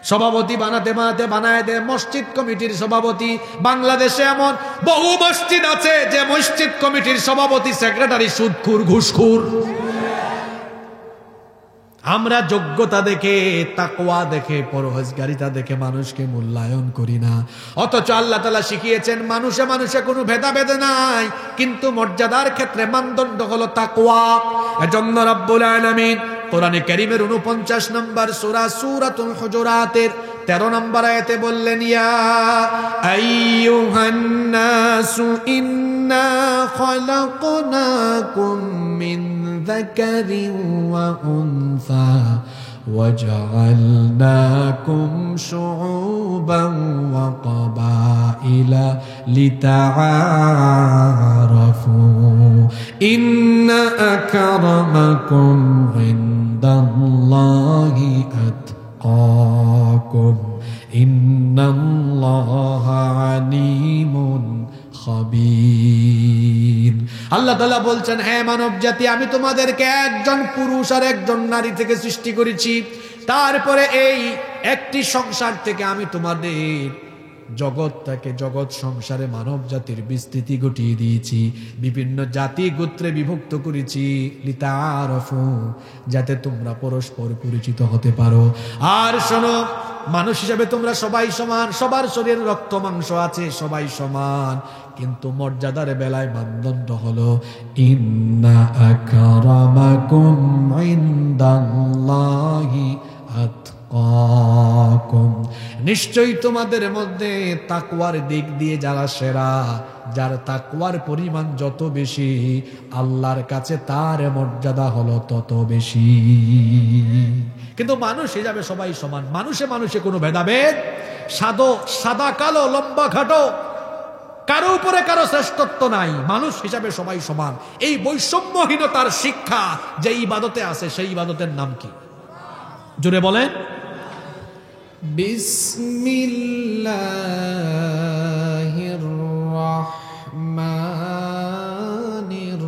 সভাপতি বানাতে বানাতে বানায় দেয় মসজিদ কমিটির সভাপতি। বাংলাদেশে এমন বহু মসজিদ আছে যে মসজিদ কমিটির সভাপতি সেক্রেটারি সুদখোর, ঘুষখোর। আমরা যোগ্যতা দেখে, তাকওয়া দেখে, পরহেজগারিতা দেখে মানুষকে মূল্যায়ন করি না। অথচ আল্লাহ তাআলা শিখিয়েছেন মানুষে মানুষে কোনো ভেদাভেদ নাই, কিন্তু মর্যাদার ক্ষেত্রে মানদণ্ড হলো তাকওয়া। এজন্য রব্বুল আলামিন কোরআনে কারীমের 49 নম্বর সূরা সূরাতুল হুজুরাতের 13 নম্বর আয়াতে বললেন, ইয়া আইয়ুহান নাসু ইন্না খালাকনাকুম মিন যাকারিন ওয়া উনসা وجعلناكم شعوبا وقبائل لتعارفوا إن أكرمكم عند الله أتقاكم إن الله عليم خبير। আল্লাহ তাআলা বলছেন, হ্যাঁ মানব জাতি, আমি তোমাদেরকে একজন পুরুষ আর একজন নারী থেকে সৃষ্টি করেছি। তারপরে এই একটি সংসার থেকে আমি তোমাদের জগৎ সংসারে মানব জাতির বিস্তৃতি ঘটিয়ে দিয়েছি, বিভিন্ন জাতি গোত্রে বিভক্ত করেছি, লিতাআরাফু, যাতে তোমরা পরস্পর পরিচিত হতে পারো। আর শোনো, মানুষ হিসেবে তোমরা সবাই সমান, সবার শরীরে রক্ত মাংস আছে, সবাই সমান, কিন্তু মর্যাদার বেলায় মানদণ্ড হলো ইন্না আকরামাকুম ইনদাল্লাহি আতকাকুম, নিশ্চয়ই তোমাদের মধ্যে তাকওয়ার দিক দিয়ে যারা সেরা, যার তাকওয়ার পরিমাণ যত বেশি, আল্লাহর কাছে তার মর্যাদা হলো তত বেশি। কিন্তু মানুষ হিসাবে সবাই সমান, মানুষে মানুষে কোনো ভেদাভেদ, সাদা কালো, লম্বা খাটো, কারো উপরে কারো শ্রেষ্ঠত্ব নাই, মানুষ হিসাবে সবাই সমান। এই বৈষম্যহীনতার শিক্ষা যে ইবাদতে আছে, সেই ইবাদতের নাম কি? জোরে বলেন। বিসমিল্লাহির রাহমানির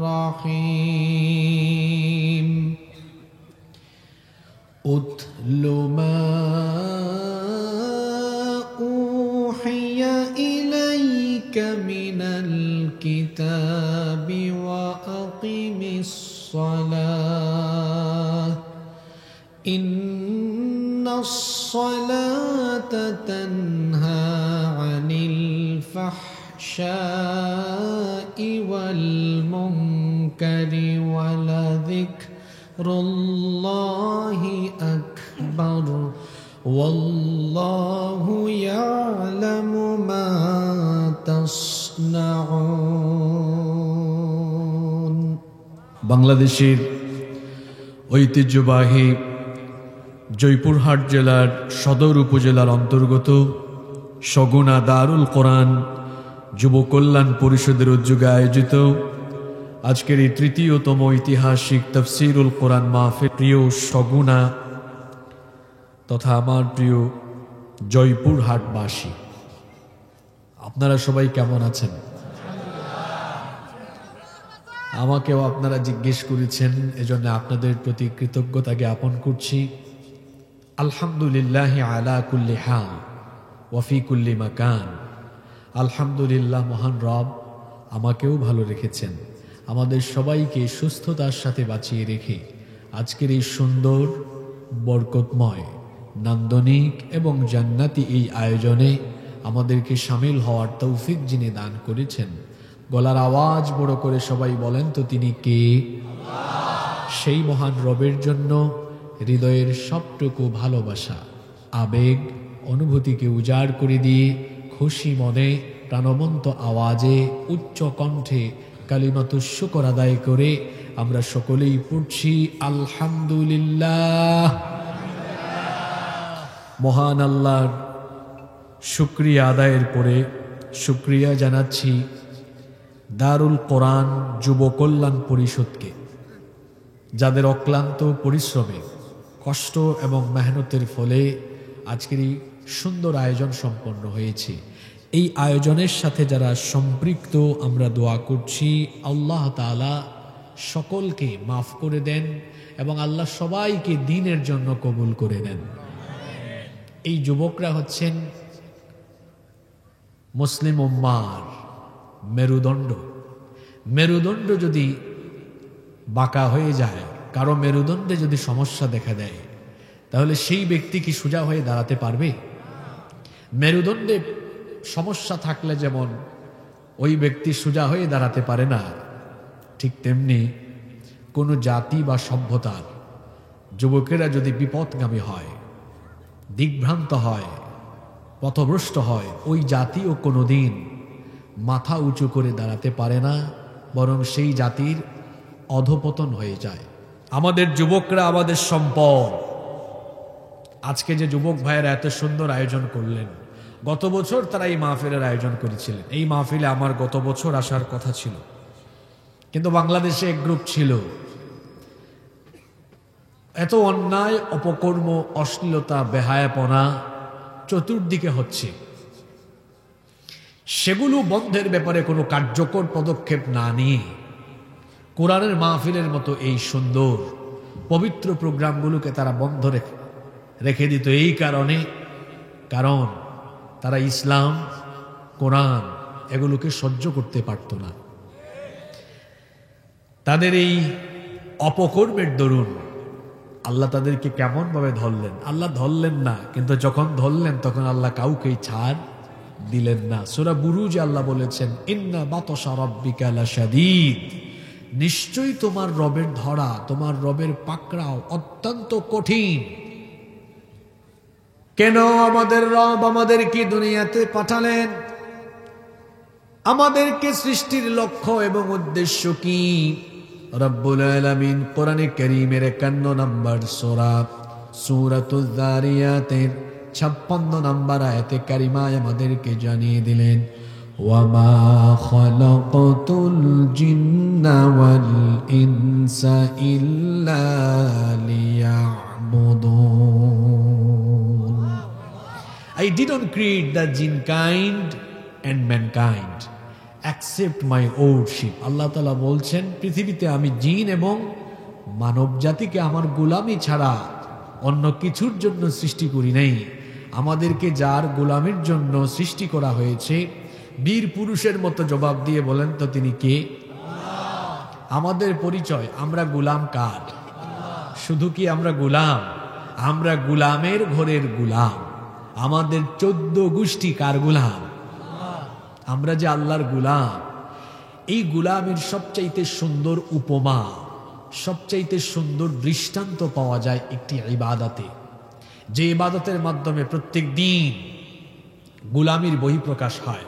রাহিম। উতলু মা উহিয়া ইলাইকা মিনাল কিতাবি ওয়া আকিমিস সালাহ ইন্নাস সালাতা তানহা আনিল ফাহশাই ওয়াল মুনকারি ওয়ালাযিকরুল্লাহি আকবার ওয়াল্লাহু ইয়ালামু মা তাসনাউন। বাংলাদেশের ঐতিহ্যবাহী জয়পুরহাট জেলার সদর উপজেলার অন্তর্গত সগুনা দারুল কোরআন যুব কল্যাণ পরিষদের উদ্যোগে আয়োজিত আজকের এই তৃতীয়তম ঐতিহাসিক তাফসীরুল কোরআন মাহফিল, প্রিয় সগুনা তথা আমার প্রিয় জয়পুরহাটবাসী, আপনারা সবাই কেমন আছেন? আমাকেও আপনারা জিজ্ঞেস করেছেন, এজন্য আপনাদের প্রতি কৃতজ্ঞতা জ্ঞাপন করছি। আলহামদুলিল্লাহি আলা কুল্লি হাল ওয়া ফি কুল্লি মাকান। আলহামদুলিল্লাহ, মহান রব আমাকেও ভালো রেখেছেন, আমাদের সবাইকে সুস্থতার সাথে বাঁচিয়ে রেখে আজকের এই সুন্দর, বরকতময়, নান্দনিক এবং জান্নাতি এই আয়োজনে আমাদেরকে শামিল হওয়ার তৌফিক যিনি দান করেছেন, গলার আওয়াজ বড় করে সবাই বলেন তো তিনি কে? সেই মহান রবের জন্য হৃদয়ের সবটুকু ভালোবাসা, আবেগ, অনুভূতিকে উজাড় করে দিয়ে খুশি মনে, প্রাণবন্ত আওয়াজে, উচ্চ কণ্ঠে কালিমাতুশ শুকর আদায় করে আমরা সকলেই পড়ছি আলহামদুলিল্লাহ। মহান আল্লাহর শুকরিয়া আদায়ের পরে শুকরিয়া জানাচ্ছি দারুল কোরআন যুব কল্যাণ পরিষদকে, যাদের অক্লান্ত পরিশ্রমে, কষ্ট এবং মেহনতের ফলে আজকের এই সুন্দর আয়োজন সম্পন্ন হয়েছে। এই আয়োজনের সাথে যারা সম্পৃক্ত, আমরা দোয়া করছি আল্লাহ তাআলা সকলকে মাফ করে দেন এবং আল্লাহ সবাইকে দ্বীনের জন্য কবুল করে নেন। এই যুবকরা হচ্ছেন মুসলিম উম্মার মেরুদণ্ড। মেরুদণ্ড যদি বাঁকা হয়ে যায়, কারো মেরুদণ্ডে যদি সমস্যা দেখা দেয়, তাহলে সেই ব্যক্তি কি সোজা হয়ে দাঁড়াতে পারবে? মেরুদণ্ডে সমস্যা থাকলে যেমন ওই ব্যক্তি সোজা হয়ে দাঁড়াতে পারে না, ঠিক তেমনি কোনো জাতি বা সভ্যতার যুবকেরা যদি বিপদগামী হয়, দিগ্ভ্রান্ত হয়, পথভ্রষ্ট হয়, ওই জাতিও কোনোদিন মাথা উঁচু করে দাঁড়াতে পারে না, বরং সেই জাতির অধপতন হয়ে যায়। আমাদের যুবকরা আমাদের সম্পদ। আজকে যে যুবক ভাইয়েরা এত সুন্দর আয়োজন করলেন, গত বছর তারা এই মাহফিলের আয়োজন করেছিলেন। এই মাহফিলে আমার গত বছর আসার কথা ছিল, কিন্তু বাংলাদেশে এক গ্রুপ ছিল, এত অন্যায়, অপকর্ম, অশ্লীলতা, বেহায়াপনা চতুর্দিকে হচ্ছে, সেগুলো বন্ধের ব্যাপারে কোনো কার্যকর পদক্ষেপ না নিয়ে কোরআনের মাহফিলের মতো এই সুন্দর পবিত্র প্রোগ্রামগুলোকে তারা বন্ধ রেখে দিত। এই কারণ তারা ইসলাম, কোরআন এগুলোকে সহ্য করতে পারত না। তাদের এই অপকর্মের দরুন আল্লাহ তাদেরকে কেমন ভাবে ধরলেন। আল্লাহ ধরলেন না, কিন্তু যখন ধরলেন তখন আল্লাহ কাউকেই ছাড় দিলেন না। সূরা বুরুজে আল্লাহ বলেছেন, ইন্না বাতশা রাব্বিকা লাশাদীদ, নিশ্চয়ই তোমার রবের ধরা, তোমার রবের পাকড়াও অত্যন্ত কঠিন। কেন আমাদের রব আমাদেরকে দুনিয়াতে পাঠালেন? আমাদেরকে সৃষ্টির লক্ষ্য এবং উদ্দেশ্য কি? রব্বুল আলামিন কোরআনে কারীমের 51 নম্বর সূরা সূরাতুয যারিয়াতের 56 নম্বর আয়াতে কারিমায় আমাদেরকে জানিয়ে দিলেন, ওয়ামা খালাকাতুল জিন্না ওয়াল ইনসা ইল্লা লিয়া'বুদুন। I didn't create the jinn kind and mankind except my lordship. আল্লাহ তাআলা বলছেন, পৃথিবীতে আমি জিন এবং মানব জাতিকে আমার গোলামি ছাড়া অন্য কিছুর জন্য সৃষ্টি করি নাই। আমাদেরকে যার গোলামির জন্য সৃষ্টি করা হয়েছে, বীর পুরুষের মতো জবাব দিয়ে বলেন তো তিনি কে? আমাদের পরিচয়, আমরা গোলাম কার? শুধু কি আমরা গোলাম? আমরা গোলামের ঘরের গোলাম। আমাদের 14 গোষ্ঠী কার গোলাম? আমরা যে আল্লাহর গোলাম। এই গোলামের সবচাইতে সুন্দর উপমা, সবচাইতে সুন্দর দৃষ্টান্ত পাওয়া যায় একটি ইবাদতে, যে ইবাদতের মাধ্যমে প্রত্যেক দিন গোলামির বহিঃপ্রকাশ হয়।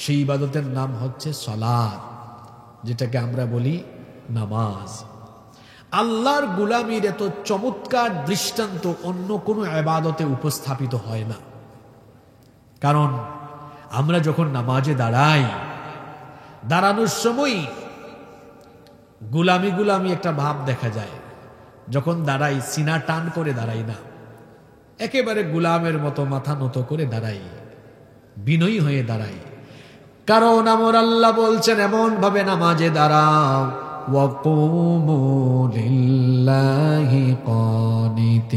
সেই ইবাদতের নাম হচ্ছে সালাত, যেটাকে আমরা বলি নামাজ। আল্লাহর গোলামির এত চমৎকার দৃষ্টান্ত অন্য কোনো ইবাদতে উপস্থাপিত হয় না। কারণ আমরা যখন নামাজে দাঁড়াই, দাঁড়ানোর সময় গোলামি গোলামি একটা ভাব দেখা যায়। যখন দাঁড়াই সিনা টান করে দাঁড়াই না, একেবারে গোলামের মতো মাথা নত করে দাঁড়াই, বিনয়ী হয়ে দাঁড়াই। কারণ আমার আল্লাহ বলছেন, এমন ভাবে নামাজে দাঁড়াও, ওয়াকুমু লিল্লাহি কানিতিন,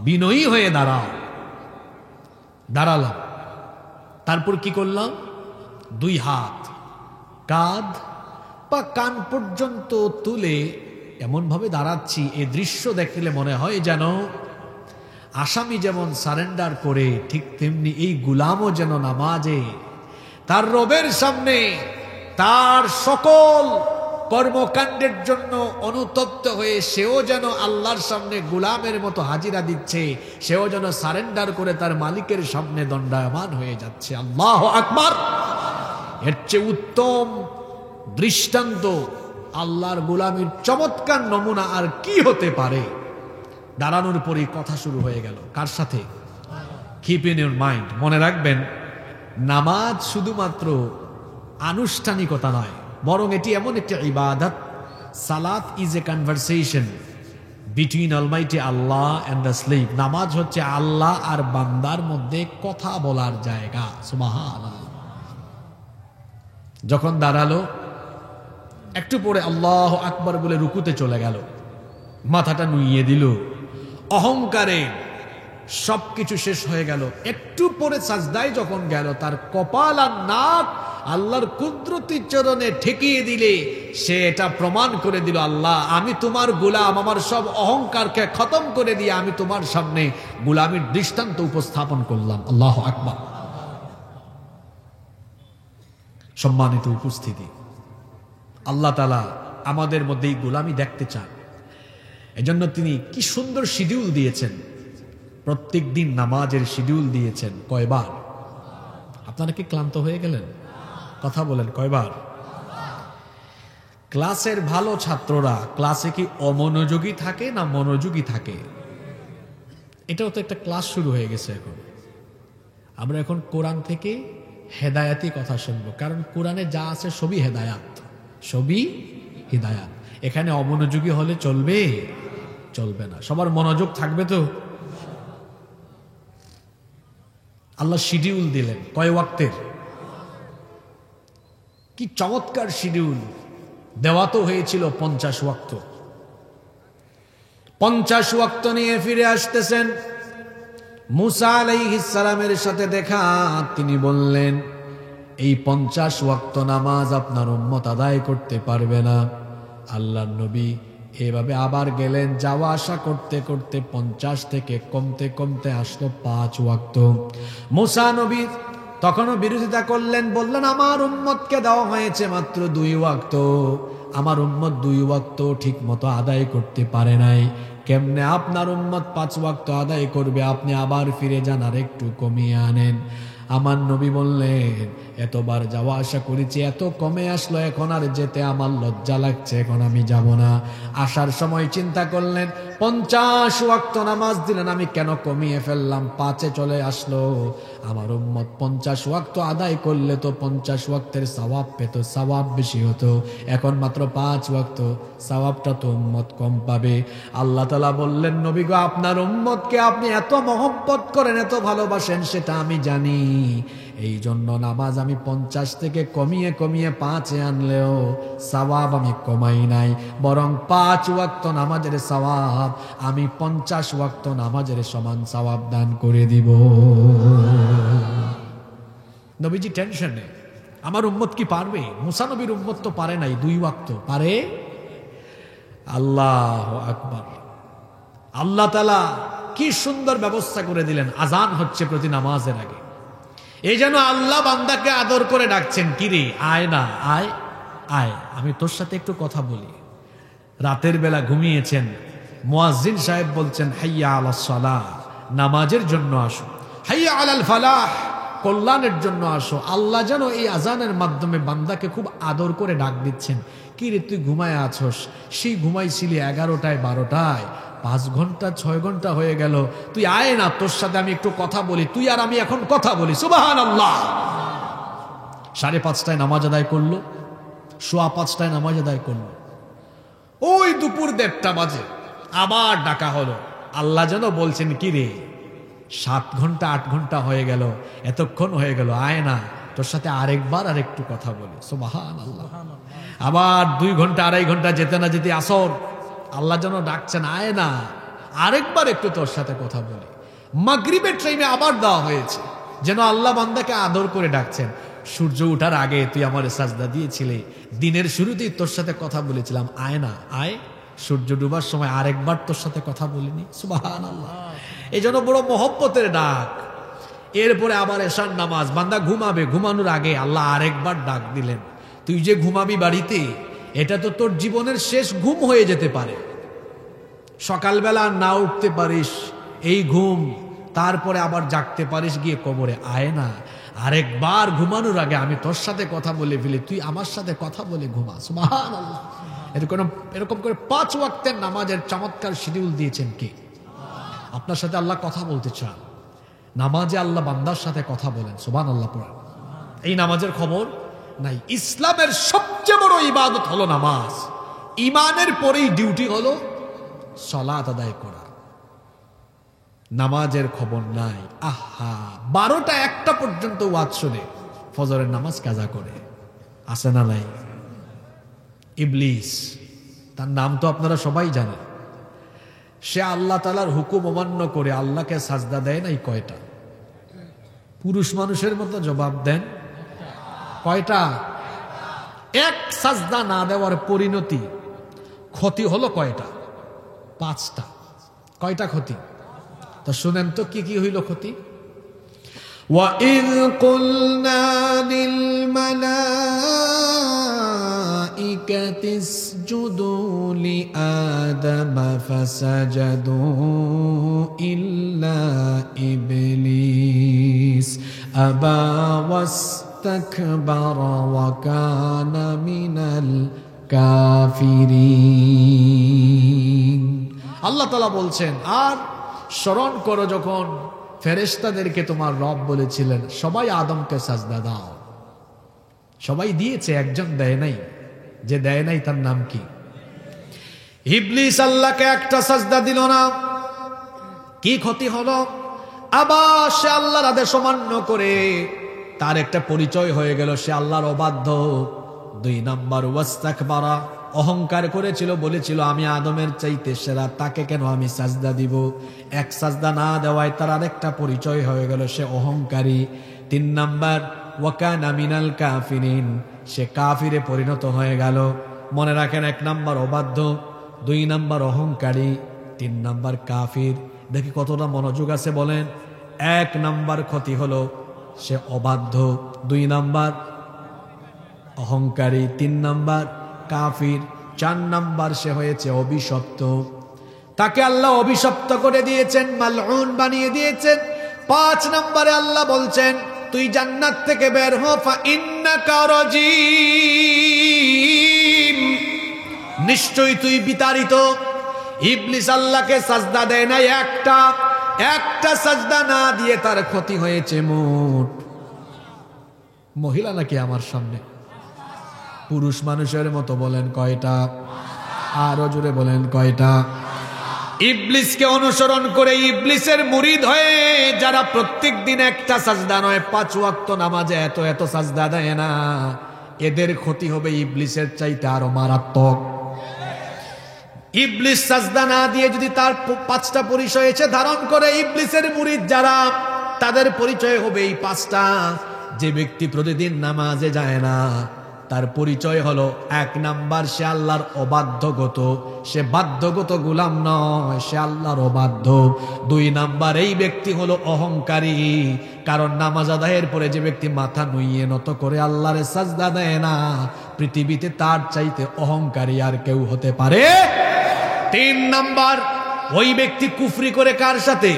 বিনয়ী হয়ে দাঁড়াও। দাঁড়ালাম, তারপর কি করলাম? 2 হাত কাঁধ বা কান পর্যন্ত তুলে এমন ভাবে দাঁড়াচ্ছি, এই দৃশ্য দেখলে মনে হয় যেন আসামি যেমন সারেন্ডার করে, ঠিক তেমনি এই গোলামও যেন নামাজে তার রবের সামনে তার সকল কর্মকাণ্ডের জন্য অনুতপ্ত হয়ে সেও যেন আল্লাহর সামনে গোলামের মতো হাজিরা দিচ্ছে, সেও যেন সারেন্ডার করে তার মালিকের সামনে দণ্ডায়মান হয়ে যাচ্ছে। আল্লাহু আকবার! এর চেয়ে উত্তম দৃষ্টান্ত, আল্লাহর গোলামির চমৎকার নমুনা আর কি হতে পারে? দাঁড়ানোর পরেই কথা শুরু হয়ে গেল। কার সাথে? কিপ ইন ইউর মাইন্ড, মনে রাখবেন, নামাজ শুধুমাত্র আনুষ্ঠানিকতা নয়, বরং এটি এমন একটি ইবাদত। সালাত is a conversation between almighty Allah and the slave. নামাজ হচ্ছে আল্লাহ আর বান্দার মধ্যে কথা বলার জায়গা। সুবহানাল্লাহ। যখন দাঁড়ালো, একটু পরে আল্লাহু আকবার বলে রুকুতে চলে গেল, মাথাটা নুইয়ে দিল, অহংকারে সবকিছু শেষ হয়ে গেল। একটু পরে সাজদায় যখন গেল, তার কপাল আর নাক আল্লাহর কুদরতি চরণে ঠেকিয়ে দিলে সে এটা প্রমাণ করে দিল, আল্লাহ আমি তোমার গোলাম, আমার সব অহংকারকে খতম করে দিয়ে আমি তোমার সামনে গোলামীর দৃষ্টান্ত উপস্থাপন করলাম। আল্লাহু আকবার। সম্মানিত উপস্থিতি, আল্লাহ তাআলা আমাদের মধ্যে এই গোলামি দেখতে চান। এজন্য তিনি কি সুন্দর শিডিউল দিয়েছেন, প্রত্যেক দিন নামাজের শিডিউল দিয়েছেন। কয়বার? আপনারা কি ক্লান্ত হয়ে গেলেন? কথা বলেন, কয়বার? ক্লাসের ভালো ছাত্ররা ক্লাসে কি অমনোযোগী থাকে না মনোযোগী থাকে? এটাও তো একটা ক্লাস শুরু হয়ে গেছে। এখন আমরা এখন কোরআন থেকে হেদায়াতি কথা শুনবো, কারণ কোরআনে যা আছে সবই হেদায়াত, সবই হিদায়াত। এখানে অমনোযোগী হলে চলবে? চলবে না। সবার মনোযোগ থাকবে তো? আল্লাহ শিডিউল দিলেন কয় ওয়াক্তের? কি চমৎকার শিডিউল! দেওয়া তো হয়েছিল 50 ওয়াক্ত। 50 ওয়াক্ত নিয়ে ফিরে আসতেছেন মুসা আলাইহিস সালামের সাথে দেখা। তিনি বললেন, এই 50 ওয়াক্ত নামাজ আপনার উম্মত আদায় করতে পারবে না। আল্লাহর নবী এভাবে আবার গেলেন, যাওয়া আসা করতে করতে 50 থেকে কমতে কমতে আসলো 5 ওয়াক্ত। মুসা নবী তখনও বিরোধিতা করলেন, বললেন আমার উম্মতকে দেওয়া হয়েছে মাত্র 2 ওয়াক্ত, আমার উম্মত 2 ওয়াক্ত ঠিক মতো আদায় করতে পারে নাই। কেমনে আপনার উম্মত 5 ওয়াক্ত আদায় করবে? আপনি আবার ফিরে যান, আর একটু কমিয়ে আনেন। আমার নবী বললেন, এতবার যাওয়া আসা করেছি, এত কমে আসলো, এখন আর যেতে আমার লজ্জা লাগছে, এখন আমি যাব না। আসার সময় চিন্তা করলেন, 50 ওয়াক্ত নামাজ দিলেন, আমি কেন কমিয়ে ফেললাম? 5-এ চলে আসলো। আমার উম্মত 50 ওয়াক্ত আদায় করলে তো 50 ওয়াক্তের সওয়াব পেত, সওয়াব বেশি হতো। এখন মাত্র 5 ওয়াক্ত, সওয়াবটা তো উম্মত কম পাবে। আল্লাহ তাআলা বললেন, নবী গো, আপনার উম্মতকে আপনি এত মহব্বত করেন, এত ভালোবাসেন, সেটা আমি জানি। এই জন্য নামাজ আমি 50 থেকে কমিয়ে কমিয়ে 5-এ আনলেও সওয়াব আমি কমাই নাই, বরং 5 ওয়াক্ত নামাজের সওয়াব আমি 50 ওয়াক্ত নামাজের সমান সওয়াব দান করে দিব। নবীজি টেনশন নেই, আমার উম্মত কি পারবে? মুসা নবীর উম্মত তো পারে নাই, 2 ওয়াক্ত পারে। আল্লাহু আকবার। আল্লাহ তাআলা কি সুন্দর ব্যবস্থা করে দিলেন, আজান হচ্ছে প্রতি নামাজের আগে। এই যেন আল্লাহ বান্দাকে আদর করে ডাকছেন, কি রে আয় না, আয় আয়, আমি তোর সাথে একটু কথা বলি। রাতের বেলা ঘুমিয়েছেন, মুয়াজ্জিন সাহেব বলছেন, হাইয়া আলাস সালাহ, নামাজের জন্য আসো। হাইয়া আলাল ফালাহ, কল্যাণের জন্য আসো। আল্লাহ যেন এই আজানের মাধ্যমে বান্দাকে খুব আদর করে ডাক দিচ্ছেন, কি রে তুই ঘুমায় আছস? সেই ঘুমাইছিলি 11টায় 12টায়, 5 ঘন্টা 6 ঘন্টা হয়ে গেল, তুই আয় না, তোর সাথে আমি একটু কথা বলি, তুই আর আমি এখন কথা বলি। সুবহানাল্লাহ। 5:30টায় নামাজ আদায় করলো, 5:15টায় নামাজ আদায় করলো, ওই দুপুর 1:30টা বাজে আবার ডাকা হলো। আল্লাহ যেন বলছেন, কি রে 7 ঘন্টা 8 ঘন্টা হয়ে গেল, এতক্ষণ হয়ে গেল, আয় না, তোর সাথে আরেকবার আর একটু কথা বলি। সুবহানাল্লাহ। আবার 2 ঘন্টা 2.5 ঘন্টা যেতে না যেতে আসর, আল্লাহ যেন ডাকছেন, আয় না, আরেকবার একটু তোর সাথে কথা বলি। মাগরিবের টাইমে আবার দেওয়া হয়েছে, যেন আল্লাহ বান্দাকে আদর করে ডাকছেন, সূর্য ওঠার আগে তুই আমার সাজদা দিয়েছিলে, দিনের শুরুতেই তোর সাথে কথা বলেছিলাম, আয় না, আয়। সূর্য ডুবার সময় আরেকবার তোর সাথে কথা বলিনি? সুবহানাল্লাহ। এই জন্য বড় মহব্বতের ডাক। এরপরে আবার এশার নামাজ, বান্দা ঘুমাবে, ঘুমানোর আগে আল্লাহ আরেকবার ডাক দিলেন, তুই যে ঘুমাবি বাড়িতে, এটা তো তোর জীবনের শেষ ঘুম হয়ে যেতে পারে। সকালবেলা না উঠতে পারিস, এই ঘুম, তারপরে আবার জাগতে পারিস গিয়ে কবরে, আয় না, আরেকবার ঘুমানোর আগে আমি তোর সাথে কথা বলে ফেলি, তুই আমার সাথে কথা বলে ঘুমা। সুবহানাল্লাহ। এরকম করে 5 ওয়াক্তের নামাজের চমৎকার শিডিউল দিয়েছেন কে? আপনার সাথে আল্লাহ কথা বলতে চান, নামাজে আল্লাহ বান্দার সাথে কথা বলেন। সুবহানাল্লাহ পড়েন। এই নামাজের খবর নাই। ইসলামের সবচেয়ে বড় ইবাদত হলো নামাজ। ইমানের পরেই ডিউটি হলো সালাত আদায় করা। নামাজের খবর নাই। আহা, 12টা 1টা পর্যন্ত ওয়াজ শুনে ফজরের নামাজ কাজা করে, আছে না নাই? ইবলিস, তার নাম তো আপনারা সবাই জানেন। সে আল্লাহ তাআলার হুকুম অমান্য করে আল্লাহকে সাজদা দেয় নাই কয়টা? পুরুষ মানুষের মতো জবাব দেন, কয়টা? এক সাজদা না দেওয়ার পরিণতি ক্ষতি হলো কয়টা? 5টা। কয়টা ক্ষতি? তো শুনেন তো কি কি হইল ক্ষতি। وَإِذْ قُلْنَا لِلْمَلَائِكَةِ اسْجُدُوا لِآدَمَ فَسَجَدُوا إِلَّا إِبْلِيسَ أَبَى وَاسْتَكْبَرَ وَكَانَ مِنَ الْكَافِرِينَ। আল্লাহ তাআলা বলছেন, আর স্মরণ করো যখন ফেরেশতাদেরকে তোমার রব বলেছিলেন সবাই আদমকে সাজদা দাও। সবাই দিয়েছে, একজন দেয় নাই। যে দেয় নাই তার নাম কি? ইবলিস আল্লাহকে একটা সাজদা দিল না। কি ক্ষতি হলো? আবার সে আল্লাহর আদেশ অমান্য করে তার একটা পরিচয় হয়ে গেল সে আল্লাহর অবাধ্য। 2 নাম্বার ওয়াস্তাকবারা, অহংকার করেছিল, বলেছিল আমি আদমের চাইতে সেরা, তাকে কেন আমি সাজদা দিব। এক সাজদা না দেওয়ায় তার আরেকটা পরিচয় হয়ে গেল সে অহংকারী। 3 নাম্বার ওয়াকানা মিনাল কাফিরিন, সে কাফিরে পরিণত হয়ে গেল। মনে রাখেন, 1 নাম্বার অবাধ্য, 2 নাম্বার অহংকারী, 3 নাম্বার কাফির। দেখি কতটা মনোযোগ আছে বলেন। 1 নাম্বার ক্ষতি হলো সে অবাধ্য, 2 নাম্বার অহংকারী, 3 নাম্বার কাফির, 4 নাম্বার সে হয়েছে অভিশপ্ত। তাকে আল্লাহ অভিশপ্ত করে দিয়েছেন, মালউন বানিয়ে দিয়েছেন। 5 নম্বরে আল্লাহ বলছেন তুই জান্নাত থেকে বের হ, ফা ইন্নাকা রাজিম, নিশ্চয়ই তুই বিতাড়িত। ইবলিস আল্লাহকে সাজদা দেয় না, একটা সাজদা না দিয়ে তার ক্ষতি হয়েছে মোট। মহিলা নাকি আমার সামনে? পুরুষ মানুষের মতো বলেন কয়টা? আরো জোরে বলেন কয়টা? ইবলিসকে অনুসরণ করে ইবলিসের মুরিদ হয়ে যারা প্রত্যেক দিন একটা সাজদা নয় 5 ওয়াক্ত নামাজে এত সাজদা দেয় না, এদের ক্ষতি হবে ইবলিসের চাইতে আরো মারাত্মক। ইবলিস সাজদা না দিয়ে যদি তার 5টা পরিচয় এসে ধারণ করে ইবলিসের মুরিদ যারা, তাদের পরিচয় হবে এই 5টা। যে ব্যক্তি প্রতিদিন নামাজে যায় না তার পরিচয় হলো 1 নাম্বার সে আল্লাহর অবাধ্যগত, সে বাধ্যগত গোলাম নয়, সে আল্লাহর অবাধ্য। 2 নাম্বার এই ব্যক্তি হলো অহংকারী, কারণ নামাজ আদায়ের পরে যে ব্যক্তি মাথা নুইয়ে নত করে আল্লাহর সাজদা দেয় না, পৃথিবীতে তার চাইতে অহংকারী আর কেউ হতে পারে। 3 নাম্বার ওই ব্যক্তি কুফরি করে কার সাথে?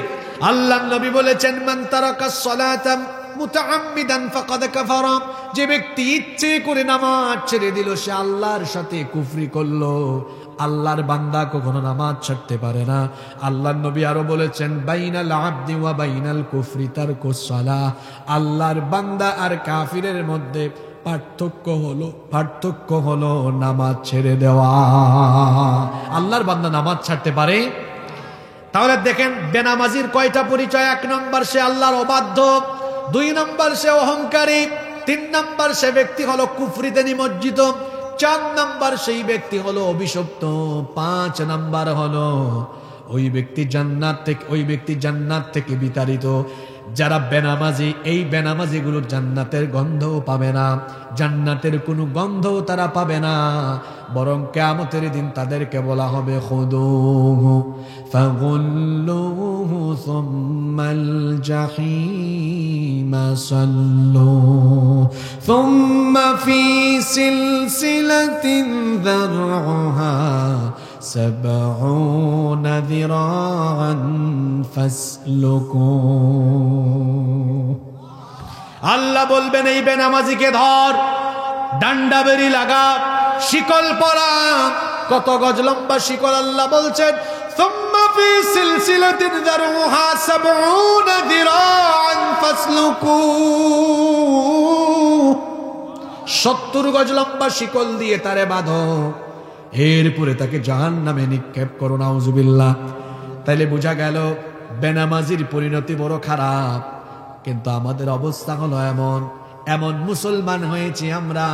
আল্লাহর নবী বলেছেন মান তারাকাস সালাতা মুতাআম্মিদান ফাকাদ কাফারা, যে ব্যক্তি ইচ্ছে করে নামাজ ছেড়ে দিল সে আল্লাহর সাথে কুফরি করলো। আল্লাহর বান্দা কখনো নামাজ ছাড়তে পারে না। আল্লাহর নবী আরো বলেছেন বাইনাল আবদি ওয়া বাইনাল কুফরি তারকুস সালাহ, আল্লাহর বান্দা আর কাফিরের মধ্যে পার্থক্য হলো নামাজ ছেড়ে দেওয়া। আল্লাহর বান্দা নামাজ ছাড়তে পারে? তাহলে দেখেন বেনামাজির কয়টা পরিচয়? 1 নম্বর সে আল্লাহর অবাধ্য, 2 নম্বর সে অহংকারী, 3 নম্বর সে ব্যক্তি হলো কুফরিতে নিমজ্জিত, 4 নম্বর সেই ব্যক্তি হলো অভিশপ্ত, 5 নম্বর হলো ওই ব্যক্তি জান্নাত থেকে বিতাড়িত। যারা বেনামাজি, এই বেনামাজি গুলো জান্নাতের গন্ধও পাবে না, জান্নাতের কোনো গন্ধও তারা পাবে না, বরং কিয়ামতের দিন তাদেরকে বলা হবে খুদুহু ফাগুল্লুহু সুম্মাল জাহিমা সাল্লু সুম্মা ফি সিলসিলাতিন যারউহা 70 যিরাআন ফাসলুকু। আল্লাহ বলবেন এই বেনামাজিকে ধর, ডান্ডা বেরি লাগা, শিকল পরা। কত গজ লম্বা শিকল? আল্লাহ বলছেন সুম্মা ফি সিলসিলাতিন যারউহা 70 যিরাআন ফাসলুকু, 70 গজ লম্বা শিকল দিয়ে তারে বাঁধো, এরপরে তাকে জাহান্নামে নিক্ষেপ করো, নাউজুবিল্লাহ। তাইলে বোঝা গেল বেনামাজির পরিণতি বড় খারাপ। কিন্তু আমাদের অবস্থা হলো এমন মুসলমান হয়েছি আমরা,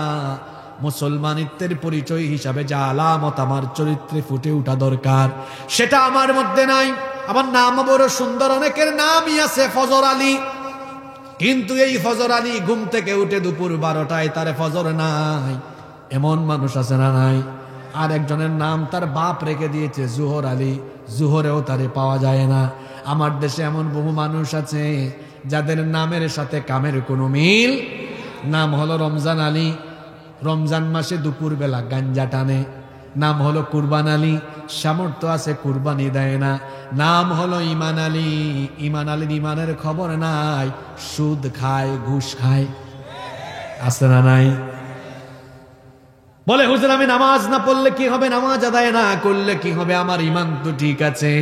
মুসলমানিত্বের পরিচয় হিসাবে যা আলামত আমার চরিত্রে ফুটে ওঠা দরকার সেটা আমার মধ্যে নাই। আমার নাম বড় সুন্দর, অনেকের নামই আছে ফজর আলী, কিন্তু এই ফজর আলী ঘুম থেকে উঠে দুপুর 12টায় তার ফজর নাই, এমন মানুষ আছে না নাই? আর একজনের নাম তার বাপ রেখে দিয়েছে জুহর আলী, জুহরেও তারে পাওয়া যায় না। আমার দেশে এমন বহু মানুষ আছে যাদের নামের সাথে কামের কোনো মিল। নাম হলো রমজান আলী, রমজান মাসে দুপুর বেলা গাঞ্জা টানে। নাম হলো কুরবান আলী, সামর্থ্য আছে কুরবানি দেয় না। নাম হলো ইমান আলী, ইমান আলীর ইমানের খবর নাই, সুদ খায়, ঘুষ খায়। আছে না নাই? বলে হুজুর আমি নামাজ না পড়লে কি হবে, নামাজ আদায় না করলে কি হবে, আমার ইমান তো ঠিক আছে।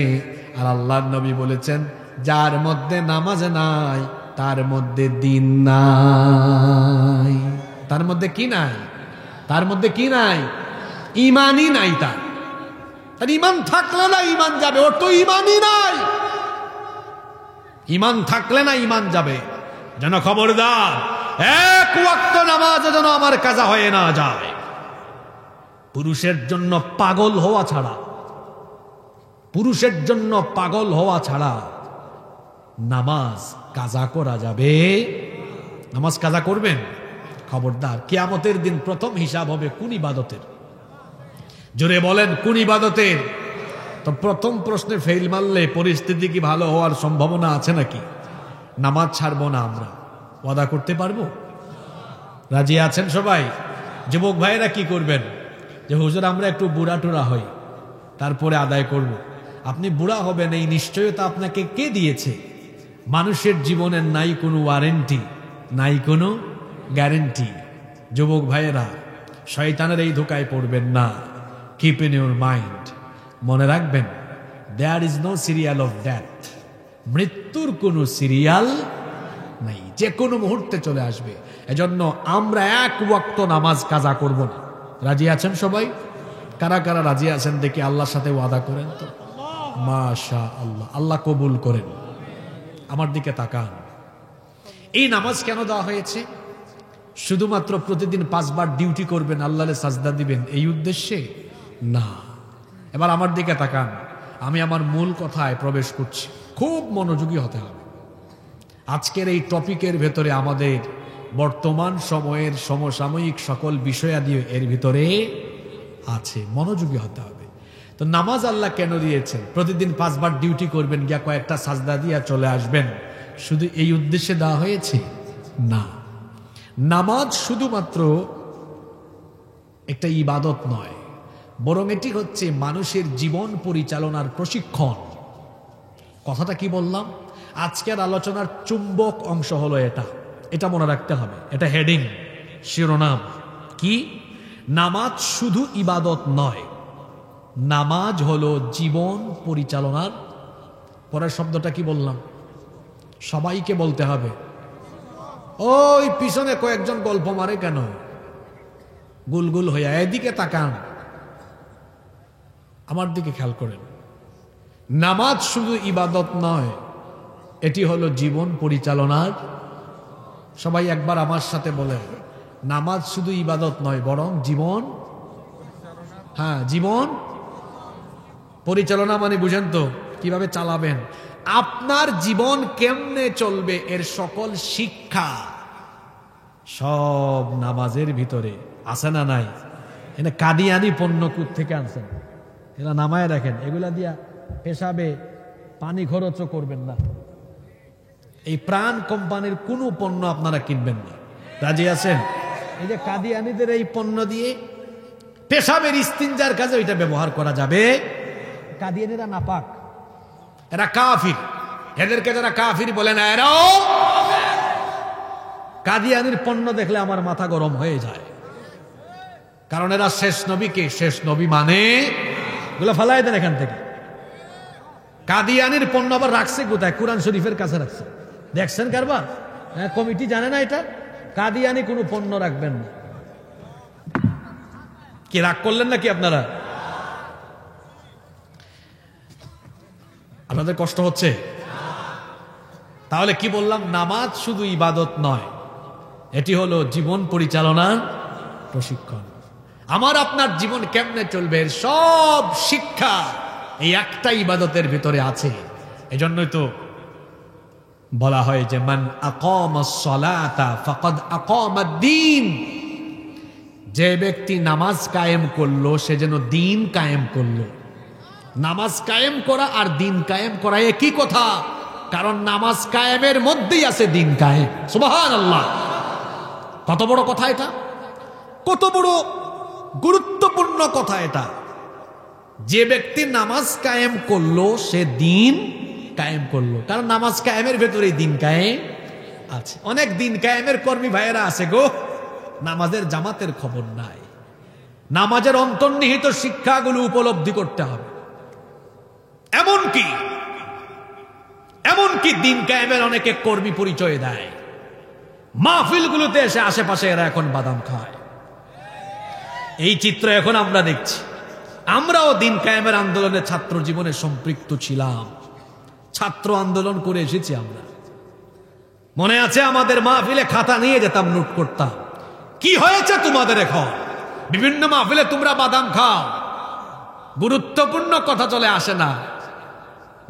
আর আল্লাহর নবী বলেছেন যার মধ্যে নামাজ নাই তার মধ্যে দিন নাই। তার মধ্যে কি নাই? তার মধ্যে কি নাই? ইমানই নাই। তার ইমান থাকলে না ইমান যাবে, ওর তো ইমানই নাই। ইমান থাকলে না ইমান যাবে। যেন খবরদার এক ওয়াক্ত নামাজ যেন আমার কাজা হয়ে না যায়। পুরুষের জন্য পাগল হওয়া ছাড়া, পুরুষের জন্য পাগল হওয়া ছাড়া নামাজ কাজা করা যাবে? নামাজ কাজা করবেন? খবরদার, কিয়ামতের দিন প্রথম হিসাব হবে কোন ইবাদতের? জোরে বলেন কোন ইবাদতের? তো প্রথম প্রশ্নে ফেল মারলে পরিস্থিতি কি ভালো হওয়ার সম্ভাবনা আছে নাকি? নামাজ ছাড়বো না আমরা, ওয়াদা করতে পারবো? রাজি আছেন সবাই? যুবক ভাইয়েরা কি করবেন? যে হুজুর আমরা একটু বুড়া টুরা হই, তারপরে আদায় করব। আপনি বুড়া হবেন এই নিশ্চয়তা আপনাকে কে দিয়েছে? মানুষের জীবনের নাই কোনো ওয়ারেন্টি, নাই কোনো গ্যারেন্টি। যুবক ভাইয়েরা শয়তানের এই ধোকায় পড়বেন না। কিপ ইন ইউর মাইন্ড, মনে রাখবেন there is no serial of death. মৃত্যুর কোনো সিরিয়াল নাই, যে কোনো মুহূর্তে চলে আসবে। এজন্য আমরা এক ওয়াক্ত নামাজ কাজা করব না। রাজি আছেন সবাই? কারা কারা রাজি আছেন দেখি আল্লাহর সাথে ওয়াদা করেন তো। মাশাআল্লাহ, আল্লাহ কবুল করেন। আমার দিকে তাকান। এই নামাজ কেন দেওয়া হয়েছে? শুধুমাত্র প্রতিদিন 5 বার ডিউটি করবেন, আল্লাহরে সাজদা দিবেন এই উদ্দেশ্যে না। এবার আমার দিকে তাকান, আমি আমার মূল কথায় প্রবেশ করছি। খুব মনোযোগী হতে হবে। আজকের এই টপিকের ভেতরে আমাদের বর্তমান সময়ের সমসাময়িক সকল বিষয়াদি এর ভিতরে আছে, মনোযোগী হতে হবে। তো নামাজ আল্লাহ কেন দিয়েছেন? প্রতিদিন 5 বার ডিউটি করবেন, গিয়া কয়েকটা সাজদা দিয়া চলে আসবেন, শুধু এই উদ্দেশ্যে দেওয়া হয়েছে না। নামাজ শুধুমাত্র একটা ইবাদত নয়, বরং এটি হচ্ছে মানুষের জীবন পরিচালনার প্রশিক্ষণ। কথাটা কি বললাম? আজকের আলোচনার চুম্বক অংশ হলো এটা। এটা মনে রাখতে হবে, এটা হেডিং, শিরোনাম কি? নামাজ শুধু ইবাদত নয়, নামাজ হলো জীবন পরিচালনার। পরের শব্দটা কি বললাম? সবাইকে বলতে হবে। ওই পিছনে কয়েকজন গল্প মারে কেন? গুলগুল হইয়া এদিকে তাকান, আমার দিকে খেয়াল করেন। নামাজ শুধু ইবাদত নয়, এটি হলো জীবন পরিচালনার। সবাই একবার আমার সাথে বলেন, নামাজ শুধু ইবাদত নয় বরং জীবন, হ্যাঁ জীবন পরিচালনা। মানে বুঝেন তো কিভাবে চালাবেন, আপনার জীবন কেমনে চলবে এর সকল শিক্ষা সব নামাজের ভিতরে আছে না নাই? এনে কাদিয়ানি পণ্য কুত থেকে আনছেন, এরা নামায় রাখেন, এগুলা দিয়া পেশাবে পানি খরচও করবেন না। এই প্রাণ কোম্পানির কোনো পণ্য আপনারা কিনবেন না। রাজি আছেন? এই যে কাদিয়ানিদের এই পণ্য দিয়ে পেশাবের ইস্তিনজার কাজে ওইটা ব্যবহার করা যাবে। কাদিয়ানিরা নাপাক, এরা কাফির। এদেরকে যারা কাফির বলে না, এরাও কাদিয়ানির পণ্য দেখলে আমার মাথা গরম হয়ে যায়। কারণ এরা শেষ নবীকে শেষ নবী মানে, এগুলো ফালাই দেন এখান থেকে। কাদিয়ানির পণ্য আবার রাখছে কোথায়? কোরআন শরীফের কাছে রাখছে। দেখছেন কারবার? হ্যাঁ, কমিটি জানে না এটা। কাদিয়ানি কোনো পণ্য রাখবেন না। কি রাগ করলেন নাকি আপনারা? আপনাদের কষ্ট হচ্ছে? তাহলে কি বললাম? নামাজ শুধু ইবাদত নয়, এটি হলো জীবন পরিচালনার প্রশিক্ষণ। আমার আপনার জীবন কেমনে চলবে এর সব শিক্ষা এই একটা ইবাদতের ভিতরে আছে। এজন্যই তো বলা হয় যে মান আকামাস সালাতা ফাকাদ আকামাদ-দ্বীন, যে ব্যক্তি নামাজ কায়েম করলো সে যেন দ্বীন কায়েম করলো। নামাজ কায়েম করা আর দ্বীন কায়েম করা একই কথা, কারণ নামাজ কায়েমের মধ্যেই আছে দ্বীন কায়েম। সুবহানাল্লাহ, কত বড় কথা এটা, কত বড় গুরুত্বপূর্ণ কথা এটা। যে ব্যক্তি নামাজ কায়েম করলো সে দ্বীন কায়েম করলো, কারণ নামাজ কায়েমের ভেতরেই দ্বীন কায়েম আছে। অনেক দ্বীন কায়েমের কর্মী ভাইয়েরা আছে গো, নামাজের জামাতের খবর নাই। নামাজের অন্তর্নিহিত শিক্ষাগুলো উপলব্ধি করতে হবে। এমনকি দ্বীন কায়েমের অনেকে কর্মী পরিচয় দেয়, মাহফিলগুলোতে এসে আশেপাশে এরা এখন বাদাম খায়। এই চিত্র এখন আমরা দেখছি। আমরাও দ্বীন কায়েমের আন্দোলনে ছাত্র জীবনে সম্পৃক্ত ছিলাম, ছাত্র আন্দোলন করে এসেছি আমরা। মনে আছে আমাদের মাহফিলে খাতা নিয়ে যেতাম, নোট করতাম। কি হয়েছে তোমাদের এখন? বিভিন্ন মাহফিলে তোমরা বাদাম খাও, গুরুত্বপূর্ণ কথা চলে আসে না।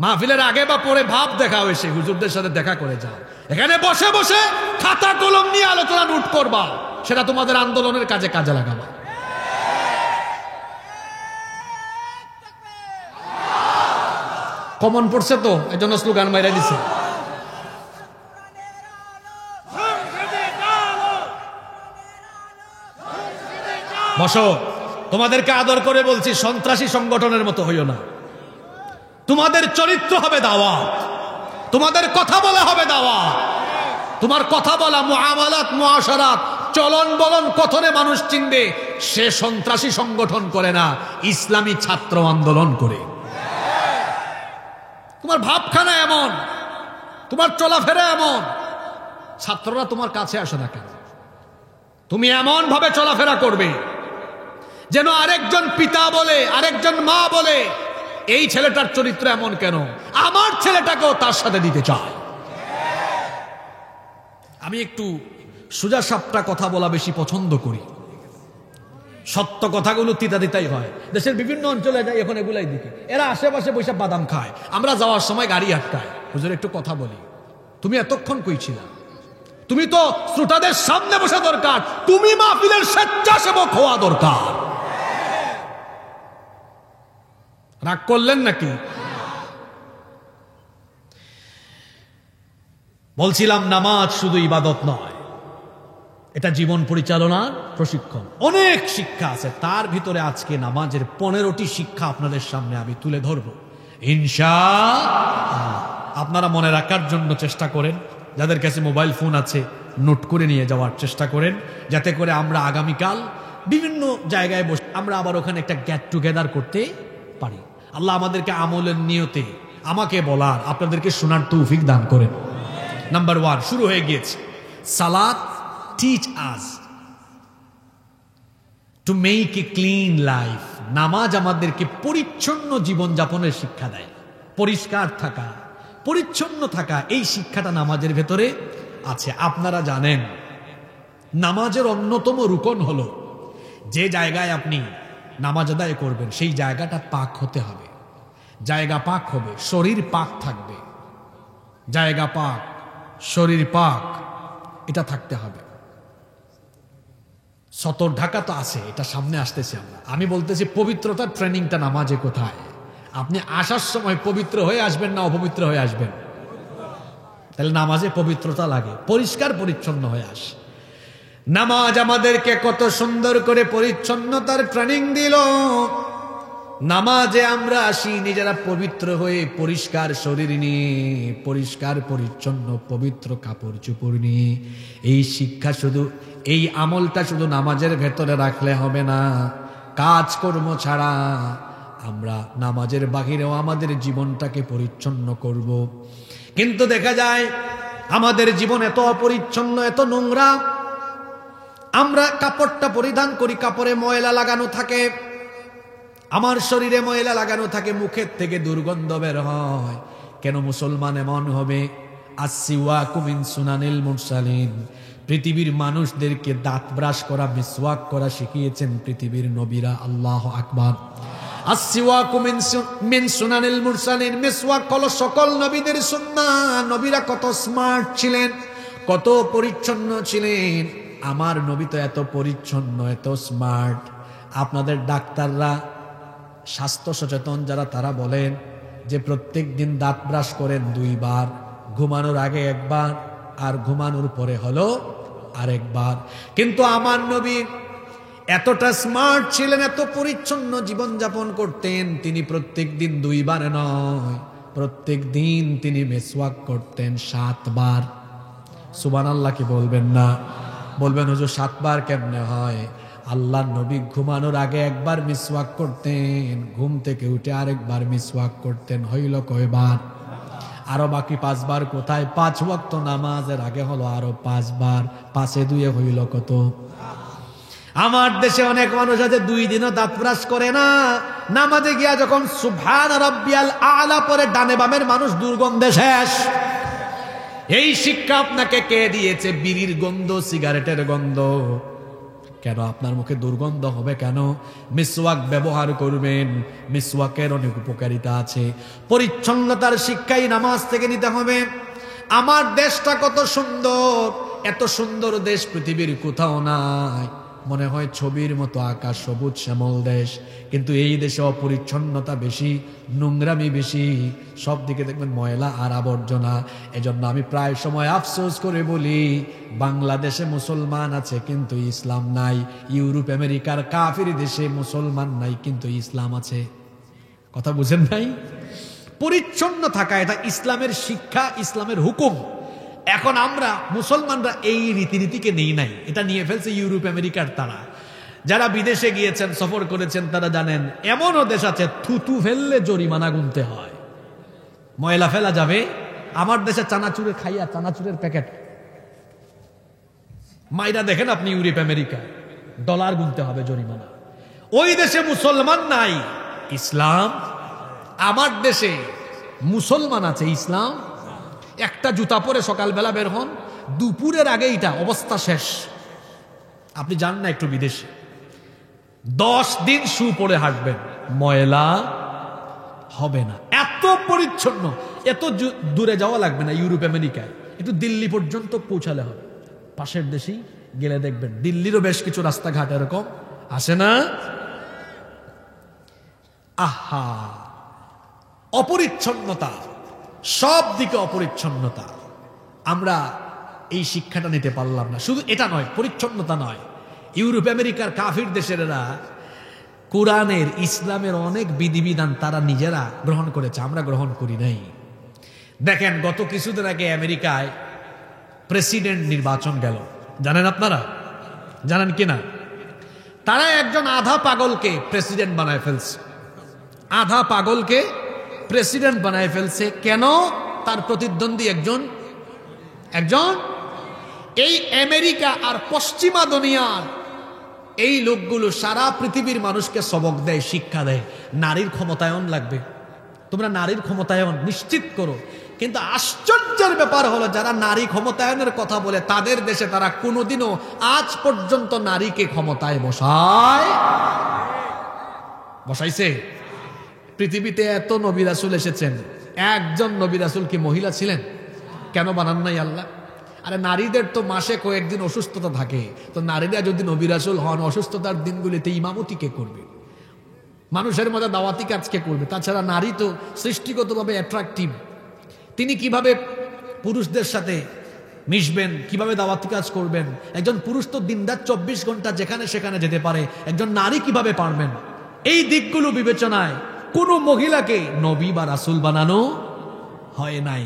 মাহফিলের আগে বা পরে ভাব দেখা হয়েছে, হুজুরদের সাথে দেখা করে যাও। এখানে বসে বসে খাতা কলম নিয়ে আলোচনা নোট করবা, সেটা তোমাদের আন্দোলনের কাজে কাজে লাগাবা। কমন পড়ছে তো, এই জন্য স্লোগান মাইরা দিছে। বসো, তোমাদেরকে আদর করে বলছি, সন্ত্রাসী সংগঠনের মতো হইও না। তোমাদের চরিত্র হবে দাওয়াত, তোমাদের কথা বলা হবে দাওয়াত। তোমার কথা বলা, মুআমালাত, মুআশারাত, চলন বলন, কথনে মানুষ চিনবে। সে সন্ত্রাসী সংগঠন করে না, ইসলামী ছাত্র আন্দোলন করে। তোমার ভাবখানা এমন, তোমার চলাফেরা এমন, ছাত্ররা তোমার কাছে আসে না কেন? তুমি এমন ভাবে চলাফেরা করবে যেন আরেকজন পিতা বলে, আরেকজন মা বলে, এই ছেলেটার চরিত্র এমন কেন, আমার ছেলেটাকেও তার সাথে দিতে চায়। আমি একটু সোজা সাপটা কথা বলা বেশি পছন্দ করি। সত্য কথাগুলো তিতা দিতাই হয়। দেশের বিভিন্ন অঞ্চলে যাই এখন এগুলাই দিকে, এরা আশেপাশে বসে বাদাম খায়, আমরা যাওয়ার সময় গাড়ি আটকায়। হুজুর একটু কথা বলি, তুমি এতক্ষণ কই ছিলা? তুমি তো শ্রোতাদের সামনে বসা দরকার, তুমি মাহফিলের স্বেচ্ছাসেবক হওয়া দরকার। রাগ করলেন নাকি? বলছিলাম নামাজ শুধু ইবাদত নয়, এটা জীবন পরিচালনার প্রশিক্ষণ। অনেক শিক্ষা আছে তার ভিতরে। আজকে নামাজের 15টি শিক্ষা আপনাদের সামনে আমি তুলে ধরব ইনশাআল্লাহ। আপনারা মনে রাখার জন্য চেষ্টা করেন, যাদের কাছে মোবাইল ফোন আছে নোট করে নিয়ে যাওয়ার চেষ্টা করেন, যাতে করে আমরা আগামীকাল বিভিন্ন জায়গায় বসে আমরা আবার ওখানে একটা গেট টুগেদার করতে পারি। আল্লাহ আমাদেরকে আমলের নিয়তে আমাকে বলার, আপনাদেরকে শোনার তৌফিক দান করেন। নাম্বার 1 শুরু হয়ে গিয়েছে। সালাত teach us to make a clean life. নামাজ আমাদেরকে পরিচ্ছন্ন জীবনযাপনের শিক্ষা দেয়। পরিষ্কার থাকা, পরিচ্ছন্ন থাকা, এই শিক্ষাটা নামাজের ভেতরে আছে। আপনারা জানেন নামাজের অন্যতম রুকন হলো যে জায়গায় আপনি নামাজ আদায় করবেন সেই জায়গাটা পাক হতে হবে। জায়গা পাক হবে, শরীর পাক থাকবে। জায়গা পাক, শরীর পাক, এটা থাকতে হবে। সতর ঢাকা তো আছে, এটা সামনে আসতেছে। আমি বলতেছি পবিত্রতার ট্রেনিংটা নামাজে কোথায়? আপনি আসার সময় পবিত্র হয়ে আসবেন না অপবিত্র হয়ে আসবেন? তাহলে নামাজে পবিত্রতা লাগে, পরিষ্কার পরিচ্ছন্ন হয়ে আসে। নামাজ আমাদেরকে কত সুন্দর করে পরিচ্ছন্নতার ট্রেনিং দিল। নামাজে আমরা আসি নিজেরা পবিত্র হয়ে, পরিষ্কার শরীর নিয়ে, পরিষ্কার পরিচ্ছন্ন পবিত্র কাপড় চোপড় নিয়ে। এই শিক্ষা শুধু, এই আমলটা শুধু নামাজের ভেতরে রাখলে হবে না। কাজকর্ম ছাড়া আমরা নামাজের বাহিরেও আমাদের জীবনটাকে পরিচ্ছন্ন করব। কিন্তু দেখা যায় আমাদের জীবন এত অপরিচ্ছন্ন, এত নোংরা। আমরা কাপড়টা পরিধান করি, কাপড়ে ময়লা লাগানো থাকে, আমার শরীরে ময়লা লাগানো থাকে, মুখের থেকে দুর্গন্ধ বের হয়। কেন মুসলমান এমন হবে? আসসিওয়াকু মিন সুনানিল মুরসালিন। পৃথিবীর মানুষদেরকে দাঁত ব্রাশ করা, মিসওয়াক করা শিখিয়েছেন পৃথিবীর নবীরা। আল্লাহু আকবার। আসসিওয়াকু মিন সুনানিল মুরসালিন, মিসওয়াক হলো সকল নবীদের সুন্নাহ। নবীরা কত স্মার্ট ছিলেন, কত পরিচ্ছন্ন ছিলেন। আমার নবী তো এত পরিচ্ছন্ন, এত স্মার্ট। আপনাদের ডাক্তাররা, স্বাস্থ্য সচেতন যারা, তারা বলেন যে প্রত্যেক দিন দাঁত ব্রাশ করেন 2 বার, ঘুমানোর আগে 1 বার আর ঘুমানোর পরে হলো আরেকবার। কিন্তু আমার নবী এতটা স্মার্ট ছিলেন, এত পরিচ্ছন্ন জীবনযাপন করতেন, তিনি প্রত্যেক দিন 2 বার নয়, প্রত্যেক দিন তিনি মিসওয়াক করতেন 7 বার। সুবহানাল্লাহ কি বলবেন না? বলবেন হুজুর 7 বার কেমনে হয়? আল্লাহর নবী ঘুমানোর আগে 1 বার মিসওয়াক করতেন, ঘুম থেকে উঠে আরেকবার মিসওয়াক করতেন। হইল কয়বার? আরো বাকি 5 বার কোথায়? 5 ওয়াক্ত নামাজের আগে হলো আরো 5 বার। 5 এ 2 হইল কত? আমার দেশে অনেক মানুষ আছে 2 দিনও দাঁত ব্রাশ করে না। নামাজে গিয়া যখন সুবহান রাব্বিয়াল আলা পরে ডানে বামের মানুষ দুর্গন্ধে শেষ। এই শিক্ষা আপনাকে কে দিয়েছে? বিড়ির গন্ধ, সিগারেটের গন্ধ। কেন আপনার মুখে দুর্গন্ধ হবে কেন? মিসওয়াক ব্যবহার করবেন, মিসওয়াকের অনেক উপকারিতা আছে। পরিচ্ছন্নতার শিক্ষাই নামাজ থেকে নিতে হবে। আমার দেশটা কত সুন্দর, এত সুন্দর দেশ পৃথিবীর কোথাও নাই। মনে হয় ছবির মতো আকাশ, সবুজ শ্যামল দেশ, কিন্তু এই দেশে অপরিচ্ছন্নতা বেশি, নোংরামি বেশি, সব দিকে দেখবেন ময়লা আর আবর্জনা। এজন্য আমি প্রায় সময় আফসোস করে বলি, বাংলাদেশে মুসলমান আছে কিন্তু ইসলাম নাই। ইউরোপ আমেরিকার কাফির দেশে মুসলমান নাই কিন্তু ইসলাম আছে। কথা বুঝেন নাই? পরিচ্ছন্ন থাকা এটা ইসলামের শিক্ষা, ইসলামের হুকুম। এখন আমরা মুসলমানরা এই রীতিনীতিকে নেই নাই, এটা নিয়ে ফেলছে ইউরোপ আমেরিকার তারা। যারা বিদেশে গিয়েছেন, সফর করেছেন, তারা জানেন এমনও দেশ আছে থুতু ফেললে জরিমানা গুনতে হয়, ময়লা ফেলা যাবে। আমার দেশে চানাচুরে খাইয়া চানাচুরের প্যাকেট মাইরা দেখেন আপনি ইউরোপ আমেরিকা, ডলার গুনতে হবে জরিমানা। ওই দেশে মুসলমান নাই, ইসলাম। আমার দেশে মুসলমান আছে, ইসলাম। একটা জুতা পরে সকালবেলা বের হন, দুপুরের আগে এটা অবস্থা শেষ। আপনি যান না একটু বিদেশে, 10 দিন শু পরে হাঁটবেন, ময়লা হবে না, এত পরিচ্ছন্ন। এত দূরে যাওয়া লাগবে না ইউরোপ আমেরিকায়, একটু দিল্লি পর্যন্ত পৌঁছালে হবে। পাশের দেশেই গেলে দেখবেন দিল্লিরও বেশ কিছু রাস্তাঘাট এরকম আসে না? আহা, অপরিচ্ছন্নতা, সব দিকে অপরিচ্ছন্নতা। আমরা এই শিক্ষাটা নিতে পারলাম না। শুধু এটা নয়, পরিচ্ছন্নতা নয়, ইউরোপ আমেরিকার কাফির দেশেরা কোরআনের, ইসলামের অনেক বিধিবিধান তারা নিজেরা গ্রহণ করেছে, আমরা গ্রহণ করি নাই। দেখেন গত কিছুদিন আগে আমেরিকায় প্রেসিডেন্ট নির্বাচন গেল, জানেন আপনারা? জানেন কিনা? তারা একজন আধা পাগলকে প্রেসিডেন্ট বানায় ফেলছে, আধা পাগলকে প্রেসিডেন্ট বানায় ফেলছে। কেন? তার প্রতিদ্বন্দ্বী একজন এই আমেরিকা আর পশ্চিমা দুনিয়ার এই লোকগুলো সারা পৃথিবীর মানুষকে সবক দেয়, শিক্ষা দেয়, নারীর ক্ষমতায়ন লাগবে, তোমরা নারীর ক্ষমতায়ন নিশ্চিত করো। কিন্তু আশ্চর্যের ব্যাপার হলো, যারা নারী ক্ষমতায়নের কথা বলে তাদের দেশে তারা কোনোদিনও আজ পর্যন্ত নারীকে ক্ষমতায় বসাইছে? পৃথিবীতে এত নবী রাসূল এসেছেন, একজন নবী রাসূল কি মহিলা ছিলেন? কেন বানান নাই আল্লাহ? আরে নারীদের তো মাসে কয়েকদিন অসুস্থতা থাকে, তো নারীরা যদি নবী রাসূল হন, অসুস্থতার দিনগুলিতে ইমামতি কে করবে? মানুষের মধ্যে দাওয়াতি কাজ কে করবে? তাছাড়া নারী তো সৃষ্টিগতভাবে অ্যাট্রাকটিভ, তিনি কিভাবে পুরুষদের সাথে মিশবেন, কিভাবে দাওয়াতি কাজ করবেন? একজন পুরুষ তো দিনরাত 24 ঘন্টা যেখানে সেখানে যেতে পারে, একজন নারী কিভাবে পারবেন? এই দিকগুলো বিবেচনায় কোন মহিলাকে নবী বা রাসূল বানানো হয় নাই।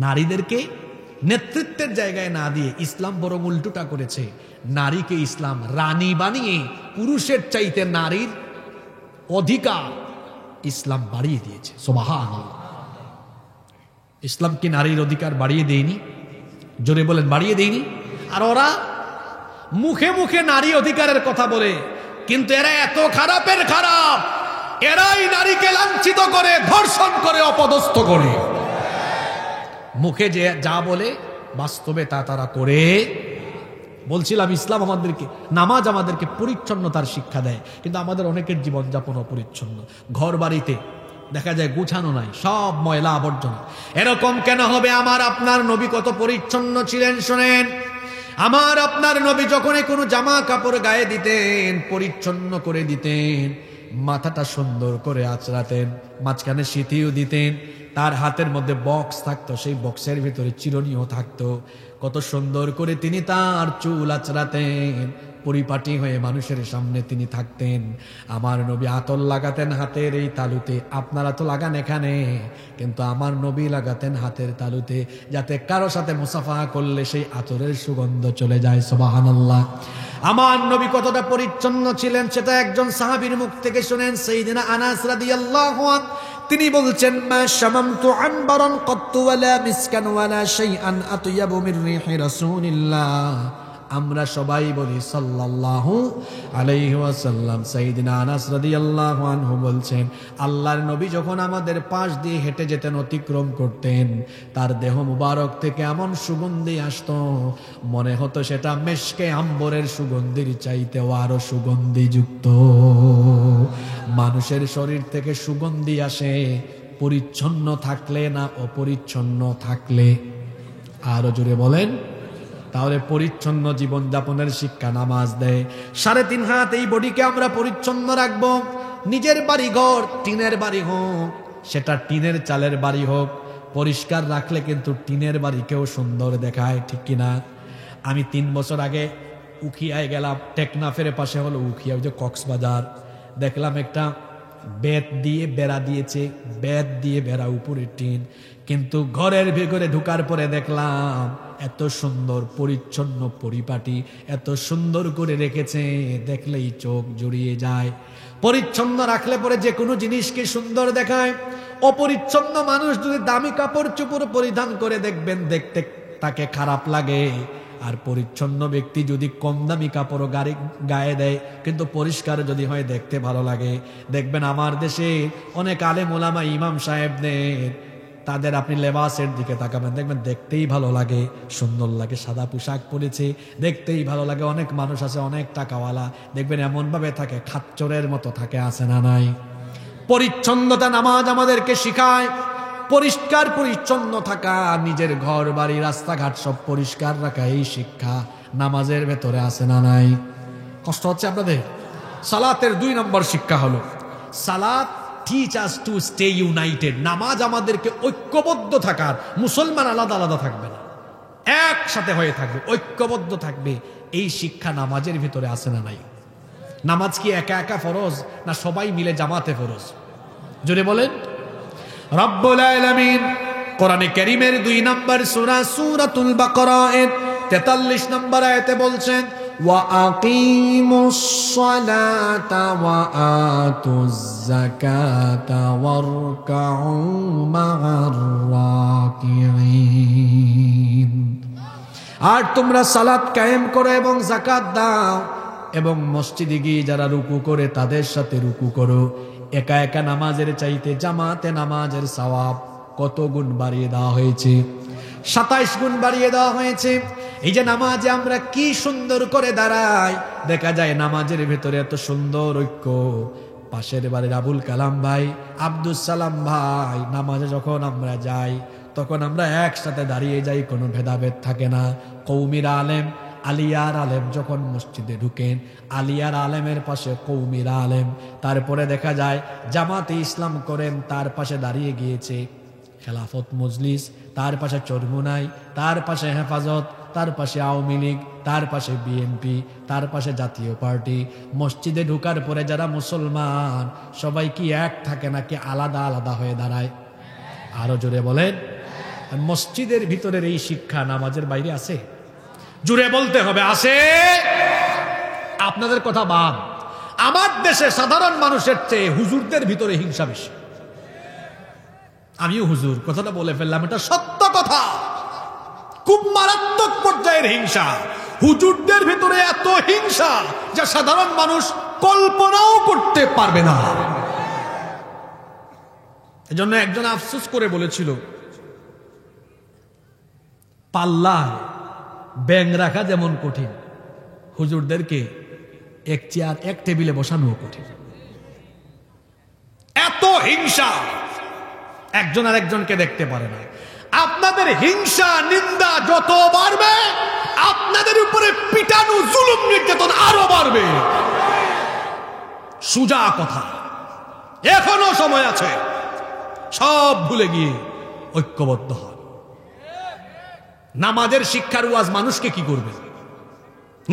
নারীদেরকে নেতৃত্বের জায়গায় না দিয়ে ইসলাম বরং উল্টোটা করেছে, নারীকে ইসলাম রানী বানিয়ে পুরুষের চাইতে নারীর অধিকার ইসলাম বাড়িয়ে দিয়েছে। সুবহানাল্লাহ। ইসলাম কি নারীর অধিকার বাড়িয়ে দেয়নি? জোরে বলেন, বাড়িয়ে দেয়নি? আর ওরা মুখে মুখে নারী অধিকারের কথা বলে, কিন্তু এরা এত খারাপের খারাপ, এরাই নারীকে লাঞ্ছিত করে, ধর্ষণ করে, অপদস্থ করে। মুখে যে যা বলে বাস্তবে তা তারা করে বলছিলাম ইসলাম আমাদেরকে, নামাজ আমাদেরকে পরিচ্ছন্নতার শিক্ষা দেয়, কিন্তু আমাদের অনেকের জীবনযাপন অপরিচ্ছন্ন। ঘর বাড়িতে দেখা যায় গুছানো নাই, সব ময়লা আবর্জনা। এরকম কেন হবে? আমার আপনার নবী কত পরিচ্ছন্ন ছিলেন শোনেন। আমার আপনার নবী যখনই কোনো জামা কাপড় গায়ে দিতেন পরিচ্ছন্ন করে দিতেন, মাথাটা সুন্দর করে আঁচড়াতেন, মাঝখানে সিঁথিও দিতেন, তার হাতের মধ্যে বক্স থাকতো, সেই বক্সের ভিতরে চিরুনিও থাকতো। কত সুন্দর করে তিনি তার চুল আঁচড়াতেন, পরিপাটি হয়ে মানুষের সামনে তিনি থাকতেন। আমার নবী আতর লাগাতেন হাতের এই তালুতে, আপনারা তো লাগান এখানে, কিন্তু আমার নবী লাগাতেন হাতের তালুতে, যাতে কারো সাথে মুসাফাহা করলে সেই আতরের সুগন্ধ চলে যায়। সুবহানাল্লাহ। আমার নবী কতটা পরিচ্ছন্ন ছিলেন সেটা একজন সাহাবীর মুখ থেকে শুনেন। সাইয়্যিদিনা আনাস রাদিয়াল্লাহু আনহু তিনি বলছেন, মা শামামতু আনবারান কাত্তু ওয়ালা মিসকান ওয়ালা শাইআন আতয়াবু মির রিহি রাসূলিল্লাহ। আমরা সবাই বলি সাল্লাল্লাহু আলাইহি ওয়াসাল্লাম। সাইয়্যিদিনা আনাস রাদিয়াল্লাহু আনহু বলছেন, আল্লাহর নবী যখন আমাদের পাশ দিয়ে হেঁটে যেতেন, অতিক্রম করতেন, তার দেহ মুবারক থেকে এমন সুগন্ধি আসতো, মনে হতো সেটা মেশকে আম্বরের সুগন্ধির চাইতেও আরো সুগন্ধিযুক্ত। মানুষের শরীর থেকে সুগন্ধি আসে পরিচ্ছন্ন থাকলে না অপরিচ্ছন্ন থাকলে? আরো জোরে বলেন। তাহলে পরিচ্ছন্ন জীবনযাপনের শিক্ষা নামাজ দেয়। 3.5 হাত এই বডিকে আমরা পরিচ্ছন্ন রাখবো। নিজের বাড়ি ঘর, টিনের বাড়ি হোক, সেটা টিনের চালের বাড়ি হোক, পরিষ্কার রাখলে কিন্তু টিনের বাড়িকেও সুন্দর দেখায়, ঠিক কিনা? আমি 3 বছর আগে উখিয়ায় গেলাম, টেকনাফের পাশে হলো উখিয়া, ওই যে কক্সবাজার। দেখলাম একটা বেত দিয়ে বেড়া দিয়েছে, বেত দিয়ে বেড়া, উপরে টিন, কিন্তু ঘরের ভেতরে ঢুকার পরে দেখলাম এত সুন্দর পরিচ্ছন্ন পরিপাটি, এত সুন্দর করে রেখেছে, দেখলেই চোখ জুড়িয়ে যায়। পরিচ্ছন্ন রাখলে পরে যে কোনো জিনিসকে সুন্দর দেখায়। অপরিচ্ছন্ন মানুষ যদি দামি কাপড় চোপড় পরিধান করে দেখবেন দেখতে তাকে খারাপ লাগে, আর পরিচ্ছন্ন ব্যক্তি যদি কম দামি কাপড় গায়ে দেয় কিন্তু পরিষ্কার যদি হয় দেখতে ভালো লাগে। দেখবেন আমার দেশে অনেক আলেম ওলামা ইমাম সাহেবদের, তাদের আপনি লেবাসের দিকে তাকাবেন, দেখবেন দেখতেই ভালো লাগে, সুন্দর লাগে, সাদা পোশাক পরেছে, দেখতেই ভালো লাগে। অনেক মানুষ আছে অনেক টাকাওয়ালা, দেখবেন এমন ভাবে থাকে খাচ্চরের মতো থাকে, আছে না নাই? পরিচ্ছন্নতা নামাজ আমাদেরকে শিখায়। পরিষ্কার পরিচ্ছন্ন থাকা, নিজের ঘর বাড়ি রাস্তাঘাট সব পরিষ্কার রাখা, এই শিক্ষা নামাজের ভেতরে আছে না নাই? কষ্ট হচ্ছে আপনাদের? সালাতের 2 নম্বর শিক্ষা হলো সালাত teach us to stay united। নামাজ আমাদেরকে ঐক্যবদ্ধ থাকার, মুসলমান আলাদা আলাদা থাকবে না, একসাথে হয়ে থাকবে, ঐক্যবদ্ধ থাকবে, এই শিক্ষা নামাজের ভিতরে আছে না নাই? নামাজ কি একা একা ফরজ, না সবাই মিলে জামাতে ফরজ? জোরে বলেন। রব্বুল আলামিন কোরআনে কারীমের 2 নম্বর সূরা সূরাতুল বাকারা এর 43 নম্বর আয়াতে বলছেন, ওয়া আকিমুস সালাতা ওয়া আতুজ যাকাতা ওয়ারকাউ মা'আর রাকিঈন। আর তোমরা সালাত কায়েম করো এবং যাকাত দাও, এবং মসজিদে গিয়ে যারা রুকু করে তাদের সাথে রুকু করো। একা একা নামাজের চাইতে জামাতে নামাজের সওয়াব কত গুণ বাড়িয়ে দেওয়া হয়েছে? 27 গুণ বাড়িয়ে দেওয়া হয়েছে। এই যে নামাজে আমরা কি সুন্দর করে দাঁড়াই, দেখা যায় নামাজের ভেতরে এত সুন্দর ঐক্য। পাশের বাড়ির আবুল কালাম ভাই, আব্দুল সালাম ভাই, নামাজে যখন আমরা যাই তখন আমরা একসাথে দাঁড়িয়ে যাই, কোনো ভেদাভেদ থাকে না। কৌমির আলেম, আলিয়ার আলেম যখন মসজিদে ঢুকেন, আলিয়ার আলেমের পাশে কৌমির আলেম, তারপরে দেখা যায় জামাতে ইসলাম করেন, তার পাশে দাঁড়িয়ে গিয়েছে খেলাফত মজলিস, তার পাশে চরমুনাই, তার পাশে হেফাজত, তার পাশে আওয়ামী লীগ, তার পাশে বিএনপি, তার পাশে জাতীয় পার্টি। মসজিদে ঢুকার পরে যারা মুসলমান সবাই কি এক থাকে নাকি আলাদা আলাদা হয়ে দাঁড়ায়? আরো জোরে বলেন। মসজিদের ভিতরের এই শিক্ষা নামাজের বাইরে আছে? জুড়ে বলতে হবে আছে। আপনাদের কথা বাদ, আমার দেশে সাধারণ মানুষের চেয়ে হুজুরদের ভিতরে হিংসা বেশি। আমিও হুজুর, কথাটা বলে ফেললাম, এটা সত্য কথা। খুব মারাত্মক পর্যায়ের হিংসা। হুজুরদের ভিতরে এত হিংসা যা সাধারণ মানুষ কল্পনাও করতে পারবে না। এজন্য একজন আফসোস করে বলেছিল, পাল্লায় ব্যাঙ রাখা যেমন কঠিন, হুজুরদেরকে এক চেয়ার এক টেবিলে বসানো কঠিন। এত হিংসা, একজন আর একজনকে দেখতে পারে না। আপনাদের হিংসা নিন্দা যত বাড়বে, আপনাদের উপরে পিটানো জুলুম নির্যাতন আরো বাড়বে। সুজা কথা, এখনো সময় আছে। সব ভুলে গিয়ে ঐক্যবদ্ধ হন। নামাজের শিক্ষার ওয়াজ মানুষকে কি করবে?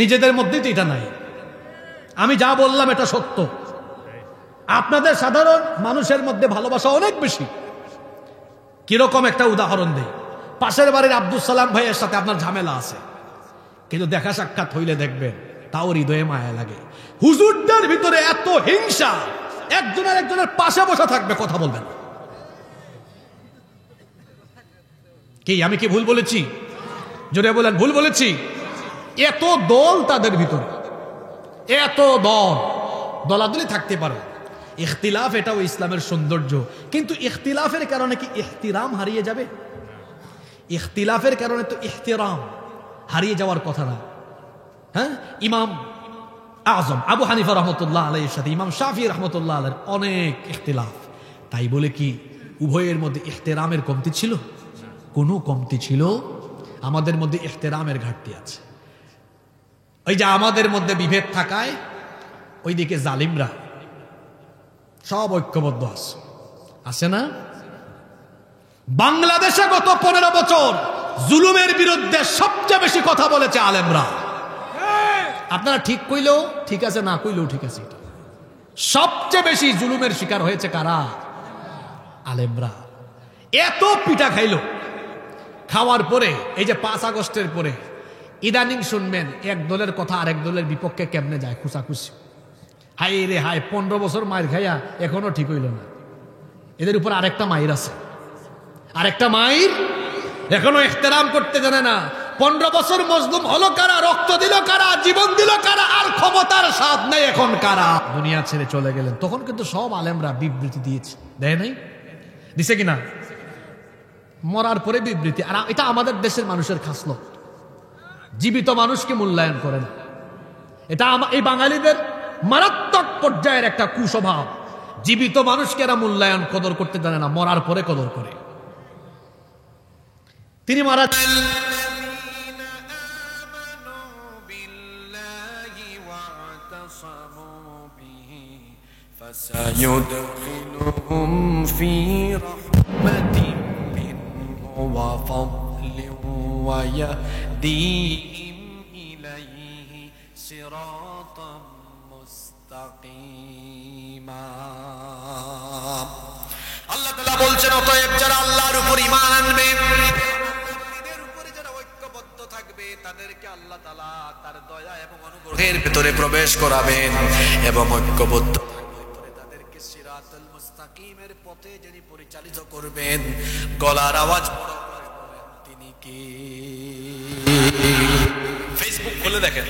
নিজেদের মধ্যেই তো এটা নাই। আমি যা বললাম এটা সত্য। আপনাদের সাধারণ মানুষের মধ্যে ভালোবাসা অনেক বেশি। কিরকম একটা উদাহরণ দেই। পাশের বাড়ির আব্দুল সালাম ভাইয়ের সাথে আপনার ঝামেলা আছে, কিন্তু দেখা সাক্ষাৎ হইলে দেখবেন তাও হৃদয়ে মায়া লাগে। হুজুরদের ভিতরে এত হিংসা, একজনের একজনের পাশে বসা থাকবে, কথা বলবেন। কি আমি কি ভুল বলেছি? জোরে বলেন, ভুল বলেছি? এত দল তাদের ভিতরে, এত দল, দলাদলি থাকতে পারে। ইখতিলাফ এটাও ইসলামের সৌন্দর্য, কিন্তু ইখতিলাফের কারণে কি ইহতিরাম হারিয়ে যাবে? ইখতিলাফের কারণে তো ইহতিরাম হারিয়ে যাওয়ার কথা না। হ্যাঁ, ইমাম আজম আবু হানিফা রহমতুল্লাহ আলাইহির সাথে ইমাম শাফি রহমতুল্লাহ আলাইহির অনেক ইখতিলাফ। তাই বলে কি উভয়ের মধ্যে ইহতিরামের কমতি ছিল? কোনো কমতি ছিল? আমাদের মধ্যে ইহতিরামের ঘাটতি আছে। ওই যে আমাদের মধ্যে বিভেদ থাকায় ওইদিকে জালিমরা সব ঐক্যবদ্ধ আছে না? বাংলাদেশে গত 15 বছর জুলুমের বিরুদ্ধে সবচেয়ে বেশি কথা বলেছে আলেমরা। আপনারা ঠিক কইলেও ঠিক আছে, না কইলেও ঠিক আছে। সবচেয়ে বেশি জুলুমের শিকার হয়েছে কারা? আলেমরা। এত পিটা খাইলো, খাওয়ার পরে এই যে 5 আগস্টের পরে ইদানিং শুনবেন এক দলের কথা আরেক দলের বিপক্ষে কেমনে যায়, খুশাখুশি। হাই রে হাই, 15 বছর মায়ের খাইয়া এখনো ঠিক হইল না। এদের উপর আরেকটা মায়ের আছে, আরেকটা মায়ের এখনো ইহতিরাম করতে জানে না। 15 বছর মজলুম হলো কারা, রক্ত দিল কারা, জীবন দিল কারা, আর ক্ষমতার স্বাদ নেই এখন কারা। দুনিয়া ছেড়ে চলে গেলেন, তখন কিন্তু সব আলেমরা বিবৃতি দিয়েছে, দেয় নাই? দিছে কিনা? মরার পরে বিবৃতি। আর এটা আমাদের দেশের মানুষের খাসলত, জীবিত মানুষকে মূল্যায়ন করে না। এটা এই বাঙালিদের মারাত্মক পর্যায়ের একটা কুস্বভাব। জীবিত মানুষকে এরা মূল্যায়ন কদর করতে জানে না, মরার পরে কদর করে। তিনি মারা فسيدخلهم في رحمة منه وفضل ويهديهم إليه صراطا مستقيما। আল্লাহ তাআলা বলছেন, অতএব যারা আল্লাহর উপর ঈমান আনবে, এদের উপরে যারা ঐক্যবদ্ধ থাকবে, তাদেরকে আল্লাহ তাআলা তার দয়া এবং অনুগ্রহের ভিতরে প্রবেশ করাবেন এবং ঐক্যবদ্ধ সিরাতুল মুস্তাকিমের পথে যিনি পরিচালিত করবেন। গলার আওয়াজ বড় করে বলেন, তিনি কে? ফেসবুক খুলে দেখেন।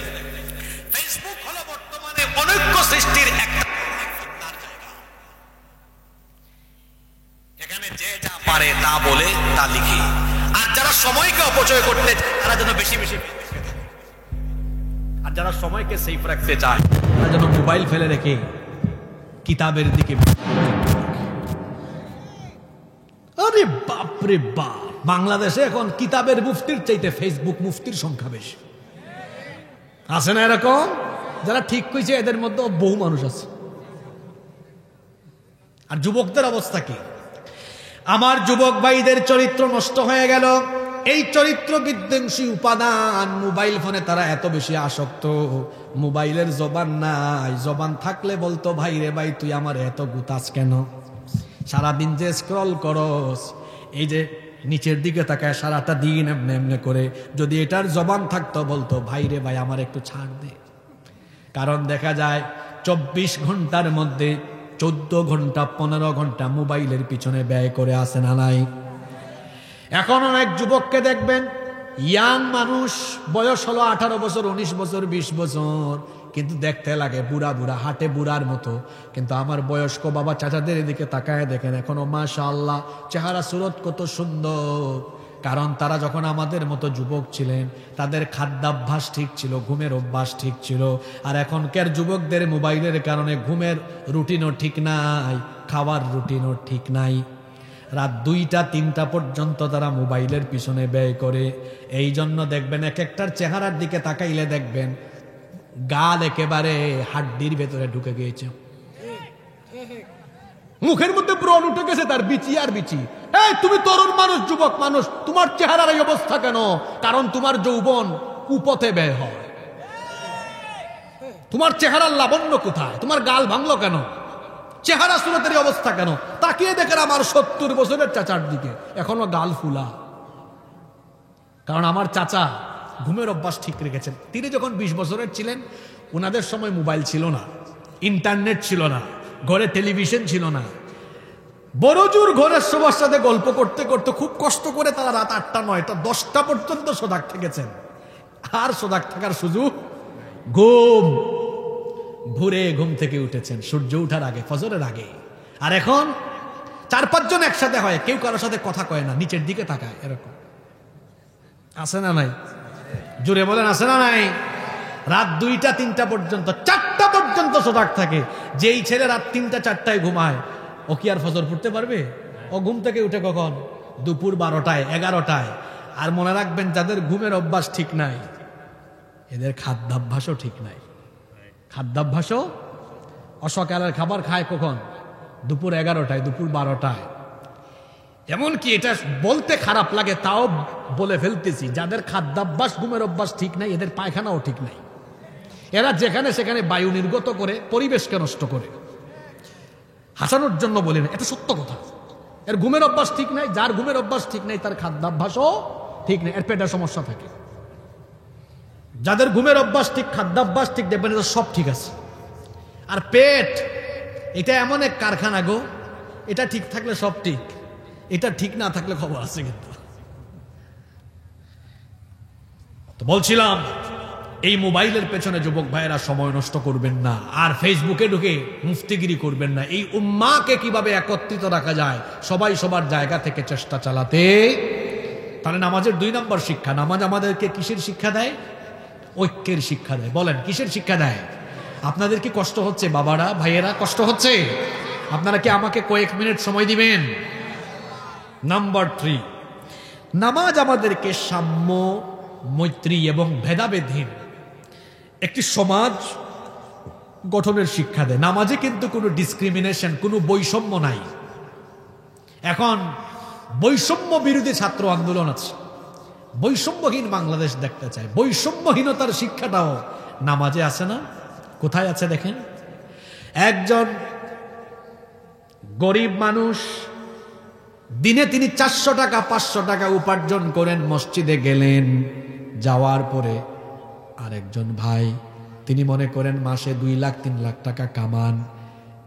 ফেসবুক হলো বর্তমানে অনৈক্য সৃষ্টির একটা জায়গা। এখানে যে যা পারে তা বলে তা লিখে, আর যারা সময়কে অপচয় করতে চায় তারা যেন বেশি বেশি, আর যারা সময়কে সেফ রাখতে চায় তারা যেন মোবাইল ফেলে রেখে কিতাবের দিকে। আরে বাপরে বাপ, বাংলাদেশে এখন কিতাবের মুফতির চাইতে ফেসবুক মুফতির সংখ্যা বেশি। আছে না এরকম? যারা ঠিক কইছে এদের মধ্যে বহু মানুষ আছে। আর যুবকদের অবস্থা কি? আমার যুবক ভাইদের চরিত্র নষ্ট হয়ে গেল। এই চরিত্র বিধ্বংসী উপাদান মোবাইল ফোনে তারা এত বেশি আসক্ত। মোবাইলের জবান নাই, জবান থাকলে বলতো, ভাই রে ভাই তুই আমার এত গুতাস কেন? সারাদিন যে স্ক্রল করস, এই যে নিচের দিকে তাকায় সারাটা দিন এমনি এমনি করে, যদি এটার জবান থাকতো বলতো, ভাই রে ভাই আমার একটু ছাড় দে। কারণ দেখা যায় 24 ঘন্টার মধ্যে 14 ঘন্টা 15 ঘন্টা মোবাইলের পিছনে ব্যয় করে আসে না নাই? এখন অনেক যুবককে দেখবেন, ইয়াং মানুষ, বয়স হলো 18 বছর, 19 বছর, 20 বছর, কিন্তু দেখতে লাগে বুড়া বুড়া, হাটে বুড়ার মতো। কিন্তু আমার বয়স্ক বাবা চাচাদের এদিকে তাকায় দেখেন, এখনো মাশাআল্লাহ চেহারা সুরত কত সুন্দর, কারণ তারা যখন আমাদের মতো যুবক ছিলেন তাদের খাদ্যাভ্যাস ঠিক ছিল, ঘুমের অভ্যাস ঠিক ছিল। আর এখনকার যুবকদের মোবাইলের কারণে ঘুমের রুটিনও ঠিক নাই, খাওয়ার রুটিনও ঠিক নাই। রাত 2টা 3টা পর্যন্ত তারা মোবাইলের পিছনে ব্যয় করে। এই জন্য দেখবেন এক একটার চেহারার দিকে তাকাইলে দেখবেন গাল একেবারে হাড্ডির ভেতরে ঢুকে গিয়েছে, মুখের মধ্যে ব্রণ উঠে গেছে, তার বিচি আর বিচি। এই তুমি তরুণ মানুষ, যুবক মানুষ, তোমার চেহারার এই অবস্থা কেন? কারণ তোমার যৌবন কুপথে ব্যয় হয়। তোমার চেহারার লাবণ্য কোথায়? তোমার গাল ভাঙলো কেন? চেহারা সুরতের অবস্থা কেন? তাকিয়ে দেখেন আমার 70 বছরের চাচার দিকে, এখনো গাল ফুলা। কারণ আমার চাচা ঘুমের অভ্যাস ঠিক রেখেছেন। তিনি যখন 20 বছরের ছিলেন, ওনাদের সময় মোবাইল ছিল না, ইন্টারনেট ছিল না, ঘরে টেলিভিশন ছিল না। বড়জোর ঘরের সবার সাথে গল্প করতে করতে খুব কষ্ট করে তারা রাত 8টা 9টা 10টা পর্যন্ত সজাগ থেকেছেন। আর সজাগ থাকার সুযোগ, ঘুম, ভোরে ঘুম থেকে উঠেছেন সূর্য ওঠার আগে, ফজরের আগে। আর এখন 4-5 জন একসাথে হয়, কেউ কারোর সাথে কথা কয় না, নিচের দিকে তাকায়। এরকম আছে না নাই? জোরে বলেন, আছে না নাই? রাত 2টা 3টা পর্যন্ত, 4টা পর্যন্ত সজাগ থাকে। যেই ছেলে রাত 3টা 4টায় ঘুমায়, ও কি আর ফজর পড়তে পারবে? ও ঘুম থেকে উঠে কখন? দুপুর 12টায় 11টায়। আর মনে রাখবেন, যাদের ঘুমের অভ্যাস ঠিক নাই এদের খাদ্যাভ্যাসও ঠিক নাই। খাদ্যাভ্যাসও, অসকালের খাবার খায় কখন? দুপুর 11টায়, দুপুর 12টায়। এমনকি এটা বলতে খারাপ লাগে, তাও বলে ফেলতেছি, যাদের খাদ্যাভ্যাস ঘুমের অভ্যাস ঠিক নাই এদের পায়খানাও ঠিক নাই। এরা যেখানে সেখানে বায়ু নির্গত করে পরিবেশকে নষ্ট করে। হাসানোর জন্য বলি না, এটা সত্য কথা। এর ঘুমের অভ্যাস ঠিক নাই। যার ঘুমের অভ্যাস ঠিক নাই তার খাদ্যাভ্যাসও ঠিক নেই, এর পেটের সমস্যা থাকে। যাদের ঘুমের অভ্যাস ঠিক, খাদ্যাভ্যাস ঠিক, দেখবেন এটা সব ঠিক আছে। আর পেট, এটা এমন এক কারখানা গো, এটা ঠিক থাকলে সব ঠিক, এটা ঠিক না থাকলে খবর আছে। কিন্তু তো বলছিলাম, এই মোবাইলের পেছনে যুবক ভাইয়েরা সময় নষ্ট করবেন না, আর ফেসবুকে ঢুকে মুফতিগিরি করবেন না। এই উম্মাকে কিভাবে একত্রিত রাখা যায়, সবাই সবার জায়গা থেকে চেষ্টা চালাতে। তাহলে নামাজের 2 নম্বর শিক্ষা। নামাজ আমাদেরকে কিসের শিক্ষা দেয়? ঐক্যের শিক্ষা দেয়। বলেন, কিসের শিক্ষা দেয়? আপনাদের কি কষ্ট হচ্ছে বাবারা, ভাইয়েরা? কষ্ট হচ্ছে? আপনারা কি আমাকে কয়েক মিনিট সময় দিবেন? নাম্বার 3, নামাজ আমাদেরকে সাম্য, মৈত্রী এবং ভেদাভেদহীন একটি সমাজ গঠনের শিক্ষা দেয়। নামাজে কিন্তু কোনো ডিসক্রিমিনেশন, কোনো বৈষম্য নাই। এখন বৈষম্য বিরোধী ছাত্র আন্দোলন আছে, বৈষম্যহীন বাংলাদেশ দেখতে চায়। বৈষম্যহীনতার শিক্ষাটাও নামাজে আছে না? কোথায় আছে দেখেন। একজন গরিব মানুষ, দিনে তিনি 400 টাকা 500 টাকা উপার্জন করেন, মসজিদে গেলেন, যাওয়ার পরে আরেকজন ভাই, তিনি মনে করেন মাসে 2 লাখ 3 লাখ টাকা কামান।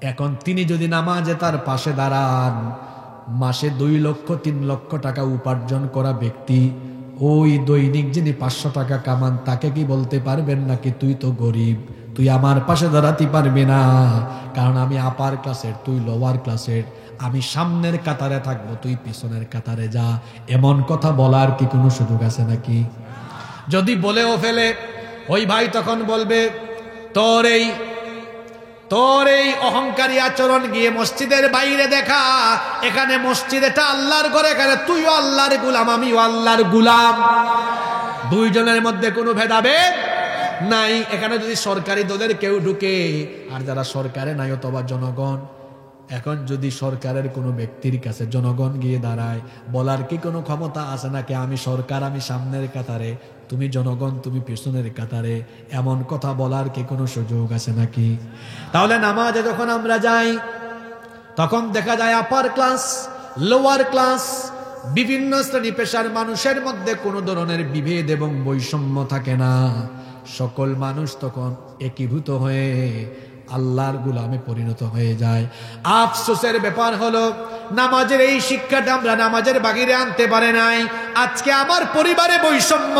এখন তিনি যদি নামাজে তার পাশে দাঁড়ান, মাসে 2 লক্ষ 3 লক্ষ টাকা উপার্জন করা ব্যক্তি, ওই দৈনিক যিনি 500 টাকা কামান, তাকে কি বলতে পারবেন নাকি তুই তো গরিব, তুই আমার পাশে দাঁড়াতে পারবি না, কারণ আমি আপার ক্লাসের, তুই লোয়ার ক্লাসের, আমি সামনের কাতারে থাকবো, তুই পিছনের কাতারে যা? এমন কথা বলার কি কোনো সুযোগ আছে নাকি? যদি বলেও ফেলে, ওই ভাই তখন বলবে, তোর এই অহংকারী আচরণ গিয়ে মসজিদের বাইরে দেখা। এখানে মসজিদ এটা আল্লাহর ঘর, এখানে তুইও আল্লাহর গুলাম, আমিও আল্লাহর গুলাম। 2 জনের মধ্যে কোনো ভেদাভেদ নাই। এখানে যদি সরকারি দলের কেউ ঢুকে, আর যারা সরকারে নাই অথবা জনগণ, এখন যদি সরকারের কোনো ব্যক্তির কাছে জনগণ গিয়ে দাঁড়ায়, বলার কি কোনো ক্ষমতা আছে নাকি আমি সরকার, আমি সামনের কাতারে, তুমি জনগণ, তুমি পিছনের কাতারে? এমন কথা বলার কি কোনো সুযোগ আছে নাকি? তাহলে নামাজে যখন আমরা যাই, তখন দেখা যায় আপার ক্লাস, লোয়ার ক্লাস, বিভিন্ন শ্রেণী পেশার মানুষের মধ্যে কোনো ধরনের বিভেদ এবং বৈষম্য থাকে না। সকল মানুষ তখন একীভূত হয়ে আল্লাহর গোলামে পরিণত হয়ে যায়। আফসোসের ব্যাপার হলো, নামাজের এই শিক্ষাটা আমরা নামাজের বাহিরে আনতে পারে নাই। আজকে আমার পরিবারে বৈষম্য,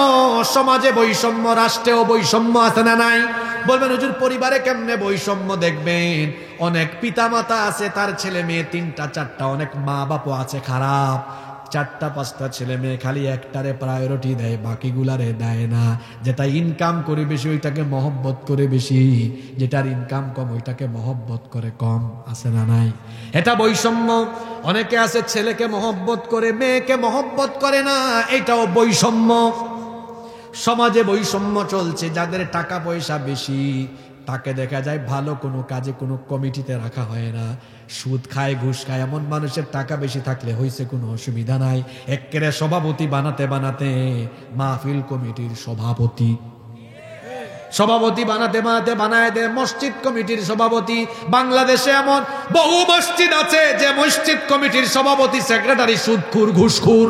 সমাজে বৈষম্য, রাষ্ট্রেও বৈষম্য আছে না নাই? বলবেন হুজুর পরিবারে কেমনে বৈষম্য? দেখবেন অনেক পিতামাতা আছে, তার ছেলে মেয়ে 3টা 4টা, অনেক মা বাপও আছে খারাপ। 4টা 5টা ছেলে মেয়ে খালি একটারে প্রায়োরিটি দেয়, বাকিগুলারে দেয় না। যেটা ইনকাম করে বেশি ওইটাকে মহব্বত করে বেশি, যেটার ইনকাম কম ওইটাকে মহব্বত করে কম। আছে না নাই? এটা বৈষম্য। অনেকে আছে ছেলেকে মহব্বত করে মেয়েকে মহব্বত করে না, এটাও বৈষম্য। সমাজে বৈষম্য চলছে। যাদের টাকা পয়সা বেশি তাকে দেখা যায় ভালো কোনো কাজে কোনো কমিটিতে রাখা হয় না, সুদ খায় ঘুষ খায়। এমন মানুষের টাকা বেশি থাকলে হয়েছে কোনো অসুবিধা নাই, এক্কেরে সভাপতি বানাতে বানাতে মাহফিল কমিটির সভাপতি, সভাপতি বানাতে বানাতে বানায় দেয় মসজিদ কমিটির সভাপতি। বাংলাদেশে এমন বহু মসজিদ আছে যে মসজিদ কমিটির সভাপতি সেক্রেটারি সুদখোর ঘুষখোর।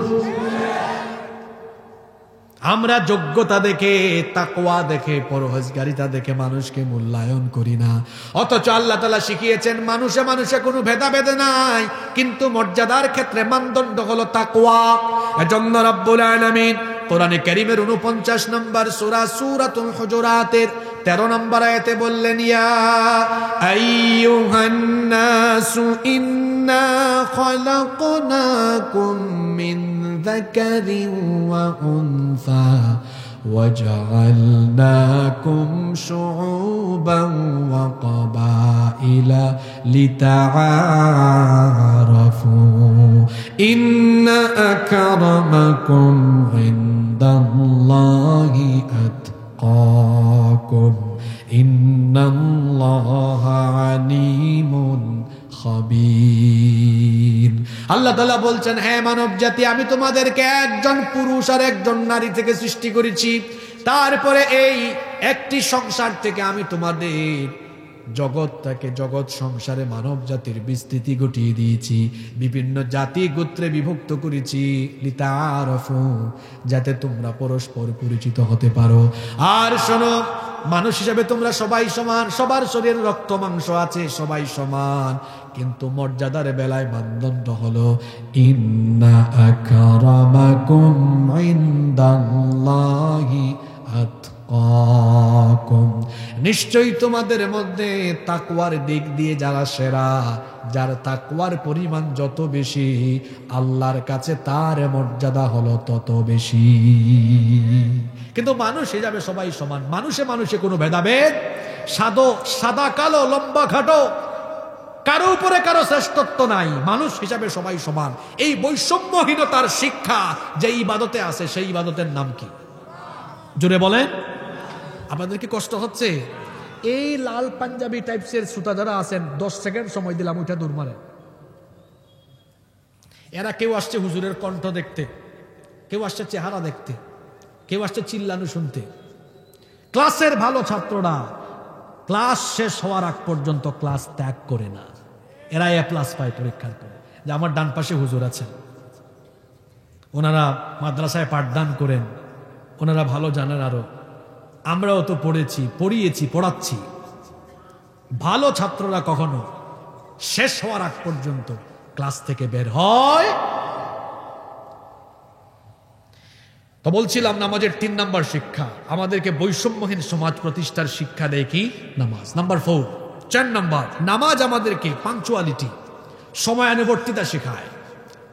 আমরা যোগ্যতা দেখে, তাকওয়া দেখে, পরহেজগারিতা দেখে মানুষকে মূল্যায়ন করি না। অথচ আল্লাহ তাআলা শিখিয়েছেন মানুষে মানুষে কোনো ভেদাভেদ নাই, কিন্তু মর্যাদার ক্ষেত্রে মানদণ্ড হলো তাকওয়া। এজন্য রব্বুল আলামিন কোরআনে কারীমের 49 নম্বর সূরা সূরাতুল হুজুরাতের 13 নম্বর আয়াতে বললেন, ইয়া আইয়ুহান নাসু ইন্না খালাকনাকুম মিন যাকারিন ওয়া উনসা وجعلناكم شعوبا وقبائل لتعارفوا إن أكرمكم عند الله أتقاكم إن الله عليم খবীর। আল্লাহ তাআলা বলছেন, হ্যাঁ মানব জাতি, আমি তোমাদেরকে একজন পুরুষ আর একজন নারী থেকে সৃষ্টি করেছি। তারপরে এই একটি সংসার থেকে আমি তোমাদের জগৎটাকে, জগৎ সংসারে মানব জাতির বিস্তৃতি ঘটিয়ে দিয়েছি, বিভিন্ন জাতি গোত্রে বিভক্ত করেছি। লিতাআরাফু, যাতে তোমরা পরস্পর পরিচিত হতে পারো। আর শোনো, মানুষ হিসেবে তোমরা সবাই সমান, সবার শরীরে রক্ত মাংস আছে, সবাই সমান, কিন্তু মর্যাদার বেলায় মানদণ্ড হলো ইন্না আকরামাকুম ইনদাল্লাহি আতকাকুম, নিশ্চয়ই তোমাদের মধ্যে তাকওয়ার দিক দিয়ে যারা সেরা, যার তাকওয়ার পরিমাণ যত বেশি আল্লাহর কাছে তার মর্যাদা হলো তত বেশি। কিন্তু মানুষ হিসাবে সবাই সমান, মানুষে মানুষে কোনো ভেদাভেদ, সাদা কালো, লম্বা খাটো, কারো উপরে কারো শ্রেষ্ঠত্ব নাই, মানুষ হিসাবে সবাই সমান। এই বৈষম্যহীনতার শিক্ষা যে ইবাদতে আছে, সেই ইবাদতের নাম কি? জোরে বলেন। আপনাদের কি কষ্ট হচ্ছে? এই লাল পাঞ্জাবি টাইপসের শ্রোতা যারা আছেন, 10 সেকেন্ড সময় দিলাম, ওইটা দূর মারে। এরা কেউ আসছে হুজুরের কণ্ঠ দেখতে, কেউ আসছে চেহারা দেখতে, কেউ আসছে চিল্লানো শুনতে। ক্লাসের ভালো ছাত্ররা ক্লাস শেষ হওয়ার আগ পর্যন্ত ক্লাস ত্যাগ করে না। এরা A+ পায় পরীক্ষার পরে। যে আমার ডান পাশে হুজুর আছেন, ওনারা মাদ্রাসায় পাঠদান করেন, ওনারা ভালো জানেন, আরো আমরাও তো পড়েছি, পড়িয়েছি, পড়াচ্ছি। ভালো ছাত্ররা কখনো শেষ হওয়ার আগ পর্যন্ত ক্লাস থেকে বের হয়। তো বলছিলাম নামাজের 3 নম্বর শিক্ষা, আমাদেরকে বৈষম্যহীন সমাজ প্রতিষ্ঠার শিক্ষা দেয় কি? নামাজ। নাম্বার 4, 4 নম্বর, নামাজ আমাদেরকে পাংচুয়ালিটি, সময়ানুবর্তিতা শেখায়,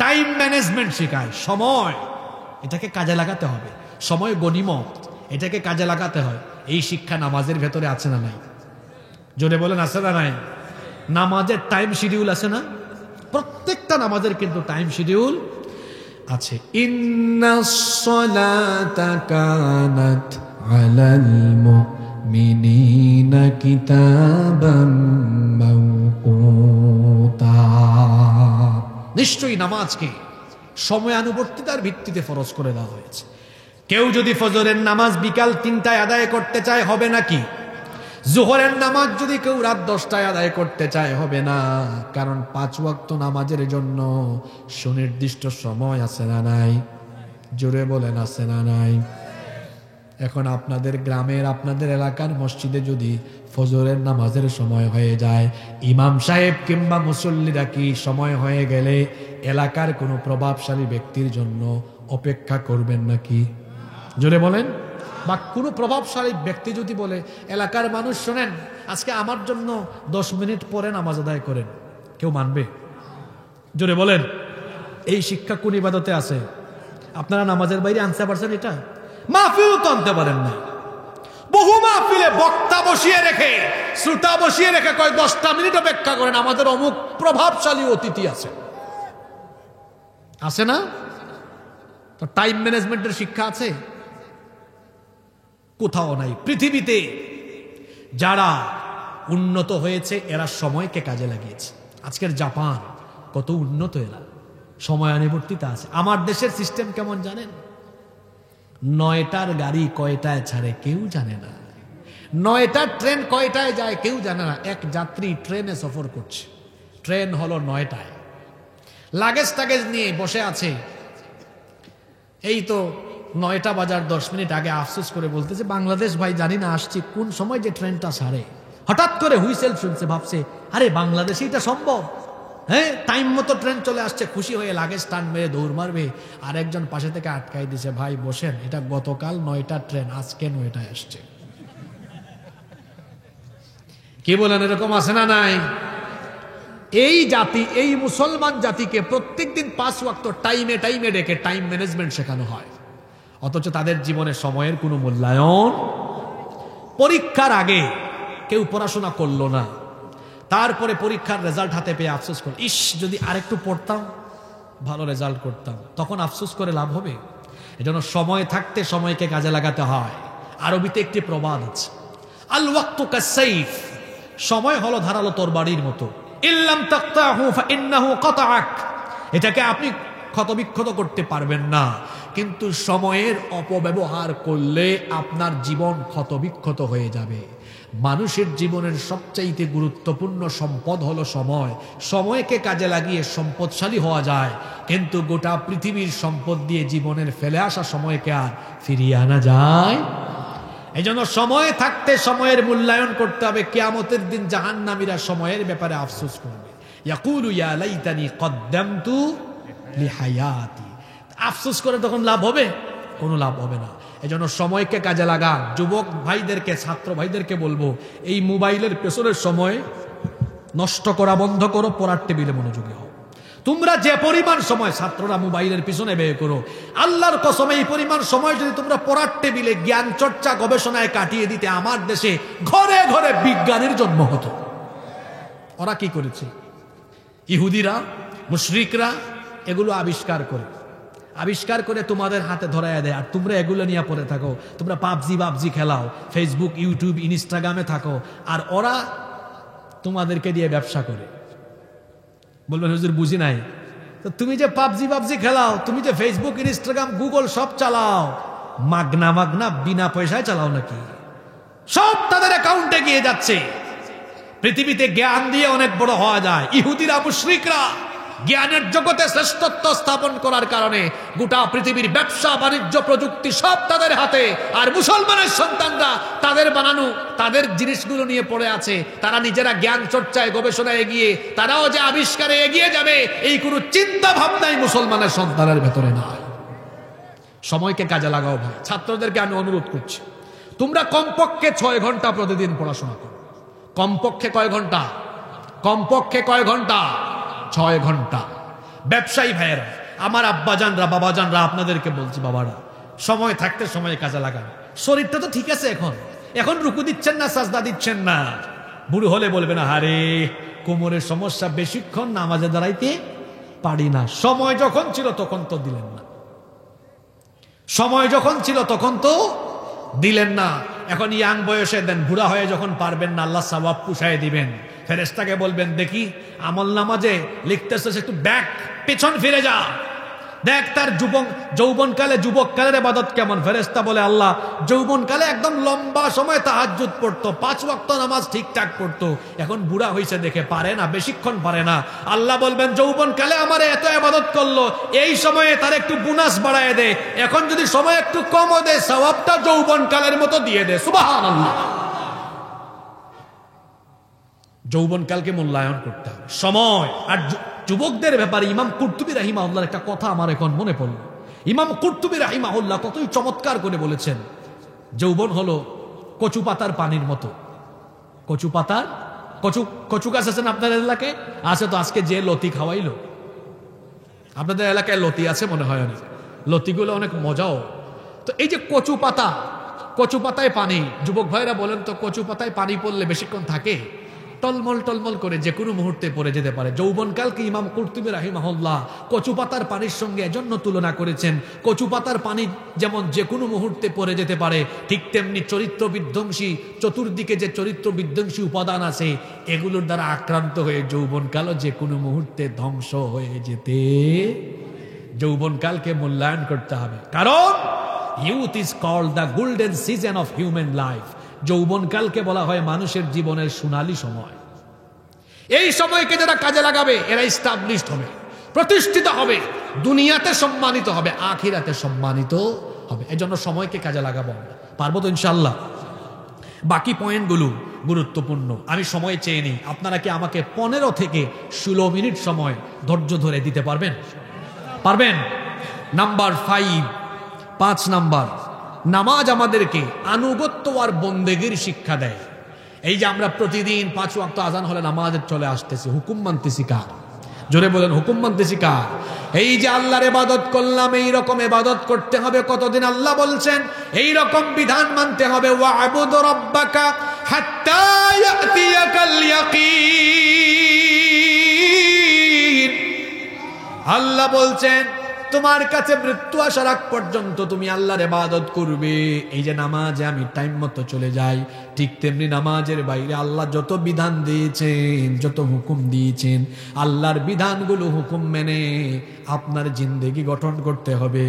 টাইম ম্যানেজমেন্ট শেখায়। সময়, এটাকে কাজে লাগাতে হবে, সময় গনিমত, এটাকে কাজে লাগাতে হয়। এই শিক্ষা নামাজের ভেতরে আছে না নাই? জোরে বলেন, আছে না নাই? নামাজের টাইম শিডিউল আছে না? প্রত্যেকটা নামাজের কিন্তু টাইম শিডিউল আছে। ইন্নাস সালাতা কানাত আলাল মুমিনিনা কিতাবাম মাওকুতা, নিশ্চয়ই নামাজকে সময়ানুবর্তিতার ভিত্তিতে ফরজ করে দেওয়া হয়েছে। কেউ যদি ফজরের নামাজ বিকাল 3টায় আদায় করতে চায়, হবে নাকি? জোহরের নামাজ যদি কেউ রাত 10টায় আদায় করতে চায়, হবে না। কারণ 5 ওয়াক্ত নামাজের জন্য সুনির্দিষ্ট সময় আছে না নাই? জোরে বলেন, আছে না নাই? এখন আপনাদের গ্রামের, আপনাদের এলাকার মসজিদে যদি ফজরের নামাজের সময় হয়ে যায়, ইমাম সাহেব কিংবা মুসল্লিরা কি সময় হয়ে গেলে এলাকার কোনো প্রভাবশালী ব্যক্তির জন্য অপেক্ষা করবেন নাকি? জোরে বলেন। বা কোনো প্রভাবশালী ব্যক্তি যদি বলে, এলাকার মানুষ শোনেন, আজকে আমার জন্য 10 মিনিট পরে নামাজ আদায় করেন, কেউ মানবে? জোরে বলেন। এই শিক্ষা কোন ইবাদতে আছে? আপনারা নামাজের বাইরে আনতে পারছেন? এটা মাহফিল তো আনতে পারেন না। বহু মাহফিলে বক্তা বসিয়ে রেখে, শ্রোতা বসিয়ে রেখে কয় 10টা মিনিট অপেক্ষা করেন, আমাদের অমুক প্রভাবশালী অতিথি আছে। আছে না? তো টাইম ম্যানেজমেন্টের শিক্ষা আছে? কোথাও নাই। পৃথিবীতে যারা উন্নত হয়েছে এরা সময়কে কাজে লাগিয়েছে। আজকের জাপান কত উন্নত, এরা সময়ানুবর্তিতা আছে। আমার দেশের সিস্টেম কেমন জানেন? 9টার গাড়ি কয়টায় ছাড়ে কেউ জানে না, 9টার ট্রেন কয়টায় যায় কেউ জানে না। এক যাত্রী ট্রেনে সফর করছে, ট্রেন হলো 9টায়, লাগেজ টাগেজ নিয়ে বসে আছে। এই তো 9টা বাজার 10 মিনিট আগে আফসোস করে বলতেছে, বাংলাদেশ ভাই জানি না আসছি কোন সময় যে ট্রেনটা ছাড়ে। হঠাৎ করে হুইসেল শুনছে, ভাবছে আরে বাংলাদেশে এটা সম্ভব? হ্যাঁ, টাইম মতো ট্রেন চলে আসছে, খুশি হয়ে লাগেজ টান মেরে দৌড় মারবে। আর একজন পাশে থেকে আটকাই দিছে, ভাই বসেন, এটা গতকাল 9টার ট্রেন, আজকে 9টায় আসছে। কি বলেন, এরকম আছে না নাই? এই জাতি, এই মুসলমান জাতিকে প্রত্যেকদিন 5 ওয়াক্ত টাইমে টাইমে ডেকে টাইম ম্যানেজমেন্ট শেখানো হয়, অথচ তাদের জীবনে সময়ের কোনো মূল্যায়ন। পরীক্ষার আগে কেউ পড়াশোনা করলো না, তারপরে পরীক্ষার রেজাল্ট হাতে পেয়ে আফসোস করে, ইস যদি আরেকটু পড়তাম ভালো রেজাল্ট করতাম। তখন আফসোস করে লাভ হবে? এজন্য সময় থাকতে সময়কে কাজে লাগাতে হয়। আরবিতে একটি প্রবাদ আছে, আল ওয়াক্তু কাসাইফ, সময় হলো ধারালো তরবারির মতো, ইল্লাম তাকতাহু ফাইন্নাহু কাতাআক, এটাকে আপনি ক্ষতবিক্ষত করতে পারবেন না, কিন্তু সময়ের অপব্যবহার করলে আপনার জীবন ক্ষতবিক্ষত হয়ে যাবে। মানুষের জীবনের সবচাইতে গুরুত্বপূর্ণ সম্পদ হলো সময়। সময়কে কাজে লাগিয়ে সম্পদশালী হওয়া যায়, কিন্তু গোটা পৃথিবীর সম্পদ দিয়ে জীবনের ফেলে আসা সময়কে আর ফিরিয়ে আনা যায়? এই জন্য সময় থাকতে সময়ের মূল্যায়ন করতে হবে। কিয়ামতের দিন জাহান্নামীরা সময়ের ব্যাপারে আফসোস করবে, ইয়াকুলু ইয়া লাইতানি কদ্দামতু লিহায়াতি। আফসোস করে তখন লাভ হবে? কোনো লাভ হবে না। এজন্য সময়কে কাজে লাগা। যুবক ভাইদেরকে, ছাত্র ভাইদেরকে বলবো, এই মোবাইলের পেছনের সময় নষ্ট করা বন্ধ করো, পড়ার টেবিলে মনোযোগী হও। তোমরা যে পরিমাণ সময় ছাত্ররা মোবাইলের পিছনে ব্যয় করো, আল্লাহর কসম এই পরিমাণ সময় যদি তোমরা পড়ার টেবিলে জ্ঞান চর্চা গবেষণায় কাটিয়ে দিতে, আমার দেশে ঘরে ঘরে বিজ্ঞানের জন্ম হতো। ওরা কি করেছে? ইহুদিরা, মুশরিকরা এগুলো আবিষ্কার করে তোমাদের হাতে ধরাইয়া দেয়, আর তোমরা এগুলো নিয়ে পড়ে থাকো। তোমরা পাবজি খেলাও, ফেসবুক, ইউটিউব, ইনস্টাগ্রামে থাকো, আর ওরা তোমাদেরকে দিয়ে ব্যবসা করে। বলবেন হুজুর বুঝি নাই। তো তুমি যে পাবজি খেলাও, তুমি যে ফেসবুক, ইনস্টাগ্রাম, গুগল সব চালাও, মাগনা বিনা পয়সায় চালাও নাকি? সব তাদের অ্যাকাউন্টে গিয়ে যাচ্ছে। পৃথিবীতে জ্ঞান দিয়ে অনেক বড় হওয়া যায়। ইহুদিরা, মুশরিকরা জ্ঞানের জগতে শ্রেষ্ঠত্ব স্থাপন করার কারণে গোটা পৃথিবীর ব্যবসা, বাণিজ্য, প্রযুক্তি সব তাদের হাতে, আর মুসলমানের সন্তানরা তাদের বানানো তাদের জিনিসগুলো নিয়ে পড়ে আছে। তারা নিজেরা জ্ঞান চর্চায়, গবেষণায় এগিয়ে, তারাও যে আবিষ্কারে এগিয়ে যাবে, এই কোনো চিন্তা ভাবনাই মুসলমানের সন্তানের ভেতরে নাই। সময়কে কাজে লাগাও ভাই। ছাত্রদেরকে আমি অনুরোধ করছি, তোমরা কমপক্ষে 6 ঘন্টা প্রতিদিন পড়াশোনা করো। কমপক্ষে কয় ঘন্টা? কমপক্ষে কয় ঘন্টা? 6 ঘন্টা। ব্যবসায়ী ভাইয়েরা, আমার আব্বাজানরা, বাবাজানরা, আপনাদেরকে বলছি, বাবারা, সময় থাকতে সময় কাজে লাগান। শরীরটা তো ঠিক আছে, এখন রুকু দিচ্ছেন না, সাজদা দিচ্ছেন না। বুড়ো হলে বলবে না, আরে কোমরের সমস্যা, বেশিক্ষণ নামাজে দাঁড়াইতে পারি না। সময় যখন ছিল তখন তো দিলেন না, সময় যখন ছিল তখন তো দিলেন না। এখন ইয়াং বয়সে দেন, বুড়া হয়ে যখন পারবেন না, আল্লাহ সওয়াব পুষায় দিবেন। ফেরেশতাকে বলবেন, দেখি আমল নামাজে লিখতেছে, একটু ব্যাক, পেছন ফিরে যা, দেখ তার যৌবনকালে, যুবককালের ইবাদত কেমন। ফেরেশতা বলে, আল্লাহ যৌবনকালে একদম লম্বা সময় তাহাজ্জুদ পড়তো, 5 ওয়াক্ত নামাজ ঠিকঠাক পড়তো, এখন বুড়া হয়েছে দেখে পারে না, বেশিক্ষণ পারে না। আল্লাহ বলবেন, যৌবনকালে আমার এত ইবাদত করলো, এই সময়ে তার একটু বোনাস বাড়ায় দে, এখন যদি সময় একটু কমও দে, সওয়াবটা যৌবনকালের মতো দিয়ে দে। সুবহানাল্লাহ। যৌবনকালকে মূল্যায়ন করতে হবে, সময়। আর যুবকদের ব্যাপারে ইমাম কুরতুবী রাহিমাহুল্লাহর একটা কথা আমার এখন মনে পড়ল। ইমাম কুরতুবী রাহিমাহুল্লাহ কতই চমৎকার করে বলেছেন, যৌবন হলো কচু পাতার পানির মতো। কচু গাছ আছেন আপনার এলাকায়? আছে তো, আজকে যে লতি খাওয়াইলো, আপনাদের এলাকায় লতি আছে মনে হয় অনেক, লতিগুলো অনেক মজাও। তো এই যে কচু পাতা, কচু পাতায় পানি, যুবক ভাইরা বলেন তো কচু পাতায় পানি পড়লে বেশিক্ষণ থাকে? টলমল টলমল করে যে কোনো মুহূর্তে পড়ে যেতে পারে। যৌবনকালকে ইমাম কুরতুবী রাহিমাহুল্লাহ কচু পাতার পানির সঙ্গে এজন্য তুলনা করেছেন, কচু পাতার পানি যেমন যে কোনো মুহূর্তে পড়ে যেতে পারে, ঠিক তেমনি চরিত্র বিধ্বংসী, চতুর্দিকে যে চরিত্র বিধ্বংসী উপাদান আছে এগুলোর দ্বারা আক্রান্ত হয়ে যৌবনকালও যে কোনো মুহূর্তে ধ্বংস হয়ে যেতে। যৌবনকালকে মূল্যায়ন করতে হবে, কারণ youth is called the golden season of human life. যৌবনকালকে বলা হয় মানুষের জীবনের সোনালী সময়। এই সময়কে যারা কাজে লাগাবে এরা এস্টাবলিশড হবে, প্রতিষ্ঠিত হবে, দুনিয়াতে সম্মানিত হবে, আখিরাতে সম্মানিত হবে। এজন্য সময়কে কাজে লাগাবো। পারবো তো ইনশাআল্লাহ? বাকি পয়েন্টগুলো গুরুত্বপূর্ণ, আমি সময় চেয়ে নিই। আপনারা কি আমাকে 15 থেকে 16 মিনিট সময় ধৈর্য ধরে দিতে পারবেন? পারবেন? নাম্বার 5 নাম্বার, নামাজ আমাদেরকে আনুগত্য আর বন্দেগীর শিক্ষা দেয়। এই যে আমরা প্রতিদিন 5 ওয়াক্ত আজান হলে নামাজের চলে আসতেছি, হুকুম মানতেছি কার? জোরে বলেন, হুকুম মানতেছি কার? এই যে আল্লাহর ইবাদত করলাম, এই রকম ইবাদত করতে হবে। কতদিন আল্লাহ বলছেন এই রকম বিধান মানতে হবে, ওয়া'বুদ রাব্বাকা হাত্তা ইয়াতিয়াকাল ইয়াকিন। আল্লাহ বলছেন তোমার কাছে মৃত্যু আসার আগ পর্যন্ত তুমি আল্লাহর ইবাদত করবে। এই যে নামাজে আমি টাইম মতো চলে যাই, ঠিক তেমনি নামাজের বাইরে আল্লাহ যত বিধান দিয়েছেন, যত হুকুম দিয়েছেন, আল্লাহর বিধানগুলো হুকুম মেনে আপনার জিন্দেগি গঠন করতে হবে।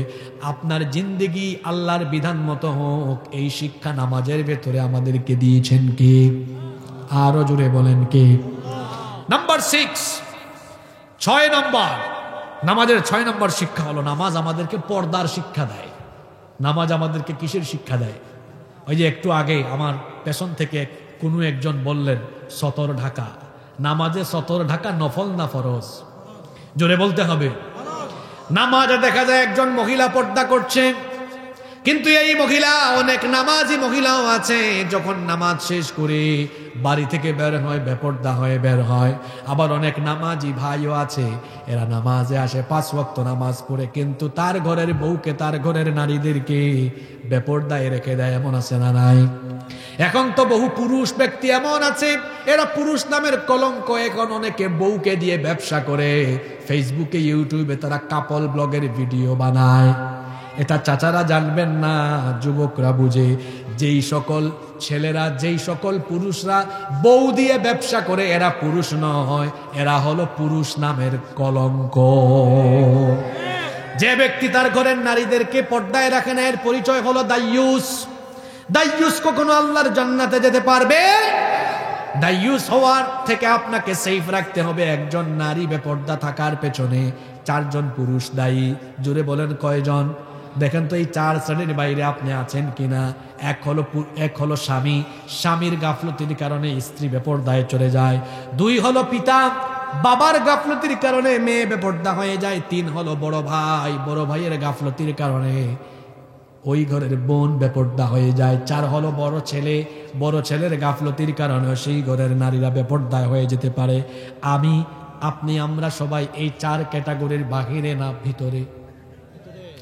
আপনার জিন্দেগি আল্লাহর বিধান মতো হোক, এই শিক্ষা নামাজের ভেতরে আমাদেরকে দিয়েছেন কে? আরো জোরে বলেন কে? নাম্বার 6 নম্বর, নামাজের 6 নম্বর শিক্ষা হলো নামাজ আমাদেরকে পর্দার শিক্ষা দেয়। নামাজ আমাদেরকে কিসের শিক্ষা দেয়? ওই যে একটু আগে আমার পেছন থেকে কোনো একজন বললেন সতর ঢাকা। নামাজে সতর ঢাকা নফল না ফরজ? জোরে বলতে হবে। নামাজে দেখা যায় একজন মহিলা পর্দা করছে, কিন্তু এই মহিলা, অনেক নামাজি মহিলাও আছে, যখন নামাজ শেষ করে বাড়ি থেকে বের হয় বেপর্দা হয়ে বের হয়। আবার অনেক নামাজি ভাইও আছে, এরা নামাজে আসে 5 ওয়াক্ত নামাজ পড়ে, কিন্তু তার ঘরের বউকে, তার ঘরের নারীদেরকে বেপর্দায় রেখে দেয়। এমন আছে না নাই? এখন তো বহু পুরুষ ব্যক্তি এমন আছে, এরা পুরুষ নামের কলঙ্ক। এখন অনেকে বউকে দিয়ে ব্যবসা করে, ফেসবুকে ইউটিউবে তারা কাপল ব্লগের ভিডিও বানায়। এটা চাচারা জানবেন না, যুবকরা বুঝে। যেই সকল ছেলেরা, যেই সকল পুরুষরা বউ দিয়ে ব্যবসা করে, এরা পুরুষ নয়, এরা হলো পুরুষ নামের কলঙ্ক। যে ব্যক্তি তার ঘরের নারীদেরকে পর্দায় রাখে না, এর পরিচয় হলো দাইয়ুস। দাইয়ুস কখনো আল্লাহর জান্নাতে যেতে পারবে? দাইয়ুস হওয়ার থেকে আপনাকে সেফ রাখতে হবে। একজন নারী বেপর্দা থাকার পেছনে 4 জন পুরুষ দায়ী। জোরে বলেন কয়জন? দেখেন তো এই 4 শ্রেণীর বাইরে আপনি আছেন কিনা। এক হলো স্বামী, স্বামীর গাফলতির কারণে স্ত্রী বেপর্দায় চলে যায়। 2 হলো পিতা, বাবার গাফলতির কারণে মেয়ে বেপর্দা হয়ে যায়। 3 হলো বড় ভাই, বড় ভাইয়ের গাফলতির কারণে ওই ঘরের বোন বেপর্দা হয়ে যায়। 4 হলো বড় ছেলে, বড় ছেলের গাফলতির কারণে সেই ঘরের নারীরা বেপর্দায় হয়ে যেতে পারে। আমি, আপনি, আমরা সবাই এই 4 ক্যাটাগরির বাহিরে না ভিতরে?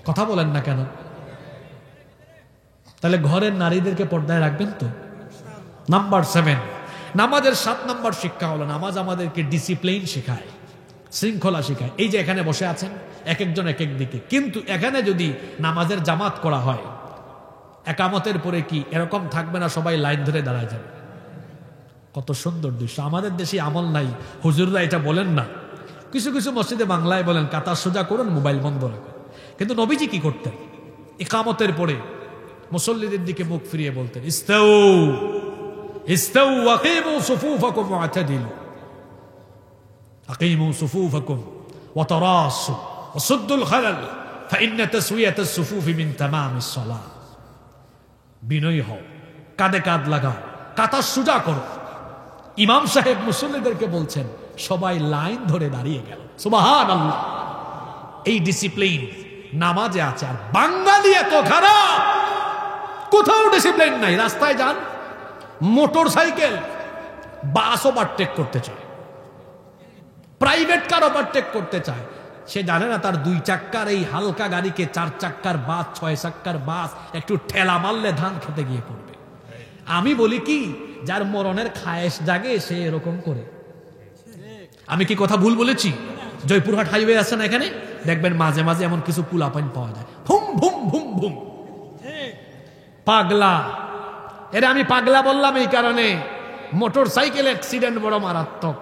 কথা বলেন না কেন? তাহলে ঘরের নারীদেরকে পর্দায় রাখবেন তো? নাম্বার 7, নামাজের 7 নম্বর শিক্ষা হলো নামাজ আমাদেরকে ডিসিপ্লিন শেখায়, শৃঙ্খলা শেখায়। এই যে এখানে বসে আছেন, এক একজন এক এক দিকে, কিন্তু এখানে যদি নামাজের জামাত করা হয়, একামতের পরে কি এরকম থাকবে না সবাই লাইন ধরে দাঁড়ায় যাবে? কত সুন্দর দৃশ্য। আমাদের দেশে আমল নাই, হুজুররা এটা বলেন না। কিছু কিছু মসজিদে বাংলায় বলেন কাতার সোজা করুন, মোবাইল বন্ধ রাখুন। কিন্তু নবীজি কি করতেন? ইকামতের পরে মুসল্লিদের দিকে মুখ ফিরিয়ে বলতেন, ইস্তাউ ইস্তাউ আকিমু সুফুফাকুম ওয়াতাদিলু, আকিমু সুফুফাকুম ওয়াতারাসু ওয়াসুদ্দুল খালাল ফাইন্না তাসওয়িয়াতাস সুফুফি মিন তামামিস সালাহ। বিনয়ী হও, কাঁধে কাঁধ লাগাও, কাতার সোজা করো। ইমাম সাহেব মুসল্লিদেরকে বলছেন, সবাই লাইন ধরে দাঁড়িয়ে গেল। সুবহানাল্লাহ। এই ডিসিপ্লিন নামাজে আছে। আর বাঙালি এত খারাপ, কোথাও ডিসিপ্লিন নাই। রাস্তায় যান, মোটর সাইকেল, বাস ওভারটেক করতে চায়, প্রাইভেট কার ওভারটেক করতে চায়, সে জানে না তার 2 চাক্কার এই হালকা গাড়িকে 4 চাক্কার বাস 6 চাক্কার বাস একটু ঠেলা মারলে ধান খেতে গিয়ে পড়বে। আমি বলি কি, যার মরণের খায়েশ জাগে সে এরকম করে। আমি কি কথা ভুল বলেছি? জয়পুরহাট হাইওয়ে আছে না, এখানে দেখবেন মাঝে মাঝে এমন কিছু পুলাপাইন পাওয়া যায়, ভুম ভুম ভুম ভুম, পাগলা। এরা আমি পাগলা বললাম এই কারণে, মোটর সাইকেল অ্যাক্সিডেন্ট বড় মারাত্মক।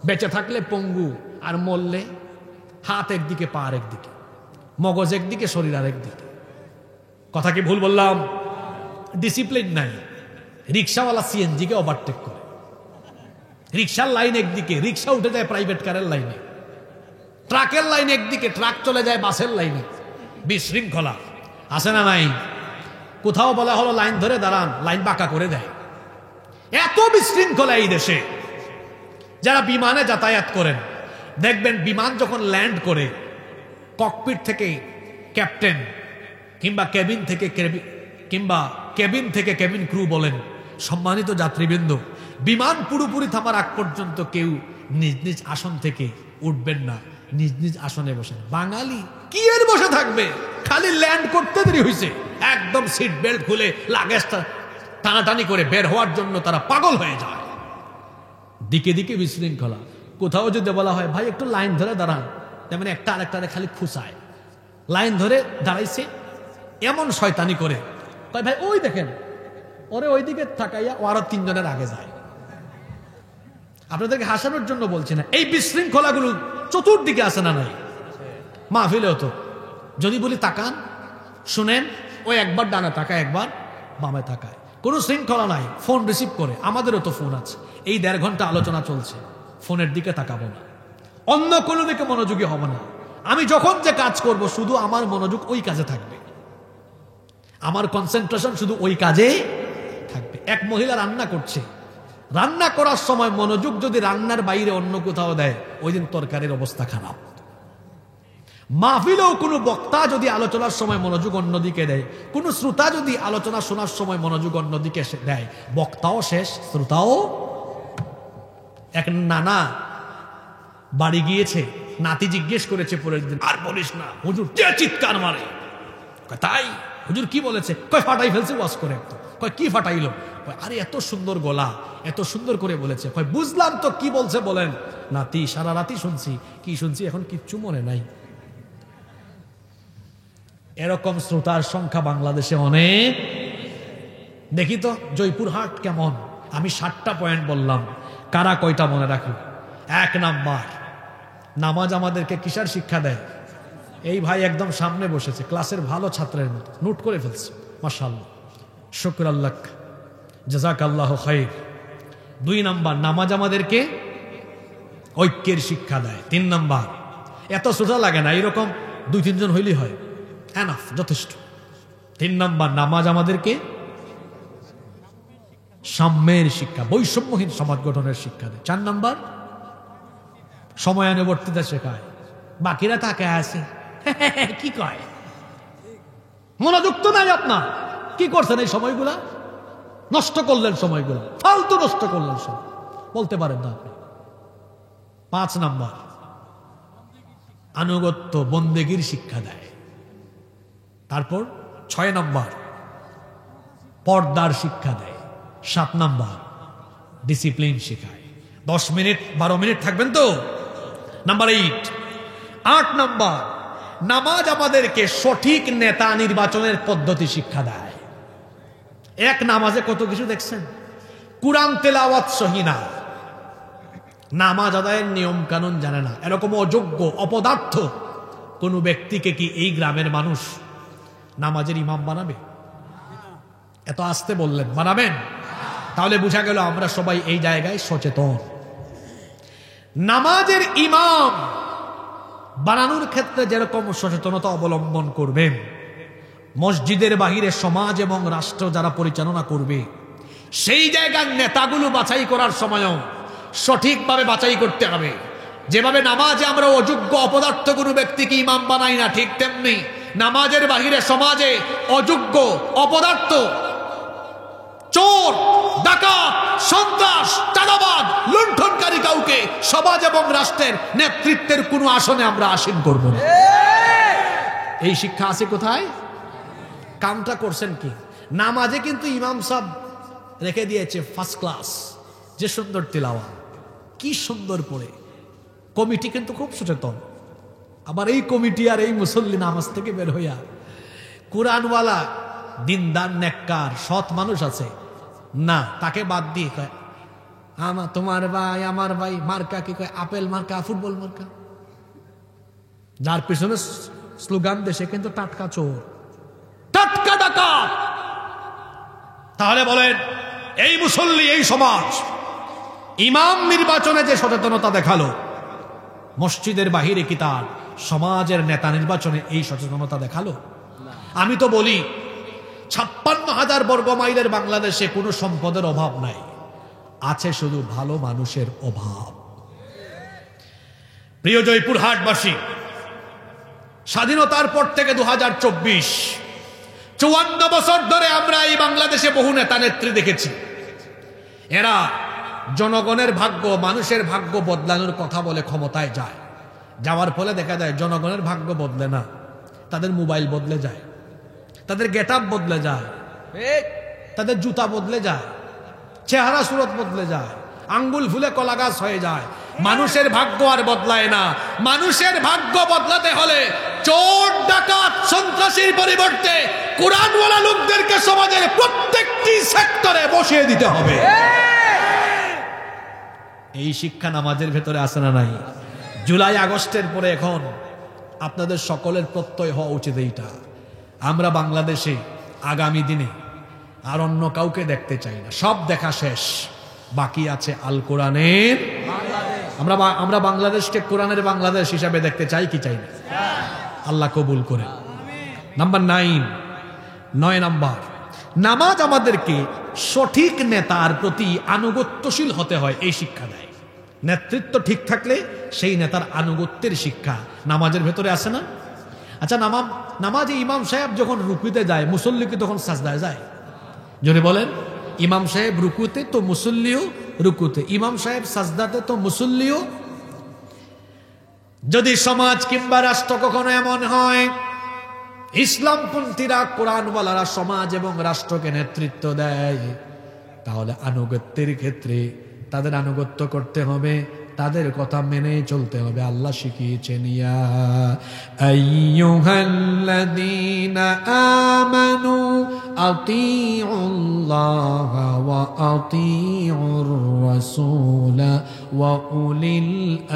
বেঁচে থাকলে পঙ্গু, আর মরলে হাত একদিকে পা একদিকে, মগজ একদিকে শরীর আর একদিকে। কথা কি ভুল বললাম? ডিসিপ্লিন নাই। রিক্সাওয়ালা সিএনজি কে ওভারটেক করে, রিক্সার লাইন একদিকে, রিক্সা উঠে যায় প্রাইভেট কারের লাইনে, ট্রাকের লাইন একদিকে, ট্রাক চলে যায় বাসের লাইনে। বিশৃঙ্খলা আছে না নাই? কোথাও বলা হলো লাইন ধরে দাঁড়ান, লাইন বাঁকা করে দেয়। এত বিশৃঙ্খলা এই দেশে। যারা বিমানে যাতায়াত করেন দেখবেন, বিমান যখন ল্যান্ড করে ককপিট থেকে ক্যাপ্টেন কিংবা কেবিন থেকে কেবিন ক্রু বলেন, সম্মানিত যাত্রীবৃন্দ, বিমান পুরোপুরি থামার আগ পর্যন্ত কেউ নিজ নিজ আসন থেকে উঠবেন না, নিজ নিজ আসনে বসেন। বাঙালি কি এর বসে থাকবে? খালি ল্যান্ড করতে দেরি হয়েছে, একদম সিট বেল্ট খুলে লাগেজটা টানাটানি করে বের হওয়ার জন্য তারা পাগল হয়ে যায়। দিকে দিকে বিশৃঙ্খলা। কোথাও যদি বলা হয় ভাই একটু লাইন ধরে দাঁড়ান, তেমন একটা আরেকটারে খালি খুসায়। লাইন ধরে দাঁড়াইছে, এমন শয়তানি করে কয় ভাই ওই দেখেন, ওরে ওইদিকে তাকাইয়া ও আরো 3 জনের আগে যায়। আপনাদেরকে হাসানোর জন্য বলছি না, এই বিশৃঙ্খলাগুলো চতুর্দিকে আছে না নাই? মাহফিলেও তো যদি বলি তাকান, শুনেন, ও একবার ডানে তাকায়, একবার বামে তাকায়, কোনো শৃঙ্খলা নাই। ফোন রিসিভ করে, আমাদেরও তো ফোন আছে, এই 1.5 ঘন্টা আলোচনা চলছে, ফোনের দিকে তাকাবো না, অন্য কোনো দিকে মনোযোগী হব না। আমি যখন যে কাজ করব শুধু আমার মনোযোগ ওই কাজে থাকবে, আমার কনসেন্ট্রেশন শুধু ওই কাজে থাকবে। এক মহিলা রান্না করছে, রান্না করার সময় মনোযোগ যদি রান্নার বাইরে অন্য কোথাও দেয়, ওই দিন তরকারির অবস্থা খারাপ। মাহফিলেও কোনো বক্তা যদি আলোচনার সময় মনোযোগ অন্যদিকে দেয়, কোনো শ্রোতা যদি আলোচনা শোনার সময় মনোযোগ অন্যদিকে দেয়, বক্তাও শেষ, শ্রোতাও। এক নানা বাড়ি গিয়েছে, নাতি জিজ্ঞেস করেছে পরের দিন, আর বলিস না হুজুর চিৎকার মারে। তাই হুজুর কি বলেছে? কয় ফাটাই ফেলছে ওয়াজ করে। কয় কি ফাটাইলো? আরে এত সুন্দর গলা, এত সুন্দর করে বলেছে। কয় বুঝলাম তো কি বলছে বলেন। নাতি সারা রাতি শুনছি, কি শুনছি এখন কিচ্ছু মনে নাই। এরকম শ্রোতার সংখ্যা বাংলাদেশে অনেক। দেখি তো জয়পুরহাট কেমন। আমি 7টা পয়েন্ট বললাম, কারা কয়টা মনে রাখলো? 1 নাম্বার, নামাজ আমাদেরকে কিসের শিক্ষা দেয়? এই ভাই একদম সামনে বসেছে, ক্লাসের ভালো ছাত্রের মতো নোট করে ফেলছে, মাশাআল্লাহ, শুকর আল্লাহ, জাযাকাল্লাহু খাইর। 2 নাম্বার, নামাজ আমাদেরকে ঐক্যের শিক্ষা দেয়। 3 নাম্বার, এত সোজা লাগে না, এরকম 2-3 জন হইলেই হয়, এনাফ, যথেষ্ট। 3 নাম্বার, নামাজ আমাদেরকে সাম্যের শিক্ষা, বৈষম্যহীন সমাজ গঠনের শিক্ষা দেয়। 4 নাম্বার, সময়ানুবর্তিতা শেখায়। বাকিরা তাকে আছে কি কয়, মনোযোগ তো নাই আপনার। কি করছেন এই সময়গুলা? নষ্ট করলেন সময়গুলা, ফালতু নষ্ট করলেন সব, বলতে পারেন না আপনি। 5 নাম্বার, আনুগত্য বন্দেগীর শিক্ষা দেয়। তারপর 6 নাম্বার, পর্দার শিক্ষা দেয়। 7 নাম্বার, ডিসিপ্লিন শেখায়। 10 মিনিট 12 মিনিট থাকবেন তো? নাম্বার 8 নাম্বার, নামাজ আমাদেরকে সঠিক নেতা নির্বাচনের পদ্ধতি শিক্ষা দেয়। এক নামাজে কত কিছু দেখছেন। কুরআন তেলাওয়াত সহি না, নামাজ আদায়ের নিয়ম কানুন জানে না, এরকম অযোগ্য অপদার্থ কোন ব্যক্তিকে কি এই গ্রামের মানুষ নামাজের ইমাম বানাবে? এত আস্তে বললেন, বানাবেন? তাহলে বোঝা গেল আমরা সবাই এই জায়গায় সচেতন। নামাজের ইমাম বানানোর ক্ষেত্রে যেরকম সচেতনতা অবলম্বন করবেন, মসজিদের বাহিরে সমাজ এবং রাষ্ট্র যারা পরিচালনা করবে, সেই জায়গার নেতাগুলো বাছাই করার সময়ও সঠিকভাবে বাছাই করতে হবে। যেভাবে নামাজে আমরা অযোগ্য অপদার্থ কোনো ব্যক্তিকে ইমাম বানাই না, ঠিক তেমনি নামাজের বাহিরে সমাজে অযোগ্য অপদার্থ চোর, ডাকাত, সন্ত্রাস, চাঁদাবাজ, লুণ্ঠনকারী কাউকে সমাজ এবং রাষ্ট্রের নেতৃত্বের কোনো আসনে আমরা আসীন করব না। এই শিক্ষা আছে কোথায়? কামটা করছেন কি? নামাজে কিন্তু ইমাম সাহেব রেখে দিয়েছে ফার্স্ট ক্লাস, যে সুন্দর তিলাওয়াত, কি সুন্দর পড়ে। কমিটি কিন্তু খুব সচেতন। আবার এই কমিটি আর এই মুসল্লি নামাজ থেকে বের হইয়া কোরআনওয়ালা দিনদার নেককার সৎ মানুষ আছে না, তাকে বাদ দিয়ে কয় তোমার ভাই আমার ভাই মার্কা কি কয়? আপেল মার্কা, ফুটবল মার্কা। যার পিছনে স্লোগান দেশে কিন্তু টাটকা চোর, টাটকা ডাকাত। তাহলে বলেন এই মুসল্লি, এই সমাজ ইমাম নির্বাচনে যে সচেতনতা দেখালো, মসজিদের বাহিরে কি তার সমাজের নেতা নির্বাচনে এই সচেতনতা দেখালো? আমি তো বলি 56,000 বর্গ মাইলের বাংলাদেশে কোনো সম্পদের অভাব নাই, আছে শুধু ভালো মানুষের অভাব। প্রিয় জয়পুরহাটবাসী, স্বাধীনতার পর থেকে 2024 54 বছর ধরে আমরা এই বাংলাদেশে বহু নেতা নেত্রী দেখেছি। এরা জনগণের ভাগ্য, মানুষের ভাগ্য বদলানোর কথা বলে ক্ষমতায় যায়, যাওয়ার ফলে দেখা যায় জনগণের ভাগ্য বদলে না, তাদের মোবাইল বদলে যায়, তাদের গেট আপ বদলে যায়, তাদের জুতা বদলে যায়, চেহারা সুরত বদলে যায়, আঙ্গুল ফুলে কলা গাছ হয়ে যায়। মানুষের ভাগ্য আর বদলায় না। মানুষের ভাগ্য বদলাতে হলে চোর, ডাকাত, সন্ত্রাসীর পরিবর্তে কোরআনওয়ালা লোকদেরকে সমাজের প্রত্যেকটি সেক্টরে বসিয়ে দিতে হবে। এই শিক্ষা নামাজের ভেতরে আছে না নাই? জুলাই আগস্টের পরে এখন আপনাদের সকলের প্রত্যয় হওয়া উচিত এইটা, আমরা বাংলাদেশে আগামী দিনে আর অন্য কাউকে দেখতে চাই না। সব দেখা শেষ, বাকি আছে আল কোরআনের। আমরা বাংলাদেশকে কোরআনের বাংলাদেশ হিসাবে দেখতে চাই কি চাই না? আল্লাহ কবুল করে। নাম্বার 9 নাম্বার, নামাজ আমাদেরকে সঠিক নেতার প্রতি আনুগত্যশীল হতে হয়, এই শিক্ষা দেয়। নেতৃত্ব ঠিক থাকলে সেই নেতার আনুগত্যের শিক্ষা নামাজের ভেতরে আছে না? আচ্ছা, নামাজে ইমাম সাহেব যখন রুকুতে যায়, মুসল্লিকে তখন সাজদায় যায়? যদি বলেন ইমাম সাহেব রুকুতে তো মুসল্লিও রুকুতে, ইমাম সাহেব সাজদাতে তো মুসল্লিও। যদি সমাজ কিংবা রাষ্ট্র কখনো এমন হয় ইসলামপন্থীরা, কোরআনওয়ালারা সমাজ এবং রাষ্ট্রকে নেতৃত্ব দেয়, তাহলে আনুগত্যের ক্ষেত্রে তাদের আনুগত্য করতে হবে, তাদের কথা মেনে চলতে হবে। আল্লাহ শিখিয়েছেন, ইয়া আইয়ুহাল্লাযীনা আমানু আতিউল্লাহ ওয়া আতিউর রাসূল ওয়া উলিল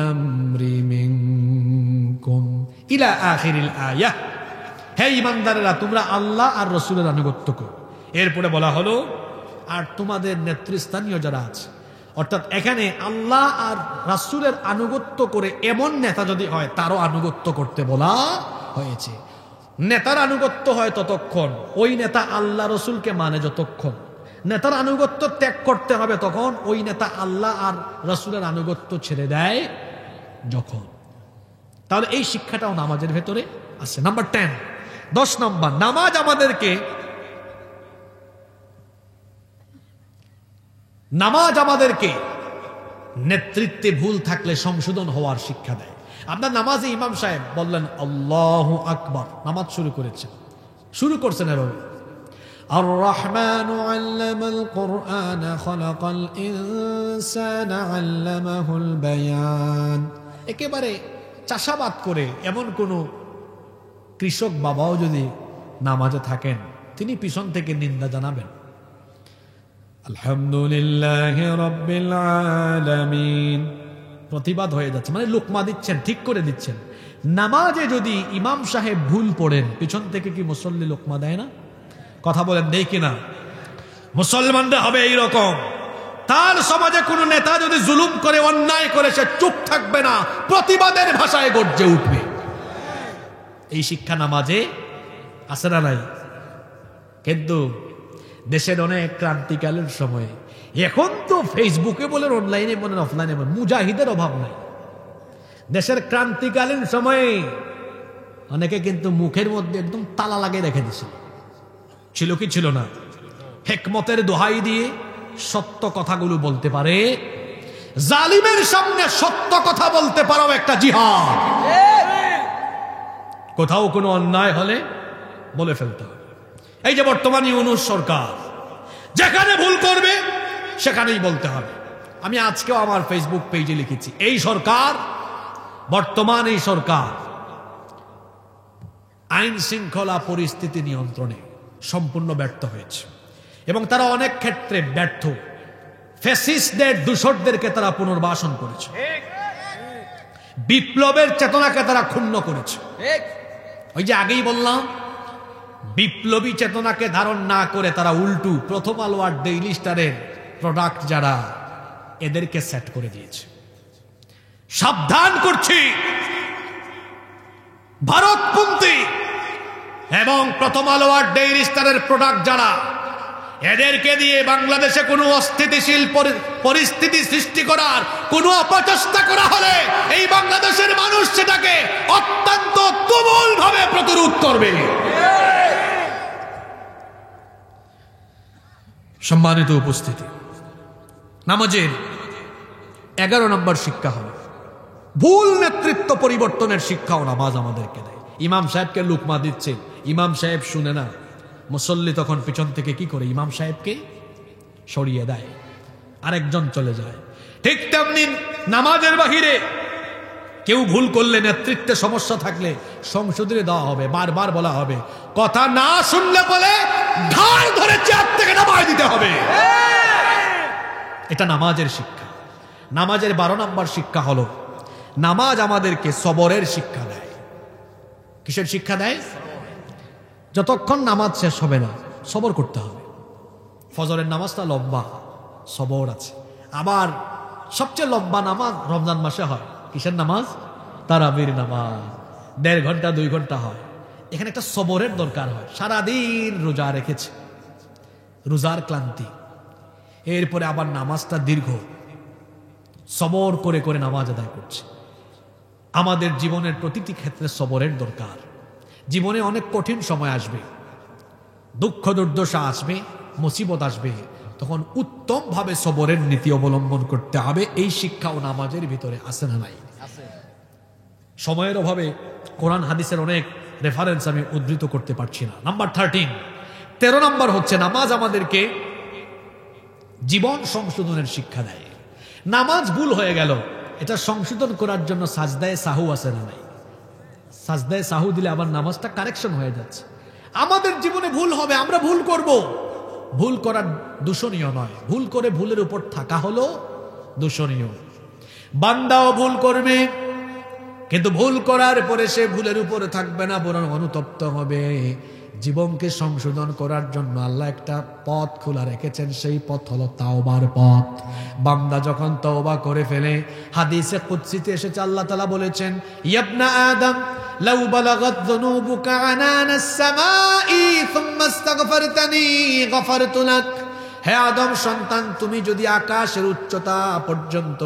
আমরি মিনকুম ইলা আখিরিল আয়াহ। হে ঈমানদারেরা, তোমরা আল্লাহ আর রাসূলের আনুগত্য করো। এরপরে বলা হলো আর তোমাদের নেতৃস্থানীয় যারা আছে, অর্থাৎ এখানে আল্লাহ আর রাসূলের আনুগত্য করে এমন নেতা যদি হয় তারও আনুগত্য করতে বলা হয়েছে। নেতার আনুগত্য হয় ততক্ষণ, ওই নেতা আল্লাহ রসুলকে মানে যতক্ষণ। নেতার আনুগত্য ত্যাগ করতে হবে তখন, ওই নেতা আল্লাহ আর রাসূলের আনুগত্য ছেড়ে দেয় যখন। তাহলে এই শিক্ষাটাও নামাজের ভেতরে আছে। নাম্বার 10 নম্বর, নামাজ আমাদেরকে নেতৃত্বে ভুল থাকলে সংশোধন হওয়ার শিক্ষা দেয়। আপনার নামাজে ইমাম সাহেব বললেন আল্লাহু আকবার, নামাজ শুরু করছেন এভাবে, আর রহমানু আল্লামাল কুরআন খালাকাল ইনসানা আল্লামাহুল বায়ান। একেবারে চাষাবাদ করে এমন কোন কৃষক বাবাও যদি নামাজে থাকেন, তিনি পিছন থেকে নিন্দা জানাবেন, আলহামদুলিল্লাহি রাব্বিল আলামিন, প্রতিবাদ হয়ে যাচ্ছে, মানে লোকমা দিচ্ছেন, ঠিক করে দিচ্ছেন। নামাজে যদি ইমাম সাহেব ভুল পড়েন, পিছন থেকে কি মুসল্লি লোকমা দেয় না? কথা বলেন, দেয় কিনা? মুসলমানরা হবে এইরকম, তার সমাজে কোনো নেতা যদি জুলুম করে, অন্যায় করে, সে চুপ থাকবে না, প্রতিবাদের ভাষায় গর্জে উঠবে। এই শিক্ষা নামাজে আছে না নাই? কিন্তু দেশের অনেক ক্রান্তিকালের সময়ে, এখন তো ফেসবুকে বলেন, অনলাইনে বলেন, অফলাইনে বলেন, মুজাহিদের অভাব নাই। দেশের ক্রান্তিকালীন সময়ে অনেকে কিন্তু মুখের মধ্যে একদম তালা লাগিয়ে রেখে দিছিল, ছিল কি ছিল না? হিকমতের দোহাই দিয়ে সত্য কথাগুলো বলতে পারে। জালিমের সামনে সত্য কথা বলতে পারো একটা জিহাদ। কোথাও কোনো অন্যায় হলে বলে ফেলতে হবে। এই যে বর্তমান ইউনূস সরকার যেখানে ভুল করবে সেখানেই বলতে হবে। আমি আজকেও আমার ফেসবুক পেজে লিখেছি, এই সরকার, বর্তমান এই সরকার আইন শৃঙ্খলা পরিস্থিতি নিয়ন্ত্রণে সম্পূর্ণ ব্যর্থ হয়েছে এবং তারা অনেক ক্ষেত্রে ব্যর্থ। ফ্যাসিস্টদের, দূষরদেরকে তারা পুনর্বাসন করেছে, বিপ্লবের চেতনাকে তারা ক্ষুণ্ণ করেছে। ওই যে আগেই বললাম, বিপ্লবী চেতনাকে ধারণ না করে তারা উল্টু প্রথম আলো আর ডেইলি স্টারের প্রোডাক্ট যারা, এদেরকে সেট করে দিয়েছে। সাবধান করছি, ভারতপন্থী এবং প্রথম আলো আর ডেইলি স্টারের প্রোডাক্ট যারা, এদেরকে দিয়ে বাংলাদেশে কোনো অস্থিতিশীল পরিস্থিতি সৃষ্টি করার কোনো অপচেষ্টা করা হলে এই বাংলাদেশের মানুষ সেটাকে অত্যন্ত তুমুল ভাবে প্রতিরোধ করবে। সম্মানিত উপস্থিতি, নামাজের 11 নম্বর শিক্ষা হলো ভুল নেতৃত্ব পরিবর্তনের শিক্ষাও নামাজ আমাদেরকে দেয়। ইমাম সাহেবকে লুকমা দিচ্ছে, ইমাম সাহেব শুনে না, মুসল্লি তখন পিছন থেকে কি করে ইমাম সাহেবকে সরিয়ে দেয়, আরেকজন চলে যায়। ঠিক তেমনি নামাজের বাহিরে কেউ ভুল করলে, নেতৃত্বে সমস্যা থাকলে সংশোধনে দেওয়া হবে, বারবার বলা হবে, কথা না শুনলে বলে ঘাড় ধরে চেয়ার থেকে নামায় দিতে হবে। এটা নামাজের শিক্ষা। নামাজের 12 নম্বর শিক্ষা হলো নামাজ আমাদেরকে সবরের শিক্ষা দেয়। কিসের শিক্ষা দেয়? যতক্ষণ নামাজ শেষ হবে না সবর করতে হবে। ফজরের নামাজটা লম্বা, সবর আছে। আবার সবচেয়ে লম্বা নামাজ রমজান মাসে হয়। কিসের নামাজ? তারাবির নামাজ। 1.5 ঘন্টা 2 ঘন্টা হয়। এখানে একটা সবরের দরকার হয়। সারাদিন রোজা রেখেছে, রোজার ক্লান্তি, এরপরে আবার নামাজটা দীর্ঘ, সবর করে করে নামাজ আদায় করছে। আমাদের জীবনের প্রতিটি ক্ষেত্রে সবরের দরকার। জীবনে অনেক কঠিন সময় আসবে, দুঃখ দুর্দশা আসবে, মুসিবত আসবে, তখন উত্তম ভাবে সবরের নীতি অবলম্বন করতে হবে। এই শিক্ষাও নামাজের ভিতরে আছে না নাই? সময়ের অভাবে কোরআন হাদিসের অনেক রেফারেন্স আমি উদ্ধৃত করতে পারছি না। নাম্বার 13 নম্বর হচ্ছে নামাজ আমাদেরকে জীবন সংশোধনের শিক্ষা দেয়। নামাজ ভুল হয়ে গেল, এটা সংশোধন করার জন্য সাজদায়ে সাহু আছে না নাই? সাজদায়ে সাহু দিলে আবার নামাজটা কারেকশন হয়ে যাচ্ছে। আমাদের জীবনে ভুল হবে, আমরা ভুল করব। ভুল করার দূষণীয় নয়, ভুল করে ভুলের উপর থাকা হলো দূষণীয়। বান্দাও ভুল করবে, কিন্তু ভুল করার পরে সে ভুলের উপরে থাকবে না, বরং অনুতপ্ত হবে। জীবনকে সংশোধন করার জন্য আল্লাহ একটা পথ খোলা রেখেছেন, সেই পথ হলো তাওবার পথ। বান্দা যখন তওবা করে ফেলে, হাদিসে কুদসিতে এসেছে, আল্লাহ তাআলা বলেছেন, ইবনা আদম লাউ বালাগাত যুনুবুকা আনানাস সামাই সুম্মা ইস্তাগফারতানি গফারতু লাক। হে আদম সন্তান, তুমি যদি আকাশের উচ্চতা পর্যন্ত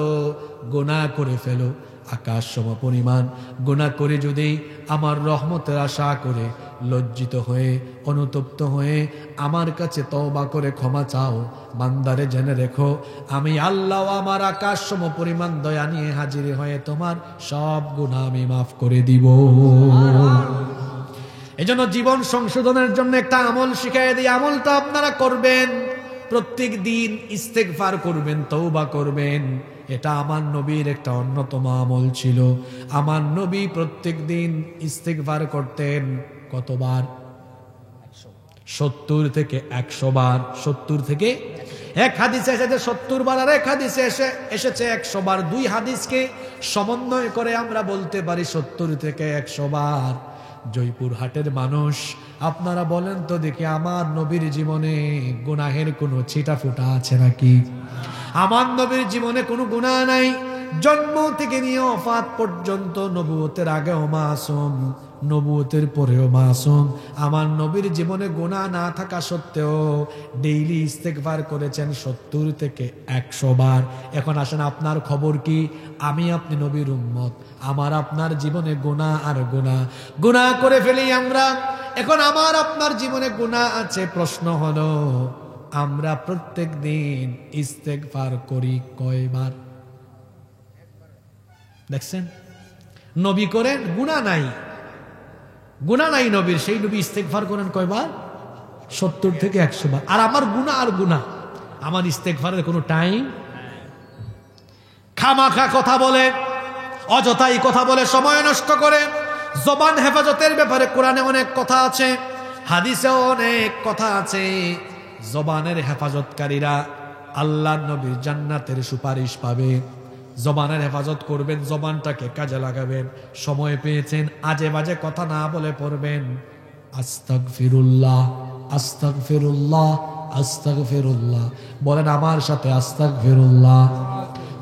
গুনাহ করে ফেলো, আকাশ সম পরিমাণ গুনাহ করে যদি আমার রহমতের আশা করে লজ্জিত হয়ে অনুতপ্ত হয়ে আমার কাছে তওবা করে ক্ষমা চাও, বান্দারে জেনে রেখো আমি আল্লাহ আমার আকাশ সম পরিমাণ দয়া নিয়ে হাজির হয়ে তোমার সব গুনাহ আমি মাফ করে দিব। এজন্য জীবন সংশোধনের জন্য একটা আমল শিখাই দিই। আমলটা আপনারা করবেন, প্রত্যেক দিন ইস্তেগফার করবেন, তওবা করবেন। এটা আমার নবীর একটা অন্যতম আমল ছিল। আমার নবী প্রত্যেক দিন ইস্তেগফার করতেন কতবার? 70 থেকে 100 বার। 70 থেকে, এক হাদিসে এসেছে 70 বার, আর এক হাদিসে এসেছে 100 বার। 2 হাদিসকে সমন্বয় করে আমরা বলতে পারি 70 থেকে 100 বার। জয়পুরহাটের মানুষ, আপনারা বলেন তো দেখি, আমার নবীর জীবনে গুনাহের কোনো ছিটা ফুটা আছে নাকি? আমার নবীর জীবনে কোনো গুনাহ নাই। জন্ম থেকে নিয়ে ওফাত পর্যন্ত, নবুয়তের আগেও মাসুম, নবুয়তের পরেও মাসুম। আমার নবীর জীবনে গুনাহ না থাকা সত্ত্বেও ডেইলি ইস্তেগফার করেছেন 70 থেকে 100 বার। এখন আসেন, আপনার খবর কি? আমি আপনি নবীর উম্মত, আমার আপনার জীবনে গুনাহ আর গুনাহ করে ফেলি আমরা। এখন আমার আপনার জীবনে গুনাহ আছে, প্রশ্ন হলো আমরা প্রত্যেক দিন ইস্তেগফার করি কয়বার? দেখছেন, নবী করেন গুনাহ নাই, গুনাহ নাই নবীর, সেই নবী ইস্তেগফার করেন কয়বার? 70 থেকে 100 বার। আর আমার গুনাহ আর গুনাহ, আমার ইস্তেগফারের কোনো টাইম। খামাখা কথা বলে, অযথাই কথা বলে সময় নষ্ট করে। জবান হেফাজতের ব্যাপারে কোরআনে অনেক কথা আছে, হাদিসেও অনেক কথা আছে। জবানের হেফাজতকারীরা আল্লাহর নবীর জান্নাতের সুপারিশ পাবে। জবানের হেফাজত করবেন, জবানটাকে কাজে লাগাবেন। সময় পেয়েছেন, আজে বাজে কথা না বলে পড়বেন আস্তাগফিরুল্লাহ, আস্তাগফিরুল্লাহ, আস্তাগফিরুল্লাহ। বলেন আমার সাথে আস্তাগফিরুল্লাহ।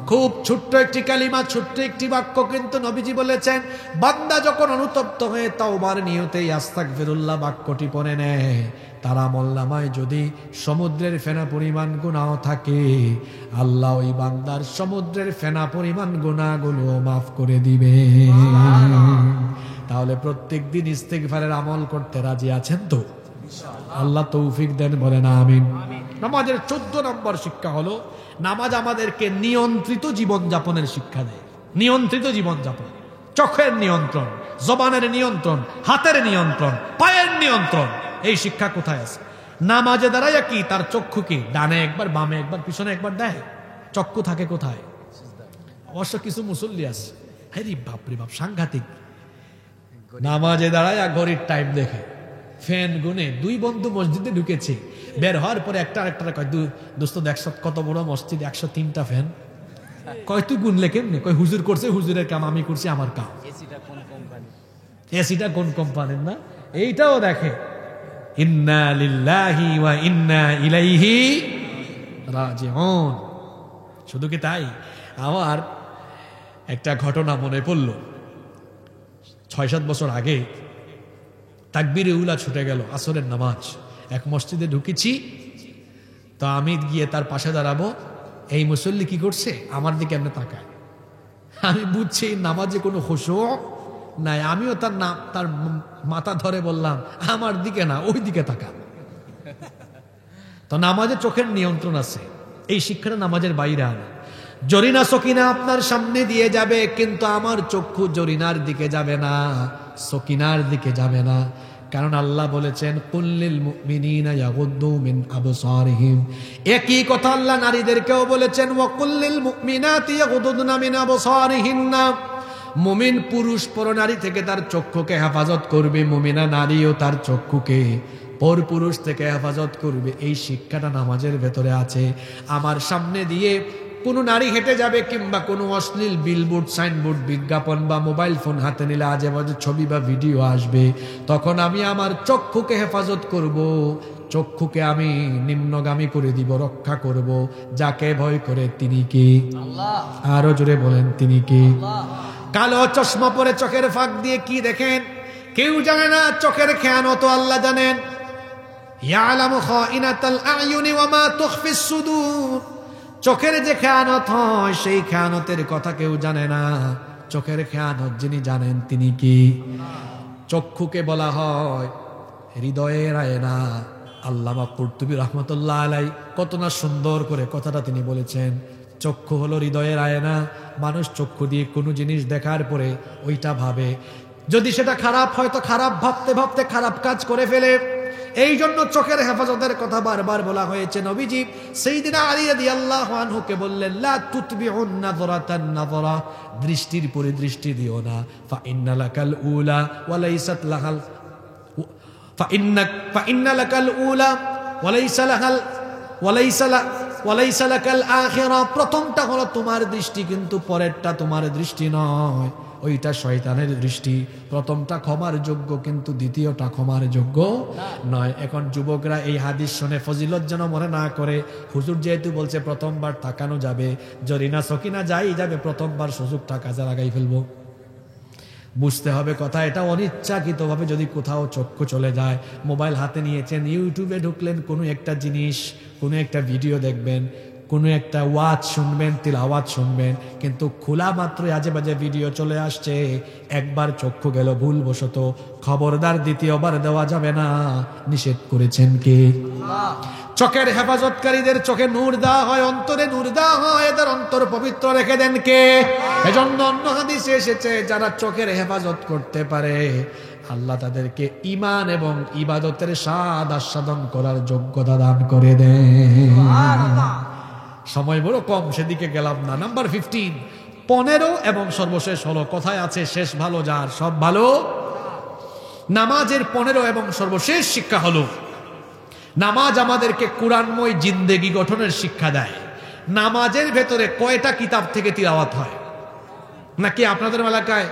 খুব ছোট্ট একটি কালিমা, ছোট্ট একটি বাক্য, কিন্তু নবীজি বলেছেন বান্দা যখন অনুতপ্ত হয়ে তাওবার নিয়তেই আস্তাগফিরুল্লাহ বাক্যটি পড়ে নেয়, তার আমলনামায় যদি সমুদ্রের ফেনা পরিমাণ গুনাহ থাকে, আল্লাহ ওই বান্দার সমুদ্রের ফেনা পরিমাণ গুনাহগুলো মাফ করে দিবে। তাহলে প্রত্যেক দিন ইস্তেগফারের আমল করতে রাজি আছেন তো? আল্লাহ তৌফিক দেন, বলেন আমিন। নামাজের 14 নম্বর শিক্ষা হলো, নামাজ আমাদেরকে নিয়ন্ত্রিত জীবনযাপনের শিক্ষা দেয়। নিয়ন্ত্রিত জীবনযাপন, চোখের নিয়ন্ত্রণ, জবানের নিয়ন্ত্রণ, হাতের নিয়ন্ত্রণ, পায়ের নিয়ন্ত্রণ, এই শিক্ষা কোথায় আছে? নামাজে দাঁড়ায় কি তার চক্ষুকে ডানে একবার, বামে একবার, পিছনে একবার দেয়? চক্ষু থাকে কোথায়? অবশ্য কিছু মুসল্লি আছে, হ্যাঁ রে বাপরে বাপ, সাংঘাতিক। নামাজে দাঁড়ায় ঘড়ির টাইম দেখে, ফ্যান গুনে। 2 বন্ধু মসজিদে ঢুকেছে, বের হওয়ার পরে একটা আরেকটা কয়, দোস্ত দেখছ কত বড় মসজিদ, 103টা ফ্যান। কয় তুই গুনলে কেমনে? কয় হুজুর করছে, হুজুরের কাম, আমি করছি আমার কাম। এসিটা কোন কোম্পানির না, এইটাও দেখে। ইন্না লিল্লাহি ওয়া ইন্না ইলাইহি রাজিউন। শুধু কি তাই, আমার একটা ঘটনা মনে পড়ল। 6-7 বছর আগে তাকবীরে উলা ছুটে গেল, আসরের নামাজ। এক মসজিদে ঢুকেছি, তো আমি গিয়ে তার পাশে দাঁড়াবো। এই মুসল্লি কি করছে, আমার দিকে এমনি তাকায়। আমি বুঝছি নামাজে কোনো খুশু নাই। আমিও তার মাথা ধরে বললাম, আমার দিকে না, ওই দিকে তাকা। তো নামাজে চোখের নিয়ন্ত্রণ আছে, এই শিক্ষাটা নামাজের বাইরে আনা। জরিনা সকিনা আপনার সামনে দিয়ে যাবে, কিন্তু আমার চক্ষু জরিনার দিকে যাবে না, সকিনার দিকে যাবে না। কারণ আল্লাহ বলেছেন কুল্লিল মুমিনিনা ইয়াগুদ্দু মিন আবসারিহিম। একই কথা আল্লাহ নারীদেরকেও বলেছেন ওয়া কুল্লিল মুমিনাতি ইয়াগুদ্দুনা মিন আবসারিহিন্না। মুমিন পুরুষ পরনারী থেকে তার চক্ষুকে হেফাজত করবে, মুমিনা নারীও তার চক্ষুকে পর পুরুষ থেকে হেফাজত করবে। এই শিক্ষাটা নামাজের ভেতরে আছে। আমার সামনে দিয়ে কোনো নারী হেঁটে যাবে, কিংবা কোনো অশ্লীল বিলবোর্ড, সাইনবোর্ড, বিজ্ঞাপন বা মোবাইল ফোন হাতে নিলে আজে বাজে ছবি বা ভিডিও আসবে, তখন আমি আমার চক্ষুকে হেফাজত করব। চক্ষুকে আমি নিম্নগামী করে দিব, রক্ষা করব। যাকে ভয় করে তিনি কে? আল্লাহ। আরো জোরে বলেন, তিনি কে? কালো চশমা পরে চোখের ফাঁক দিয়ে কি দেখেন কেউ জানে না, চোখের খেয়ানত আল্লাহ জানেন। ইয়ালামু খাইনাতাল আয়ুনি ওয়া মা তুখফিস সুদূর। চোখের যে খেয়ানত হয়, সেই খেয়ানতের কথা কেউ জানে না। চোখের খেয়ানত যিনি জানেন তিনি কি? চক্ষুকে বলা হয় হৃদয়ের আয়না। আল্লামা কুরতুবী রাহমাতুল্লাহ আলাইহি কত না সুন্দর করে কথাটা তিনি বলেছেন। চক্ষু হলো হৃদয়ের আয়না। মানুষ চক্ষু দিয়ে কোনো জিনিস দেখার পরে ওইটা ভাবে, যদি সেটা খারাপ হয় তো খারাপ ভাবতে ভাবতে খারাপ কাজ করে ফেলে। এই জন্য চোখের হেফাজতের কথা বারবার বলা হয়েছে। নবীজি সাইয়্যিদিনা আলী রাদিয়াল্লাহু আনহুকে বললেন লা তুতবিউন নাযরাতান নাযরা, দৃষ্টির পরে দৃষ্টি দিও না। ফা ইন্না লাকাল উলা ওয়া লাইসাত লাহাল ফা ইন্না লাকাল উলা ওয়া লাইসা লাহাল ওয়া লাইসা লাকাল আখিরা। প্রথমটা হলো তোমার দৃষ্টি, কিন্তু পরেরটা তোমার দৃষ্টি নয়, ওইটা শয়তানের দৃষ্টি। প্রথমটা ক্ষমার যোগ্য, কিন্তু দ্বিতীয়টা ক্ষমার যোগ্য নয়। এখন যুবকরা এই হাদিস শুনে ফজিলত যেন মনে না করে, হুজুর যেহেতু বলছে প্রথমবার তাকানো যাবে, জরিনা সকিনা যাই যাবে, প্রথমবার সুযোগটা কাজে লাগাই ফেলবো। বুঝতে হবে কথা, এটা অনিচ্ছাকৃতভাবে যদি কোথাও চক্ষু চলে যায়। মোবাইল হাতে নিয়েছেন, ইউটিউবে ঢুকলেন, কোনো একটা জিনিস, কোনো একটা ভিডিও দেখবেন, কোনো একটা ওয়াজ শুনবেন, তিলাওয়াত শুনবেন, কিন্তু খোলা মাত্রই আজে বাজে ভিডিও চলে আসছে। একবার চক্ষু গেল ভুলবশত, খবরদার দ্বিতীয়বার দেওয়া যাবে না। নিষেধ করেছেন কে? চোখের হেফাজতকারীদের চোখে নূর দেওয়া হয়, অন্তরে নূর দেওয়া হয়, এদের অন্তর পবিত্র রেখে দেন কে? এজন্য অন্য হাদিসে এসেছে যারা চোখের হেফাজত করতে পারে আল্লাহ তাদেরকে ঈমান এবং ইবাদতের স্বাদ আস্বাদন করার যোগ্যতা দান করে দেন। সময় বড় কম, সেদিকে গেলাম না। নাম্বার 15, 15 এবং সর্বশেষ হলো, কথায় আছে শেষ ভালো যার সব ভালো। নামাজের 15 এবং সর্বশেষ শিক্ষা হলো, নামাজ আমাদেরকে কোরআনময় জিন্দেগি গঠনের শিক্ষা দেয়। নামাজের ভেতরে কয়টা কিতাব থেকে তিলাওয়াত হয়? নাকি আপনাদের এলাকায়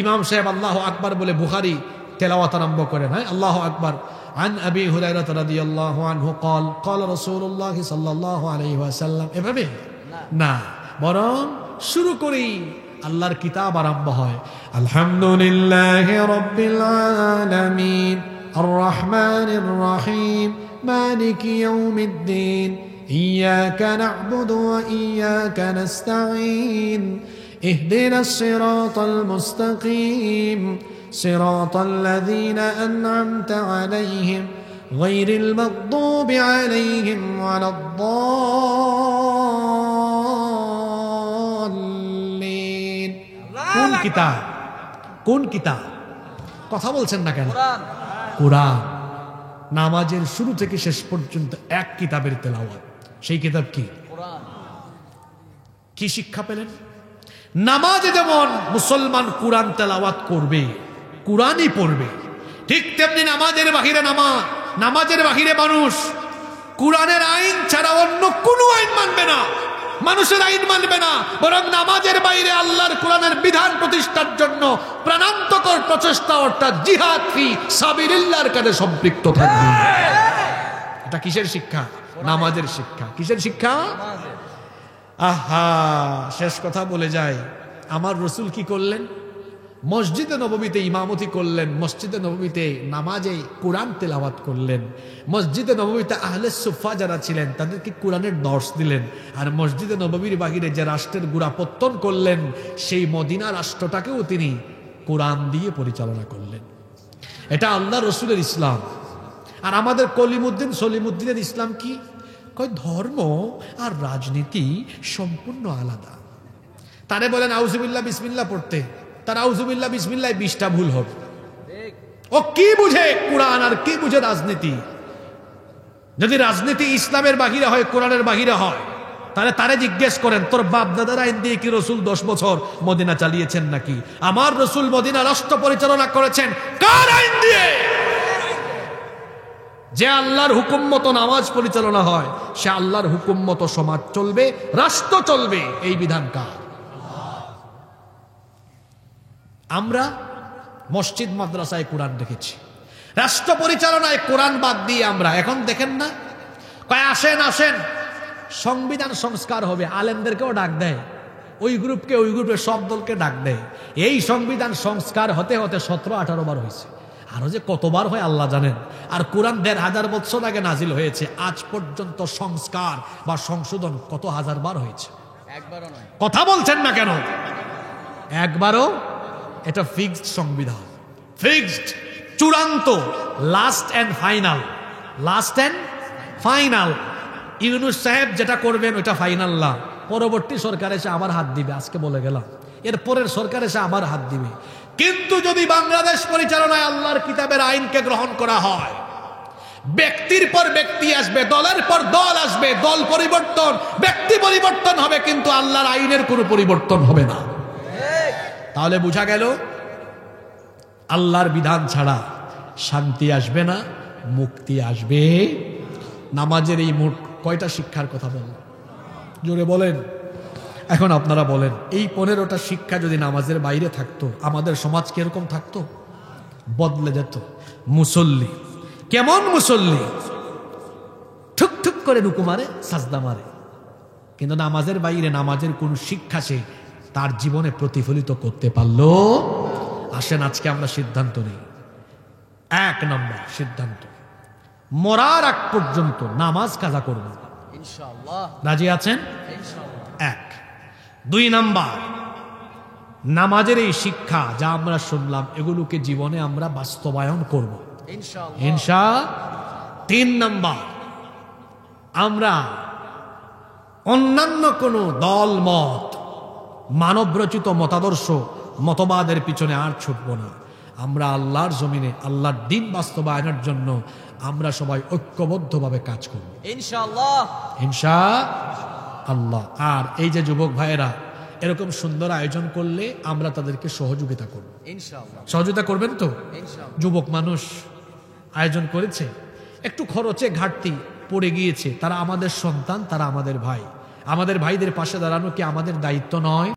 ইমাম সাহেব আল্লাহু আকবার বলে বুখারী তেলাওয়াত আরম্ভ করেন? হ্যাঁ, আল্লাহু আকবার। আন আবি হুরায়রা রাদিয়াল্লাহু আনহু قال قال রাসূলুল্লাহ সাল্লাল্লাহু আলাইহি ওয়াসাল্লাম, এভাবে না, বরং শুরু করি, আল্লাহর কিতাব আরম্ভ হয় আলহামদুলিল্লাহি রাব্বিল আলামিন আর রহমানির রহিম মালিকি ইয়াউমিদ্দিন ইয়াকা না'বুদু ওয়া ইয়াকা নাস্তাঈন ইহদিনাস সিরাতাল মুস্তাকিম সিরাতাল লাযীনা আন'আমতা আলাইহিম গায়রিল মাগদুবি আলাইহিম ওয়ালাদ-দাল্লিন। কোন কিতাব? কোন কিতাব? কথা বলছেন না কেন? কোরআন। নামাজের শুরু থেকে শেষ পর্যন্ত এক কিতাবের তেলাওয়াত। সেই কিতাব কি? কোরআন। কি শিক্ষা পেলেন? নামাজে যেমন মুসলমান কোরআন তেলাওয়াত করবে, কোরআনই পড়বে, ঠিক তেমনি নামাজের বাহিরে নামাজের বাহিরে মানুষ কোরআনের আইন ছাড়া অন্য কোনো আইন মানবে না, মানুষের আইন মানবে না, বরং নামাজের বাইরে আল্লাহর কোরআনের বিধান প্রতিষ্ঠার জন্য প্রাণান্তকর প্রচেষ্টা অর্থাৎ জিহাদ ফি সাবিলিল্লাহর কাজে সম্পৃক্ত থাকবে। এটা কিসের শিক্ষা? নামাজের শিক্ষা। কিসের শিক্ষা? আহা, শেষ কথা বলে যায়, আমার রাসূল কি করলেন? মসজিদে নববীতে ইমামতি করলেন, মসজিদে নববীতে নামাজে কোরআন তেলাওয়াত করলেন, মসজিদে নববীতে আহলে সুফা যারা ছিলেন তাদেরকে কোরআনের দর্শ দিলেন, আর মসজিদে নববীর বাহিরে যে রাষ্ট্রের গোড়াপত্তন করলেন সেই মদিনা রাষ্ট্রটাকেও তিনি কোরআন দিয়ে পরিচালনা করলেন। এটা আল্লাহ রসুলের ইসলাম। আর আমাদের কলিমুদ্দিন সলিমুদ্দিনের ইসলাম কি? কয় ধর্ম আর রাজনীতি সম্পূর্ণ আলাদা। তারে বলেন আউযুবিল্লাহ বিসমিল্লাহ পড়তে, তার আউযুবিল্লাহ বিসমিল্লাহ 20টা ভুল হবে। ও কি বুঝে কোরআন আর কি বুঝে রাজনীতি? যদি রাজনীতি ইসলামের বাহিরে হয়, কোরআনের বাহিরে হয়, তাহলে তারে জিজ্ঞেস করেন তোর বাপ দাদার আইন দিয়ে কি রসুল 10 বছর মদিনা চালিয়েছেন নাকি? আমার রসুল মদিনা রাষ্ট্র পরিচালনা করেছেন কার আইন দিয়ে? যে আল্লাহর হুকুম মতো নামাজ পরিচালনা হয়, সে আল্লাহর হুকুম মতো সমাজ চলবে, রাষ্ট্র চলবে, এই বিধান কার? আমরা মসজিদ মাদ্রাসায় কোরআন রেখেছি, রাষ্ট্র পরিচালনায় কোরআন বাদ দিয়ে আমরা এখন দেখেন না, কয় আসেন আসেন সংবিধান সংস্কার হবে, আলেমদেরকেও ডাক দেয়, ওই গ্রুপকে ওই গ্রুপের সব দলকে ডাক দেয়। এই সংবিধান সংস্কার হতে হতে 17-18 বার হয়েছে, আরো যে কতবার হয় আল্লাহ জানেন। আর কোরআন 1500 বছর আগে নাজিল হয়েছে, আজ পর্যন্ত সংস্কার বা সংশোধন কত হাজার বার হয়েছে? একবারও নয়। কথা বলছেন না কেন? একবারও। এটা ফিক্সড সংবিধান, ফিক্সড, চূড়ান্ত, last and final, last and final. Yunus সাহেব যেটা করবেন ওটা ফাইনাল না, পরবর্তী সরকার এসে আবার হাত দিবে, আজকে বলে গেলাম, এর পরের সরকার এসে আবার হাত দিবে। কিন্তু যদি বাংলাদেশ পরিচালনায় আল্লাহর কিতাবের আইনকে গ্রহণ করা হয়, ব্যক্তির পর ব্যক্তি আসবে, দলের পর দল আসবে, দল পরিবর্তন, ব্যক্তি পরিবর্তন হবে, কিন্তু আল্লাহর আইনের কোনো পরিবর্তন হবে না। তাহলে বোঝা গেল আল্লাহর বিধান ছাড়া শান্তি আসবে না, মুক্তি আসবে। নামাজের এই মোট কয়টা শিক্ষার কথা বললাম? জোরে বলেন। এখন আপনারা বলেন, এই 15টা শিক্ষা যদি নামাজের বাইরে থাকতো, আমাদের সমাজ কিরকম থাকতো? বদলে যেত। মুসল্লি কেমন? মুসল্লি ঠুক ঠুক করে রুকু মারে, সাজদা মারে, কিন্তু নামাজের বাইরে নামাজের কোন শিক্ষা সে তার জীবনে প্রতিফলিত করতে পারলো? আসেন আজকে আমরা সিদ্ধান্ত নিই। 1 নম্বর সিদ্ধান্ত, মরার আগ পর্যন্ত নামাজ কাজা করব ইনশাআল্লাহ। রাজি আছেন? ইনশাআল্লাহ। 1। 2 নম্বর, নামাজের এই শিক্ষা যা আমরা শুনলাম এগুলোকে জীবনে আমরা বাস্তবায়ন করব ইনশাআল্লাহ, ইনশাআল্লাহ। 3 নম্বর, আমরা অন্যান্য কোনো দল মত মানবরচিত মতাদর্শ মতবাদের পিছনে আর ছুটব না। আমরা আল্লাহর জমিনে আল্লাহর দ্বীন বাস্তবায়নের জন্য আমরা সবাই ঐক্যবদ্ধভাবে কাজ করব ইনশাআল্লাহ। ইনশাআল্লাহ। আর এই যে যুবক ভাইয়েরা এরকম সুন্দর আয়োজন করলে আমরা তাদেরকে সহযোগিতা করব। ইনশাআল্লাহ। সহযোগিতা করবেন তো? ইনশাআল্লাহ। যুবক মানুষ আয়োজন করেছে, একটু খরচে ঘাটতি পড়ে গিয়েছে, তারা আমাদের সন্তান, তারা আমাদের ভাই। আমাদের ভাইদের পাশে দাঁড়ানো কি আমাদের দায়িত্ব নয়?